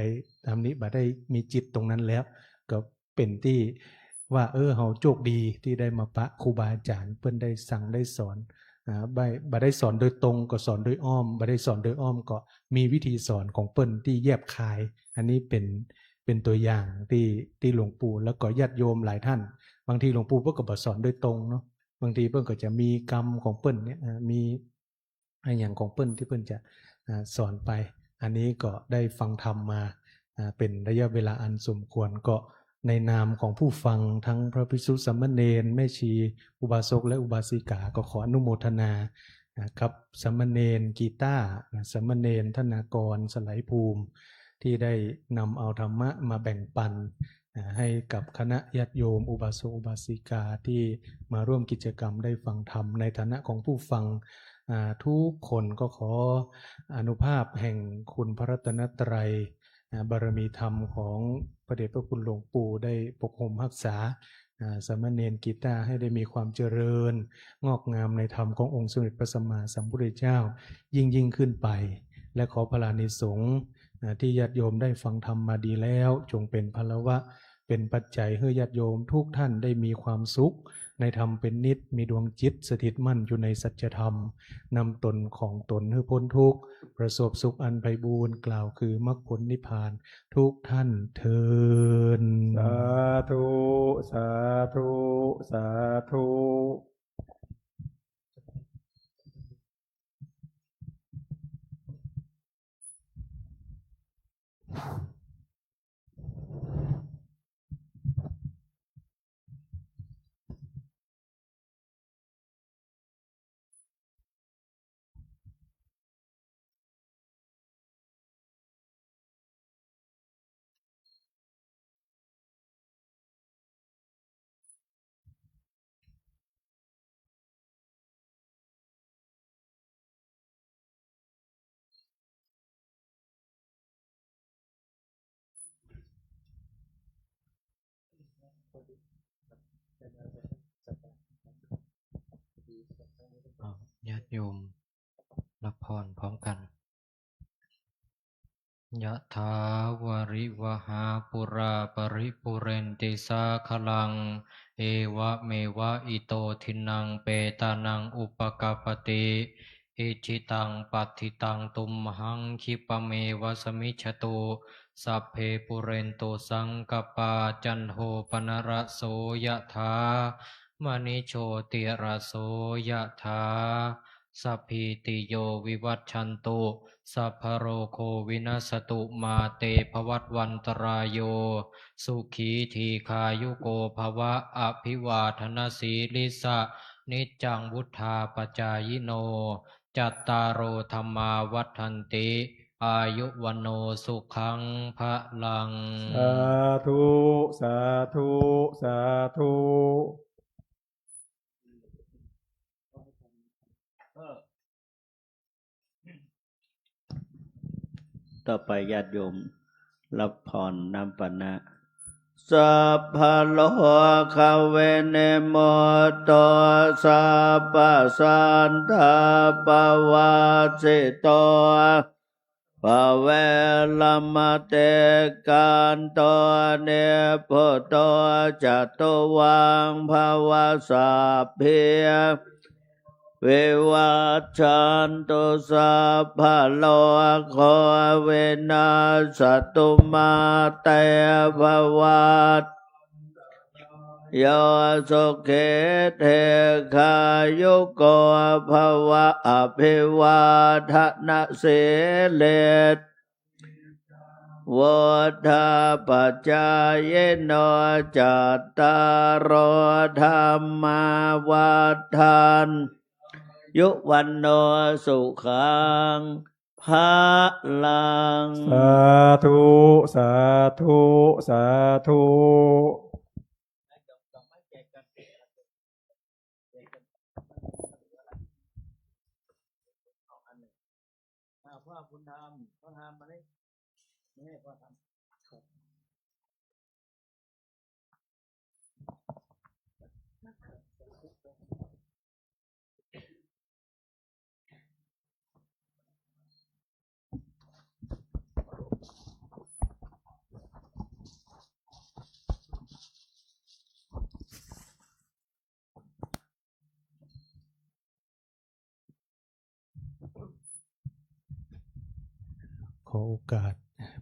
ทำนี้บ่ได้มีจิตตรงนั้นแล้วก็เป็นที่ว่าเฮาโชคดีที่ได้มาปะครูบาอาจารย์เพิ่นได้สั่งได้สอนบ่ได้สอนโดยตรงก็สอนโดยอ้อมบ่ได้สอนโดยอ้อมก็มีวิธีสอนของเปิ้นที่แยบคายอันนี้เป็น เป็นตัวอย่างที่หลวงปู่แล้วก็ญาติโยมหลายท่านบางทีหลวงปู่เพิ่นก็บ่สอนโดยตรงเนาะบางทีเพิ่นก็จะมีกรรมของเพิ่นเนี่ยมีอย่างของเพิ่นที่เพิ่นจะสอนไปอันนี้ก็ได้ฟังธรรมมาเป็นระยะเวลาอันสมควรก็ในนามของผู้ฟังทั้งพระภิกษุสามเณรแม่ชีอุบาสกและอุบาสิกาก็ขออนุโมทนาครับสามเณรกีตาร์สามเณรธนากรสไลภูมิที่ได้นำเอาธรรมะมาแบ่งปันให้กับคณะญาติโยมอุบาสกอุบาสิกาที่มาร่วมกิจกรรมได้ฟังธรรมในฐานะของผู้ฟังทุกคนก็ขออนุภาพแห่งคุณพระรัตนตรัยบารมีธรรมของพระเดชพระคุณหลวงปู่ได้ปกห่มรักษาสามเณรกีตาร์ให้ได้มีความเจริญงอกงามในธรรมขององค์สมเด็จพระสัมมาสัมพุทธเจ้ายิ่งขึ้นไปและขอพลานิสงส์ที่ญาติโยมได้ฟังธรรมมาดีแล้วจงเป็นพลวะเป็นปัจจัยให้ญาติโยมทุกท่านได้มีความสุขในธรรมเป็นนิจมีดวงจิตสถิตมั่นอยู่ในสัจธรรมนำตนของตนให้พ้นทุกข์ประสบสุขอันไพบูรย์กล่าวคือมรรคผลนิพพานทุกท่านเทอญสาธุสาธุสาธุญาติโยมรับพรพร้อมกันยะถาวาริวหาปุราปริปุเรนติสาคลังเอวะเมวะอิโตทินังเปตานังอุปกปปติอิจิตังปัฏฐิตังตุมหังคิปะเมวะสมิจฉตุสัพเพปุเรนโตสังกปาจันโทปนรสโสยะถามณิโชติระโสยะถาสัพพิติโยวิวัชชันตุสัพพโรโควินัสตุมาเตภวัตวันตรายโยสุขีทีคายุโกภวะอภิวาทนาสีลิสะนิจจังวุธาปจายโนจัตตารโอธรรมาวัฏันติอายุวันโนสุขังพะลังสาธุสาธุสาธุต่อไปญาติโยมรับพรนำปณะสัพพะโลกเวเนโมโตสัพพะสันทาปวัสสิโตภเวลมเตกันโตเนพุตโตจัตุวังภวสัพเพวิวัชชันตุสัพพะโลกเวนัสตุมาเตภวัตโยสุเขเทคายุโกภวะอภิวาทนาสิเลสวัฏาปัจจายโนจัตตารโอธรรมาวัฏันยุวันโนสุขังภะลังสาธุสาธุสาธุพ่อคุณธรรมพ่อทำมาเลยไม่ให้พ่อทำขอโอกาส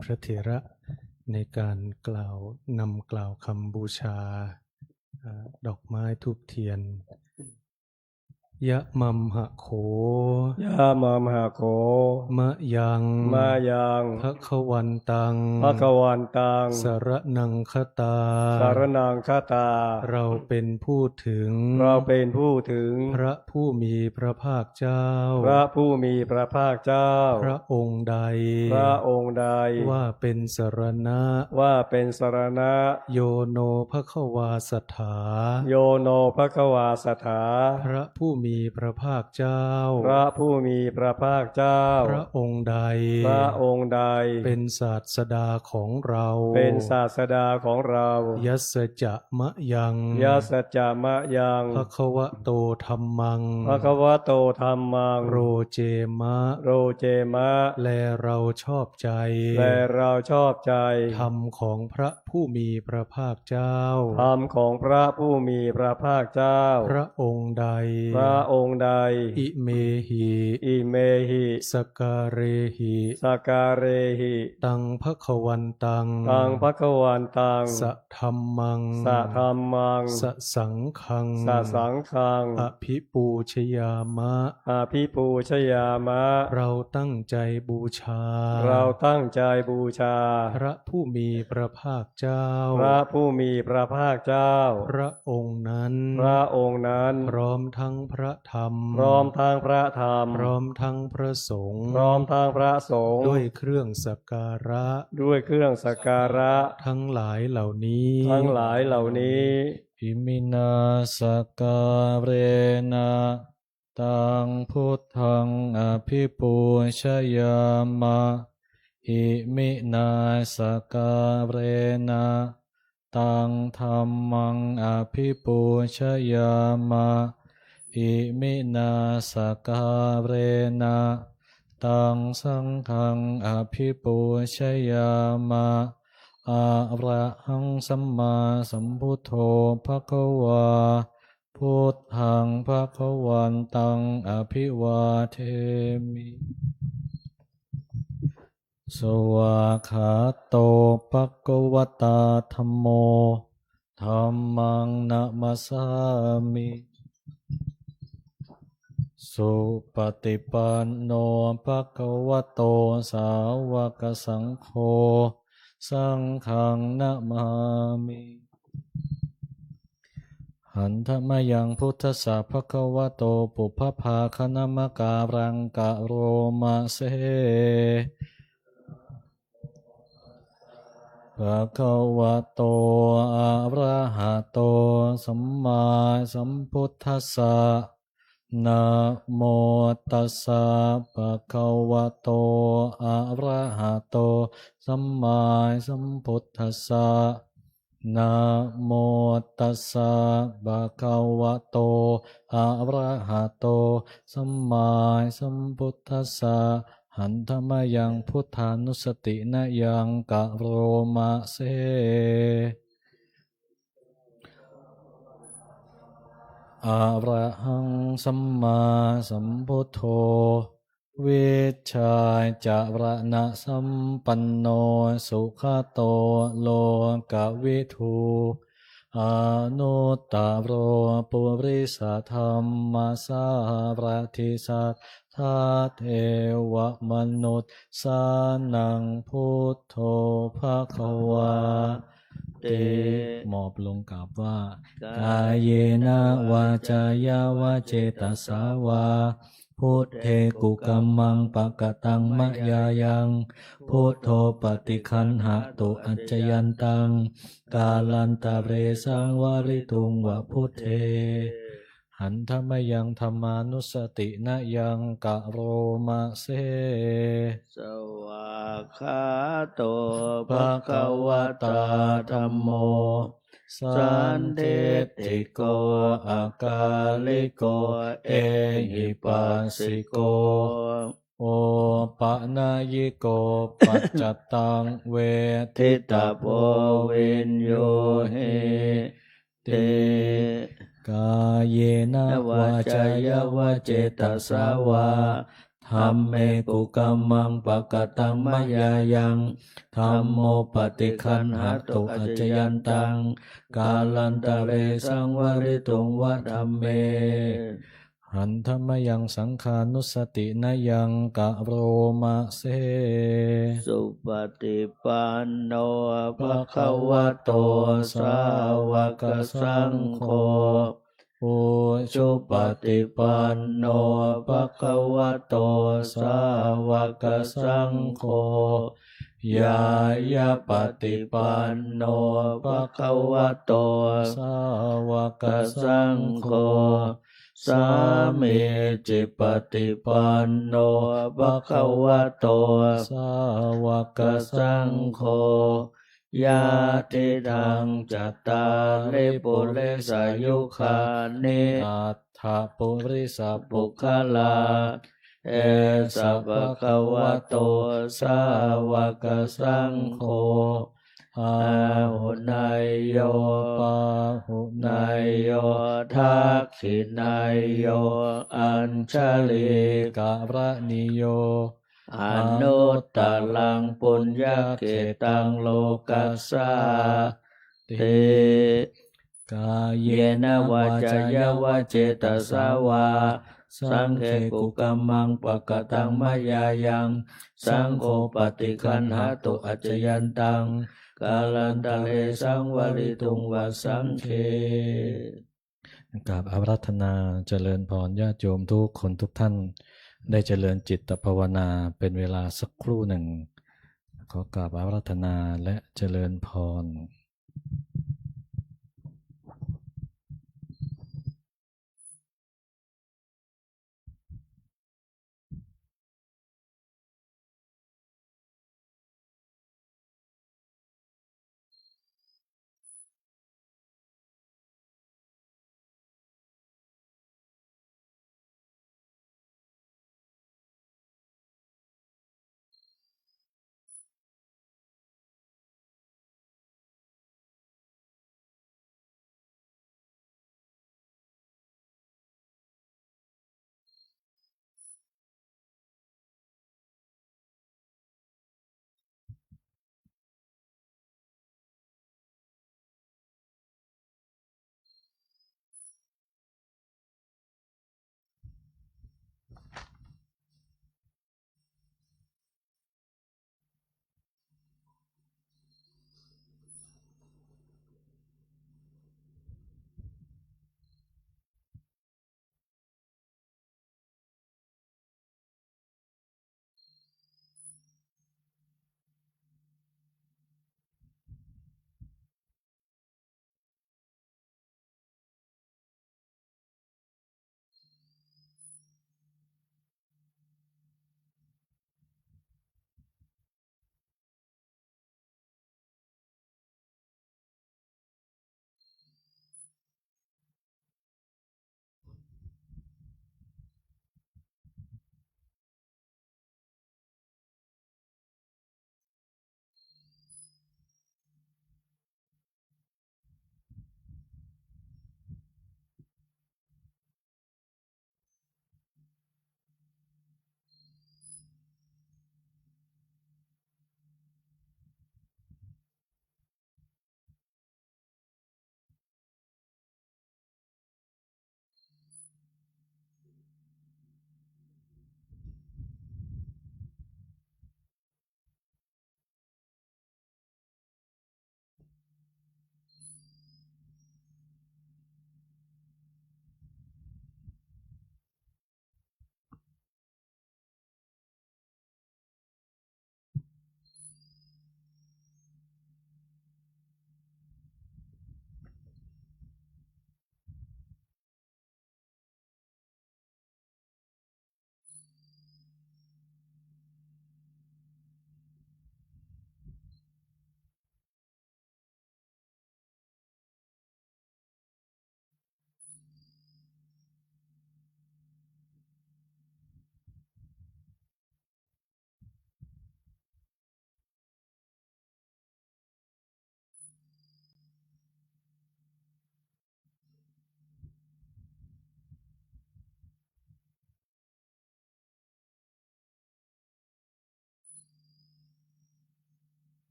พระเถระ ในการนำกล่าวคำบูชาดอกไม้ธูปเทียนยะมัมหะโขยะมามหาโขมะยังมายัง ภคะวันตังภคะวันตัง สรนังคตา สารนังคตา เราเป็นผู้ถึง เราเป็นผู้ถึง พระผู้มีพระภาคเจ้า พระผู้มีพระภาคเจ้า พระองค์ใด พระองค์ใด ว่าเป็นสรณะ ว่าเป็นสรณะ โยโนภควาสถา โยโนภควาสถา พระผู้มีพระภาคเจ้า พระผู้มีพระภาคเจ้า พระองค์ใด พระองค์ใด เป็นศาสดาของเรา เป็นศาสดาของเรา ยัสจะมะยัง ยาสัจจามะยัง ภควโตธัมมัง ภควโตธัมมัง โรเจมะ โรเจมะ แลเราชอบใจ และเราชอบใจ ธรรมของพระผู้มีพระภาคเจ้า ธรรมของพระผู้มีพระภาคเจ้า พระองค์ใด พระองค์ใด อิเมหิ อิเมหิ สการเรหิ สการเรหิ ตังภควันตัง ตังภควันตัง สะธัมมัง สะธัมมัง สะสังคัง สะสังฆัง อภิปูชยามะ อาภิปูชยามะ เราตั้งใจบูชา เราตั้งใจบูชา พระผู้มีพระภาคเจ้า พระผู้มีพระภาคเจ้า พระองค์นั้น พระองค์นั้น พร้อมทั้งพระธรรม พร้อมทางพระธรรม พร้อมทั้งพระสงฆ์ พร้อมทางพระสงฆ์ ด้วยเครื่องสักการะ ด้วยเครื่องสักการะ ทั้งหลายเหล่านี้ ทั้งหลายเหล่านี้ อิมินาสการเรนะตังพุทธังอภิปูชยามะอิมินาสการเรนะตังธัมมังอภิปูชยามะอิมินาสการเรนะตังสังฆังอภิปูชยามะอะระหังสัมมาสัมพุทโธภควาพุทธังภควันตังอภิวาเทมิสวากขาโตภควตาธัมโมธัมมังนะมัสสามิสุปฏิปันโนภควโตสาวกสังโฆสังฆังนะมามิหันธมยังพุทธัสสะภควโตปุพพาคณมการังกะโรมาเสภควโตอะระหะโตสัมมาสัมพุทธัสสะนะโมตัสสะภะคะวะโตอะระหะโตสัมมาสัมพุทธัสสะนะโมตัสสะภะคะวะโตอะระหะโตสัมมาสัมพุทธัสสะหันธมยังพุทธานุสตินะยังกะโรมาเสอะระหังสัมมาสัมพุทโธวิชชาจารณะสัมปันโนสุขโตโลกวิทูอนุตตโรปุริสธรรมสารทิสัทธาเทวมนุษย์สานังพุทโธภควาติมอบลงกราบว่ากายเยนะวาจายาวาเจตสาวาพุทเทกุกัมมังปะกะตังมะยายังพุทโธปฏิคันหะตุอัจจยันตังกาลันตะเรสังวาริตุงวะพุทเทหันธมยังธรรมานุสตินะยังกะโรมาเสสวากขาโตภควตาธัมโมสันทิฏฐิโกอากาลิโกเอหิปัสสิโกโอปะนายิโกปัจจตังเวทิตาโพวินโยเหติกายเยนะวาจายวาเจตสาวา ธัมเมกุกัมมังปะกตังมะยายังธัมโมปฏิคันหตุอัจจยันตังกาลันตะเรสังวริตุงวัฏัมเมหันธรรมยังสังขานุสตินยังกะโรมะเส สุปฏิปันโนภะคะวะโตสาวกสังโฆปุสุปฏิปันโนภะคะวะโตสาวกสังโฆยายาปฏิปันโนภะคะวะโตสาวกสังโฆสามีจิปฏิปันโนภะคะวะโตสาวกสังโฆยาติทังจัตตาริปุเรสายุคานิอัฏฐปุริสปุปุคลาเอสะภะคะวะโตสาวกสังโฆอาหุนายโยปาหุนายโยทักขินายโยอัญชลีกะระนิโยอนุตตลังปุญญเกตังโลกัสสาติกาเยนะวาจายาวาเจตสาวาสังเคกุกัมมังปะกตังมะยายังสังโฆปฏิคันหตุอัจจยันตังกาลันตะเลสังวริตุงวสังเคกราบอารัธนาเจริญพรญาติโยมทุกคนทุกท่านได้เจริญจิตภาวนาเป็นเวลาสักครู่หนึ่งขอกราบอารัธนาและเจริญพร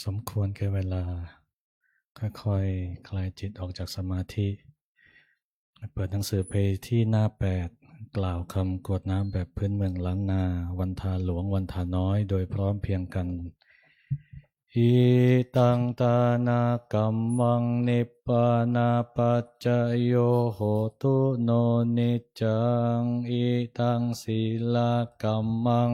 สมควรแก่เวลาค่อยๆคลายจิตออกจากสมาธิเปิดหนังสือไปที่หน้า8กล่าวคำกรวดน้ำแบบพื้นเมืองล้านนาวันทาหลวงวันทาน้อยโดยพร้อมเพรียงกันอิตังตานากัมมังนิปปานาปัจจโยโหตุโนนิจจังอิตังศีลกัมมัง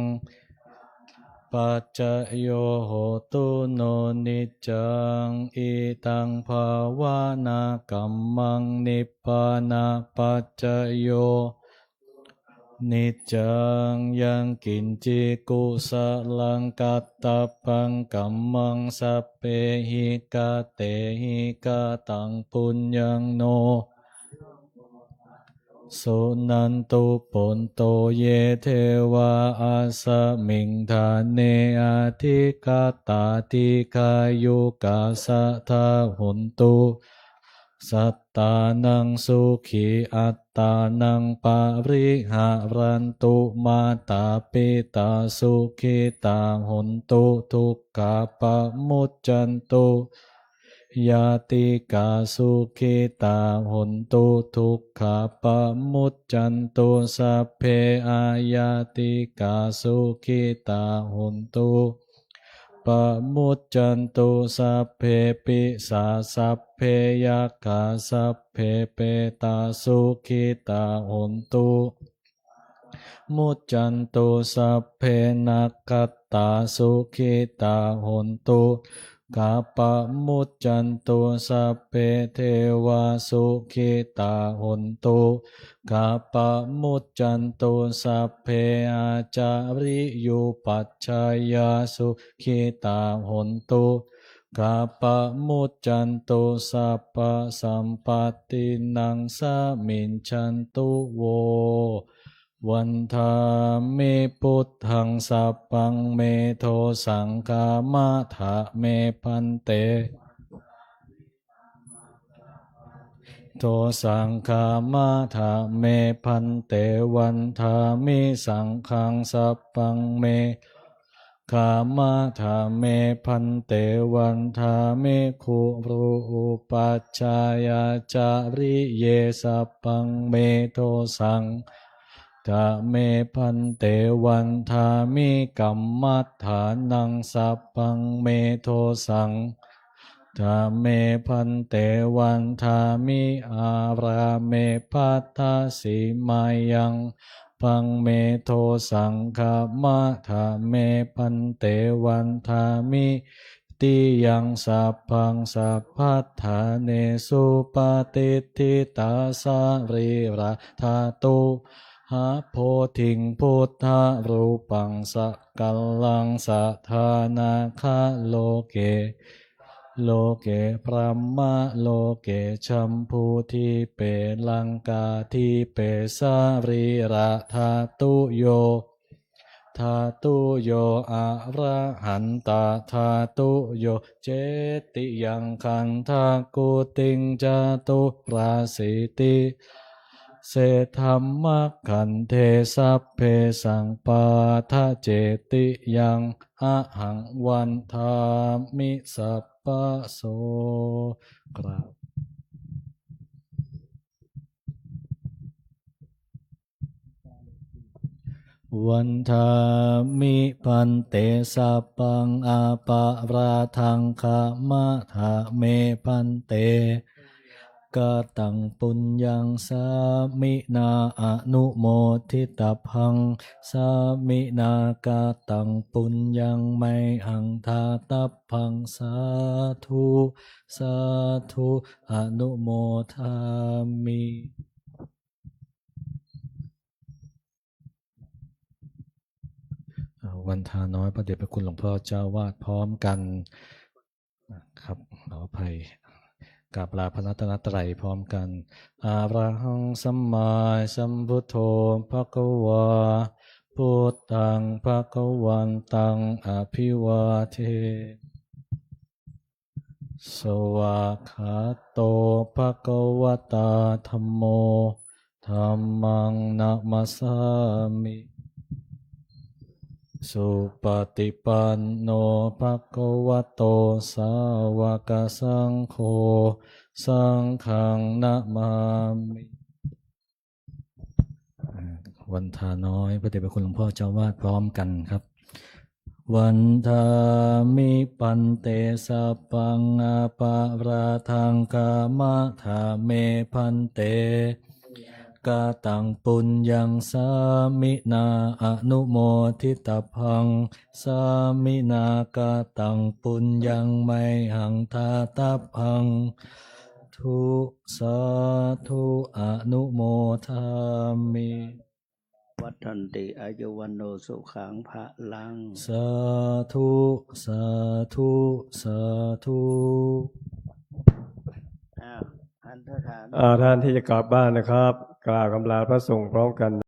ปัจจโยโหตุโนนิจจังอิตังภาวนากัมมังนิปปานาปัจจโยนิจจังยังกินจิกุสลังกัตตปังกัมมังสัพเพหิกาเตหิกาตังปุญญังโนสุนันตุปุนโตเยเทวาอาสมิงทานเนอาทิกาตาติกายุกาสะทาหุนตุสัตตานังสุขีอัตตานังปาริหารันตุมาตาปิตาสุขิตาหุนตุทุกขปะมุจจันตุยาติกาสุขิตาหุนตุทุกขปะมุจจันตุสัพเพอายาติกาสุขิตาหุนตุปะมุจจันตุสัพเพปิสาสัพเพยัคขาสัพเพเปตาสุขิตาหุนตุมุจจันตุสัพเพนักขัตตาสุขิตาหุนตุกาปะมุจจันตุสัพเพเทวาสุขิตาหุนตุกาปะมุจจันตุสัพเพอาจาริยุปัชฌายาสุขิตาหุนตุกาปะมุจจันตุสัพพสัมปตินังสมิจฉันตุโววันธามิพุทธังสัพพังเมโทสังฆามาถะเมพันเตโทสังฆามาถะเมพันเตวันธามิสังฆังสัพพังเมขามมาถาเมพันเตวันธาเมคุรูปัชฌายาจาริเยสัพพังเมโทสังธาเมพันเตวันธามิกัมมัฏฐานังสัพพังเมโทสังธาเมพันเตวันธามิอาราเมปัตถสีมายังพังเมโทสังฆมาธาเมพันเตวันธามิติยังสัพพังสัพพัทธาเนสุปฏิทิตาสารีระธาตุหาโพธิงพุทธรูปังสกัลลังสัทธานาคาโลเกโลเกพระมะโลเกชัมพูทิเปลังกาทิเปสารีระธาตุโยธาตุโยอะระหันตาธาตุโยเจติยังคันธากุติงจตุราสิติเศธรรมขันเทสัพเพสังปาทะเจติยังอะหังวันธามิสัพปะโสกราบวันธามิพันเตสัพพังอาปาราทังคามะถะเมพันเตกาตังปุญญังสามินาอนุโมทิตพังสามินากาตังปุญญังไมหังทาตัพพังสาธุสาธุอนุโมทามิวันทาน้อยพระเดชพระคุณหลวงพ่อเจ้าวาดพร้อมกันครับขออภัยกราบลาพระรัตนตรัยพร้อมกันอะระหังสัมมาสัมพุทโธภควาพุทธังภควันตังอภิวาเทสวากขาโตภควตาธัมโมธัมมังนะมัสสามิ สุปฏิปันโนภะคะวะโตสาวกสังโฆสังฆังนะมามิวันทาน้อยพระเดชพระคุณหลวงพ่อเจ้าวาดพร้อมกันครับ วันทามิปันเตสัพพังอาปาราทังกามะทาเมพันเตกาตังปุญญังสามินาอนุโมทิตพังสามินากาตังปุญญังไมหังทาตัพังทุสาธุอนุโมทามิ วัฏันติอายุวันโนสุขังภะลัง สาธุสาธุสาธุ อ้าวอันทธาน ท่านที่จะกลับบ้านนะครับ กล่าวคำลาพระสงฆ์พร้อมกัน